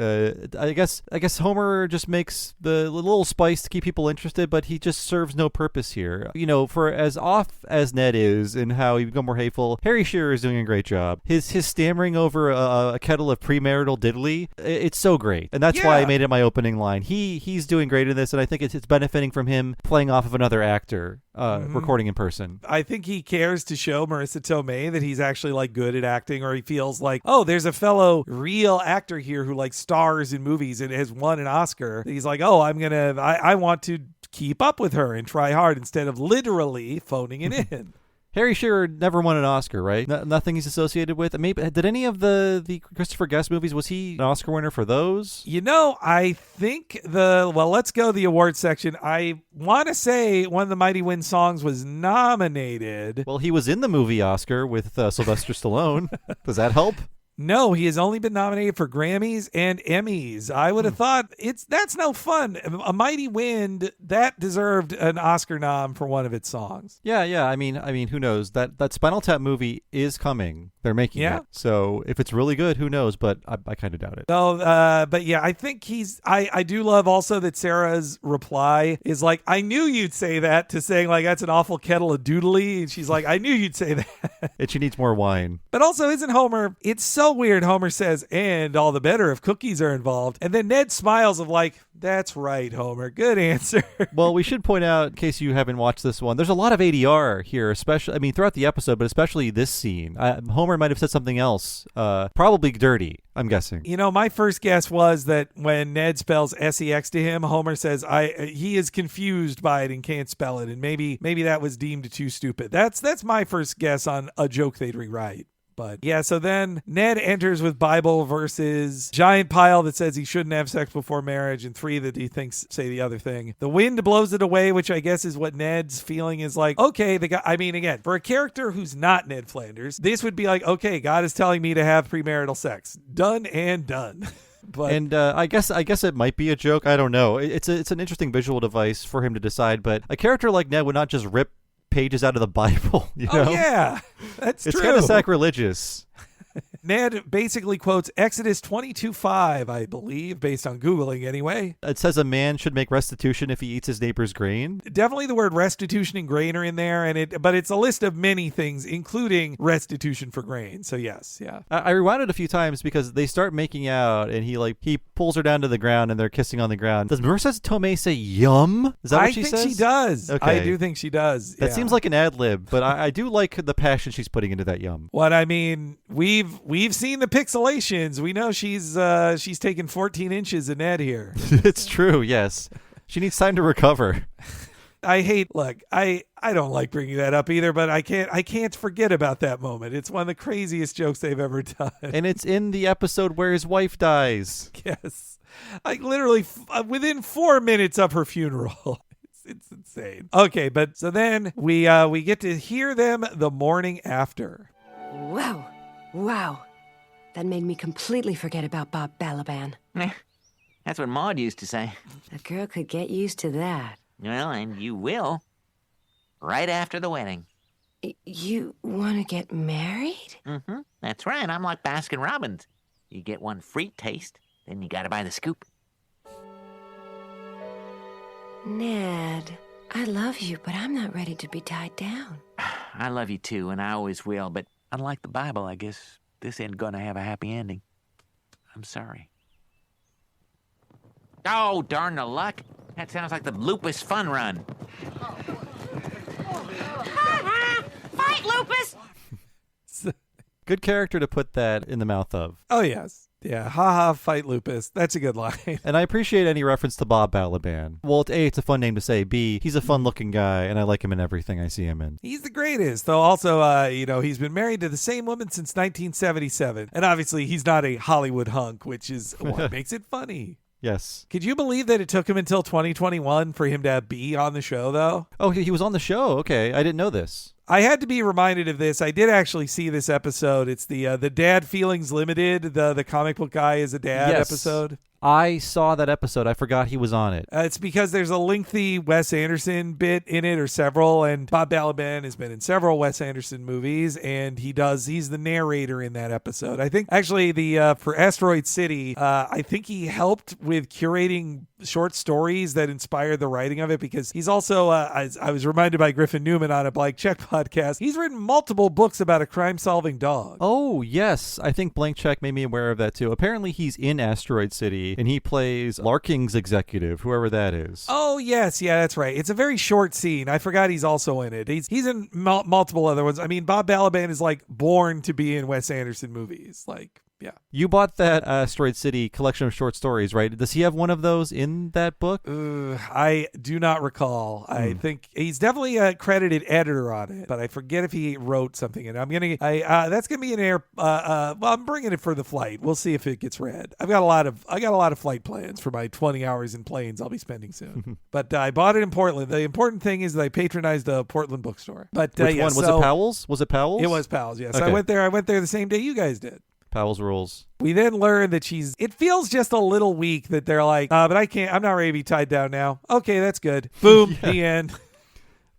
I guess Homer just makes the little spice to keep people interested, but he just serves no purpose here. For as off as Ned is and how he become more hateful, Harry Shearer is doing a great job. His stammering over a kettle of premarital diddly, it's so great. And that's why I made it my opening line. He's doing great in this, and I think it's benefiting from him playing off of another actor. Recording in person. I think he cares to show Marissa Tomei that he's actually like good at acting, or he feels like, oh, there's a fellow real actor here who like stars in movies and has won an Oscar. He's like, oh, I want to keep up with her and try hard instead of literally phoning it in. Harry Shearer never won an Oscar, right? Nothing he's associated with. Maybe did any of the Christopher Guest movies? Was he an Oscar winner for those? I think let's go to the awards section. I want to say one of the Mighty Wind songs was nominated. Well, he was in the movie Oscar with Sylvester Stallone. Does that help? No, he has only been nominated for Grammys and Emmys. I would have thought that's no fun. A Mighty Wind, that deserved an Oscar nom for one of its songs. Yeah. I mean, who knows? That Spinal Tap movie is coming. they're making Yeah. it. So if it's really good, who knows? But I kind of doubt it. No, but yeah, I think I do love also that Sarah's reply is like, I knew you'd say that, to saying like, that's an awful kettle of doodly. And she's like, I knew you'd say that. And she needs more wine. But also, isn't Homer, it's so weird. Homer says, and all the better if cookies are involved. And then Ned smiles of like, that's right, Homer. Good answer. Well, we should point out, in case you haven't watched this one, there's a lot of ADR here, especially, I mean, throughout the episode, but especially this scene. Homer might have said something else, probably dirty, I'm guessing. You know, my first guess was that when Ned spells sex to him, Homer says he is confused by it and can't spell it, and maybe that was deemed too stupid. That's my first guess on a joke they'd rewrite. But yeah, so then Ned enters with Bible verses, giant pile that says he shouldn't have sex before marriage, and 3 that he thinks say the other thing. The wind blows it away, which I guess is what Ned's feeling is like, okay, the guy, I mean, again, for a character who's not Ned Flanders, this would be like, okay, God is telling me to have premarital sex. Done and done. But, and I guess it might be a joke. I don't know. It's an interesting visual device for him to decide, but a character like Ned would not just rip pages out of the Bible, you know? Oh, yeah, that's it's true. It's kind of sacrilegious. Ned basically quotes Exodus 22:5, I believe, based on Googling anyway. It says a man should make restitution if he eats his neighbor's grain. Definitely the word restitution and grain are in there, but it's a list of many things, including restitution for grain. So yes, yeah. I rewound it a few times because they start making out, and he pulls her down to the ground, and they're kissing on the ground. Does Marissa Tomei say "yum"? Is that what she says? I think she does. Okay. I do think she does. That seems like an ad lib, but I do like the passion she's putting into that "yum." What I mean, we've seen the pixelations. We know she's taken 14 inches of Ned here. It's true, yes. She needs time to recover. I don't like bringing that up either, but I can't forget about that moment. It's one of the craziest jokes they've ever done. And it's in the episode where his wife dies. Yes. Like literally within 4 minutes of her funeral. It's insane. Okay, but so then we get to hear them the morning after. Wow. That made me completely forget about Bob Balaban. That's what Maud used to say. A girl could get used to that. Well, and you will. Right after the wedding. You want to get married? Mm-hmm. That's right. I'm like Baskin Robbins. You get one free taste, then you gotta buy the scoop. Ned, I love you, but I'm not ready to be tied down. I love you too, and I always will, but unlike the Bible, I guess this ain't gonna have a happy ending. I'm sorry. Oh, darn the luck. That sounds like the Lupus Fun Run. Fight, Lupus! Good character to put that in the mouth of. Oh, yes. Yeah, haha, fight Lupus. That's a good line. And I appreciate any reference to Bob Balaban. Well, A, it's a fun name to say. B, he's a fun-looking guy, and I like him in everything I see him in. He's the greatest, though. Also, he's been married to the same woman since 1977. And obviously, he's not a Hollywood hunk, which is what makes it funny. Yes. Could you believe that it took him until 2021 for him to be on the show, though? Oh, he was on the show. Okay, I didn't know this. I had to be reminded of this. I did actually see this episode. It's the Dad Feelings Limited. The comic book guy is a dad episode. I saw that episode. I forgot he was on it. It's because there's a lengthy Wes Anderson bit in it, or several, and Bob Balaban has been in several Wes Anderson movies, and he's the narrator in that episode. I think actually for Asteroid City, I think he helped with curating short stories that inspired the writing of it, because he's also, I was reminded by Griffin Newman on a Blank Check podcast, he's written multiple books about a crime-solving dog. Oh, yes. I think Blank Check made me aware of that, too. Apparently, he's in Asteroid City, and he plays Larking's executive, whoever that is. Oh, yes. Yeah, that's right. It's a very short scene. I forgot he's also in it. He's in multiple other ones. I mean, Bob Balaban is like born to be in Wes Anderson movies. Like, yeah. You bought that Asteroid City collection of short stories, right? Does he have one of those in that book? I do not recall. I think he's definitely a credited editor on it, but I forget if he wrote something in it. That's gonna be an air. Well, I'm bringing it for the flight. We'll see if it gets read. I got a lot of flight plans for my 20 hours in planes I'll be spending soon. But I bought it in Portland. The important thing is that I patronized a Portland bookstore. But which one was it? Powell's? Was it Powell's? It was Powell's. Yes, okay. I went there the same day you guys did. Powell's rules. We then learn that it feels just a little weak that they're like, but I'm not ready to be tied down now. Okay, that's good. Boom, the end.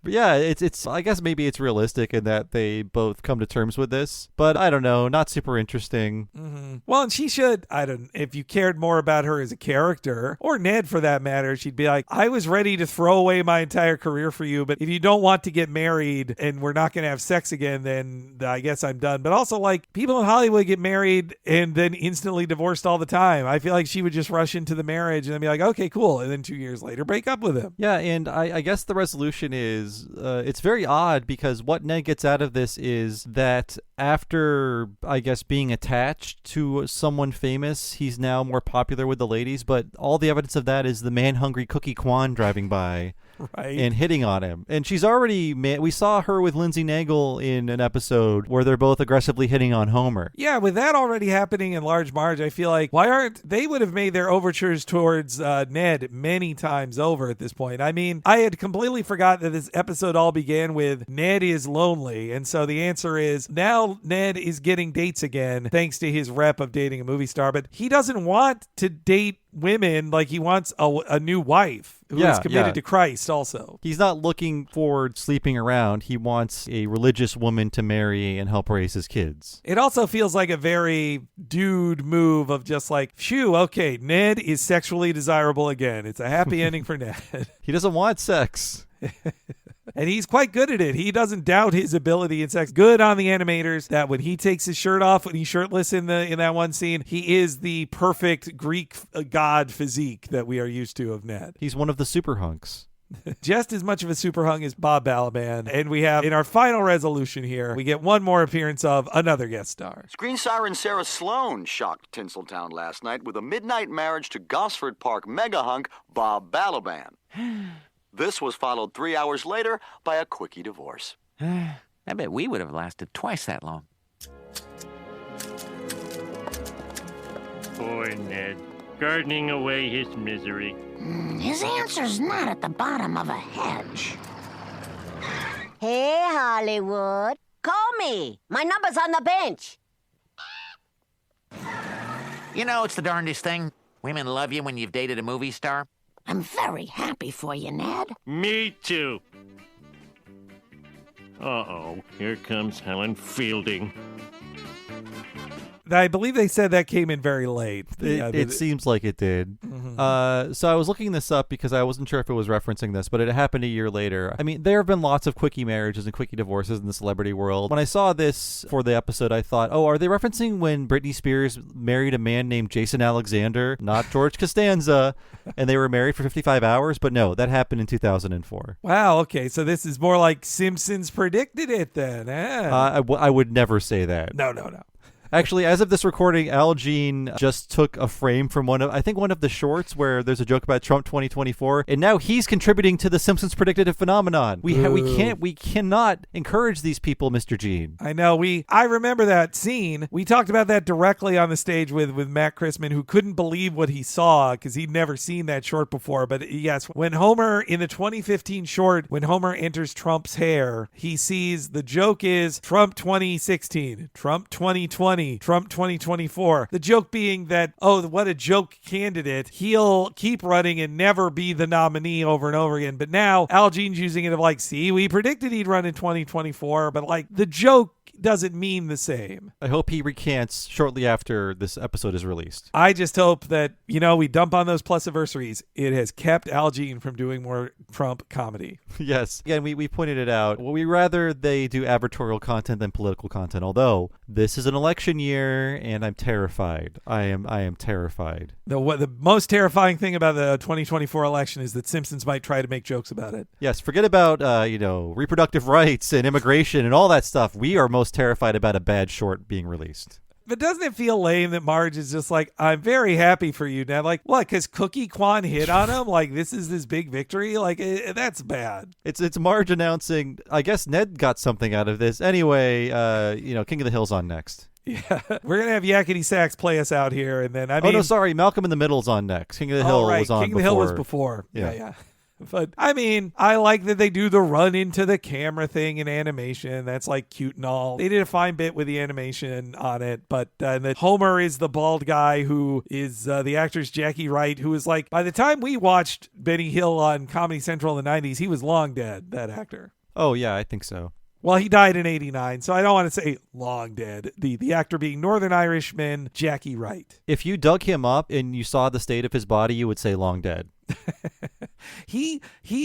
But yeah, it's. I guess maybe it's realistic in that they both come to terms with this, but I don't know, not super interesting. Mm-hmm. Well, and she should. If you cared more about her as a character, or Ned for that matter, she'd be like, I was ready to throw away my entire career for you, but if you don't want to get married and we're not going to have sex again, then I guess I'm done. But also, like, people in Hollywood get married and then instantly divorced all the time. I feel like she would just rush into the marriage and then be like, okay, cool, and then 2 years later break up with him. Yeah, and I guess the resolution is it's very odd because what Ned gets out of this is that after, I guess, being attached to someone famous, he's now more popular with the ladies, but all the evidence of that is the man-hungry Cookie Kwan driving by. Right. And hitting on him. And she's already, we saw her with Lindsay Naegle in an episode where they're both aggressively hitting on Homer. Yeah, with that already happening in large Marge, I feel like, they would have made their overtures towards Ned many times over at this point. I mean, I had completely forgot that this episode all began with Ned is lonely. And so the answer is now Ned is getting dates again, thanks to his rep of dating a movie star. But he doesn't want to date women, like he wants a new wife who is committed to Christ also. He's not looking for sleeping around. He wants a religious woman to marry and help raise his kids. It also feels like a very dude move of just like, phew, okay, Ned is sexually desirable again. It's a happy ending for Ned. He doesn't want sex. And he's quite good at it. He doesn't doubt his ability in sex. Good on the animators that when he takes his shirt off, when he's shirtless in that one scene, he is the perfect Greek god physique that we are used to of Ned. He's one of the super hunks. Just as much of a super hung as Bob Balaban. And we have, in our final resolution here, we get one more appearance of another guest star. Screen siren Sarah Sloan shocked Tinseltown last night with a midnight marriage to Gosford Park mega hunk Bob Balaban. This was followed 3 hours later by a quickie divorce. I bet we would have lasted twice that long. Poor Ned, gardening away his misery. His answer's not at the bottom of a hedge. Hey, Hollywood. Call me. My number's on the bench. You know, it's the darndest thing. Women love you when you've dated a movie star. I'm very happy for you, Ned. Me too. Uh-oh, here comes Helen Fielding. I believe they said that came in very late. It seems like it did. Mm-hmm. So I was looking this up because I wasn't sure if it was referencing this, but it happened a year later. I mean, there have been lots of quickie marriages and quickie divorces in the celebrity world. When I saw this for the episode, I thought, oh, are they referencing when Britney Spears married a man named Jason Alexander, not George Costanza, and they were married for 55 hours? But no, that happened in 2004. Wow, okay. So this is more like Simpsons predicted it then. I would never say that. No. Actually, as of this recording, Al Jean just took a frame from one of the shorts where there's a joke about Trump 2024, and now he's contributing to the Simpsons predictive phenomenon. We cannot encourage these people, Mr. Jean. I know. I remember that scene. We talked about that directly on the stage with Matt Christman, who couldn't believe what he saw because he'd never seen that short before. But yes, when Homer, in the 2015 short, when Homer enters Trump's hair, he sees the joke is Trump 2016, Trump 2020, Trump 2024. The joke being that, oh, what a joke candidate. He'll keep running and never be the nominee over and over again. But now Al Jean's using it of like, see, we predicted he'd run in 2024, but like the joke doesn't mean the same. I hope he recants shortly after this episode is released. I just hope that, we dump on those plus-anniversaries. It has kept Al Jean from doing more Trump comedy. Yes. Again, we pointed it out. Well, we rather they do advertorial content than political content, although this is an election year and I'm terrified. I am terrified. The most terrifying thing about the 2024 election is that Simpsons might try to make jokes about it. Yes, forget about reproductive rights and immigration and all that stuff. We are most terrified about a bad short being released. But doesn't it feel lame that Marge is just like, I'm very happy for you, Ned? Like, what? Because Cookie Kwan hit on him? Like, this is this big victory? Like, that's bad. It's Marge announcing, I guess Ned got something out of this. Anyway, King of the Hill's on next. Yeah, we're going to have Yakety Sax play us out here, and then, Oh, no, sorry, Malcolm in the Middle's on next. King of the Hill was on before. King of the Hill was before. Yeah. But I mean, I like that they do the run into the camera thing in animation. That's like cute and all. They did a fine bit with the animation on it, but that Homer is the bald guy who is the actor's Jackie Wright, who is like, by the time we watched Benny Hill on Comedy Central in the 90s, he was long dead, that actor. Oh, yeah, I think so. Well, he died in 89, so I don't want to say long dead. The actor being Northern Irishman Jackie Wright. If you dug him up and you saw the state of his body, you would say long dead. He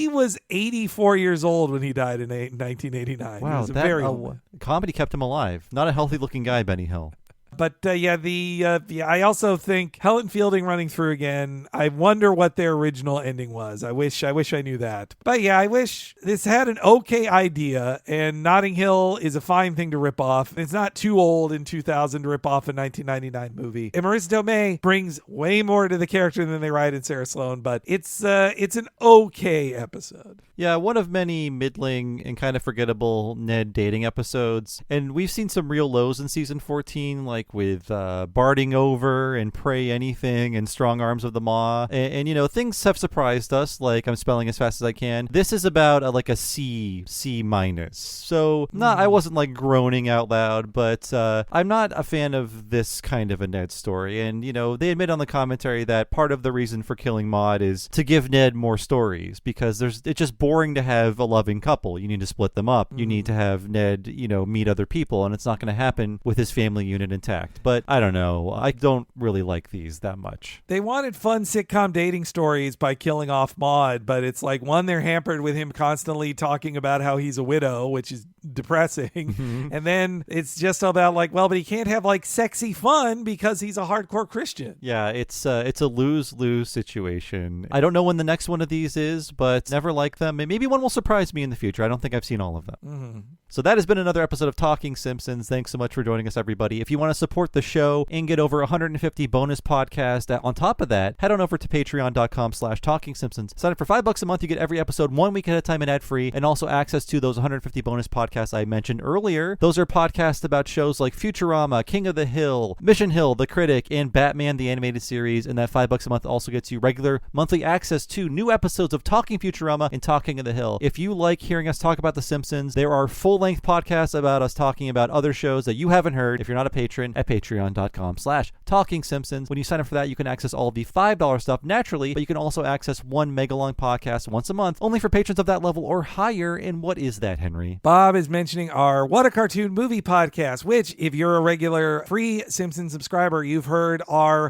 was 84 years old when he died in 1989. Wow, he was comedy kept him alive. Not a healthy-looking guy, Benny Hill. But I also think Helen Fielding running through again. I wonder what their original ending was. I wish I knew that. But yeah, I wish this had an okay idea. And Notting Hill is a fine thing to rip off. It's not too old in 2000 to rip off a 1999 movie. And Marissa Tomei brings way more to the character than they write in Sarah Sloane. But it's an okay episode. Yeah, one of many middling and kind of forgettable Ned dating episodes. And we've seen some real lows in season 14, like with Barding Over and Pray Anything and Strong Arms of the Maw. And you know, things have surprised us, like I'm spelling as fast as I can. This is about like a C minus. So I wasn't like groaning out loud, but I'm not a fan of this kind of a Ned story. And, you know, they admit on the commentary that part of the reason for killing Maude is to give Ned more stories, because it's just boring to have a loving couple. You need to split them up. You need to have Ned, you know, meet other people, and it's not going to happen with his family unit intact. But I don't know. I don't really like these that much. They wanted fun sitcom dating stories by killing off Maude, but it's like, one, they're hampered with him constantly talking about how he's a widow, which is depressing. And then it's just about like, well, but he can't have like sexy fun because he's a hardcore Christian. Yeah, it's a lose-lose situation. I don't know when the next one of these is, but never like them. Maybe one will surprise me in the future. I don't think I've seen all of them. So that has been another episode of Talking Simpsons. Thanks so much for joining us, everybody. If you want to support the show and get over 150 bonus podcasts on top of that, head on over to patreon.com/TalkingSimpsons. Sign up for $5 a month. You get every episode 1 week at a time and ad-free, and also access to those 150 bonus podcasts I mentioned earlier. Those are podcasts about shows like Futurama, King of the Hill, Mission Hill, The Critic, and Batman the Animated Series. And that $5 a month also gets you regular monthly access to new episodes of Talking Futurama and Talking of the Hill. If you like hearing us talk about The Simpsons, there are full-length podcasts about us talking about other shows that you haven't heard if you're not a patron at patreon.com/TalkingSimpsons. When you sign up for that, you can access all of the $5 stuff naturally, but you can also access one mega-long podcast once a month, only for patrons of that level or higher. And what is that, Henry? Bob is mentioning our What a Cartoon Movie podcast, which, if you're a regular free Simpsons subscriber, you've heard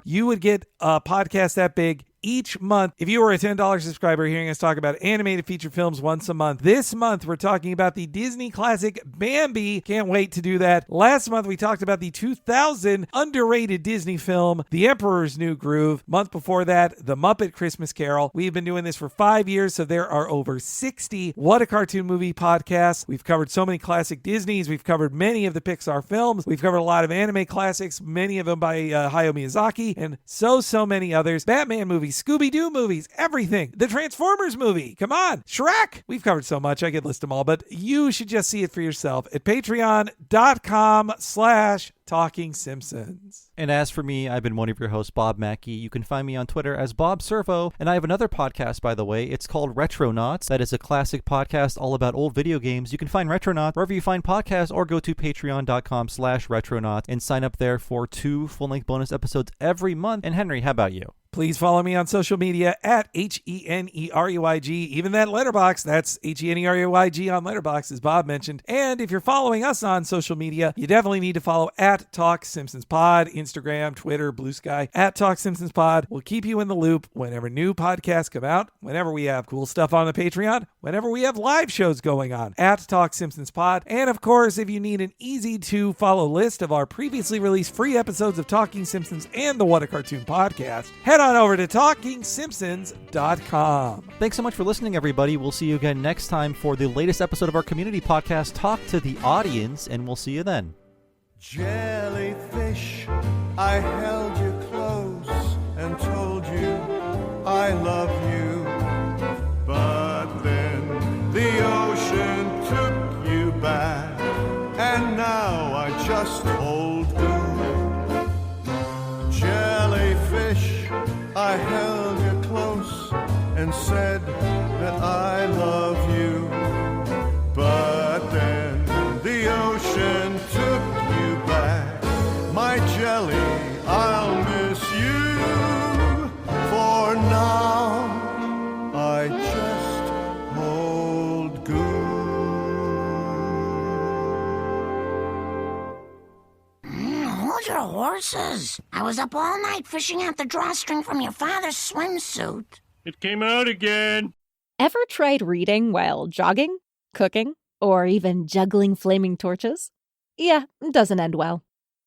you would get a podcast that big each month. If you were a $10 subscriber hearing us talk about animated feature films once a month, this month we're talking about the Disney classic Bambi. Can't wait to do that. Last month we talked about the 2000 underrated Disney film, The Emperor's New Groove. Month before that, The Muppet Christmas Carol. We've been doing this for 5 years, so there are over 60 What a Cartoon Movie podcasts. We've covered so many classic Disneys. We've covered many of the Pixar films. We've covered a lot of anime classics, many of them by Hayao Miyazaki, and so many others. Batman movies, Scooby-Doo movies, everything. The Transformers movie. Come on. Shrek. We've covered so much. I could list them all, but you should just see it for yourself at patreon.com/Talking Simpsons. And as for me, I've been one of your hosts, Bob Mackey. You can find me on Twitter as Bob Servo, and I have another podcast, by the way. It's called Retronauts. That is a classic podcast all about old video games. You can find Retronauts wherever you find podcasts, or go to patreon.com/Retronauts and sign up there for 2 full-length bonus episodes every month. And Henry, how about you? Please follow me on social media at HENERUYG. Even that Letterboxd, that's HENERUYG on Letterboxd, as Bob mentioned. And if you're following us on social media, you definitely need to follow at Talk Simpsons Pod, Instagram, Twitter, Blue Sky, at Talk Simpsons Pod. We'll keep you in the loop whenever new podcasts come out, whenever we have cool stuff on the Patreon, whenever we have live shows going on, at Talk Simpsons Pod. And of course, if you need an easy to follow list of our previously released free episodes of Talking Simpsons and the What a Cartoon podcast, head on over to TalkingSimpsons.com. Thanks so much for listening, everybody. We'll see you again next time for the latest episode of our community podcast, Talk to the Audience, and we'll see you then. Jellyfish, I held you close and told you I love you. But then the ocean took you back, and now I just hold you. Jellyfish, I held you close and said that horses. I was up all night fishing out the drawstring from your father's swimsuit. It came out again. Ever tried reading while jogging, cooking, or even juggling flaming torches? Yeah, it doesn't end well.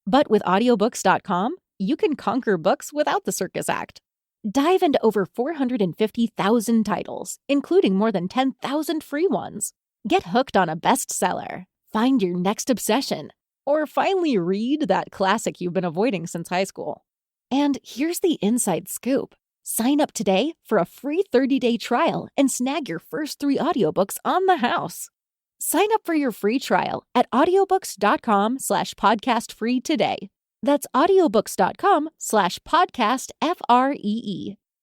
But with audiobooks.com, you can conquer books without the circus act. Dive into over 450,000 titles, including more than 10,000 free ones. Get hooked on a bestseller, find your next obsession, or finally read that classic you've been avoiding since high school. And here's the inside scoop. Sign up today for a free 30-day trial and snag your first 3 audiobooks on the house. Sign up for your free trial at audiobooks.com/podcastfree today. That's audiobooks.com/podcastfree.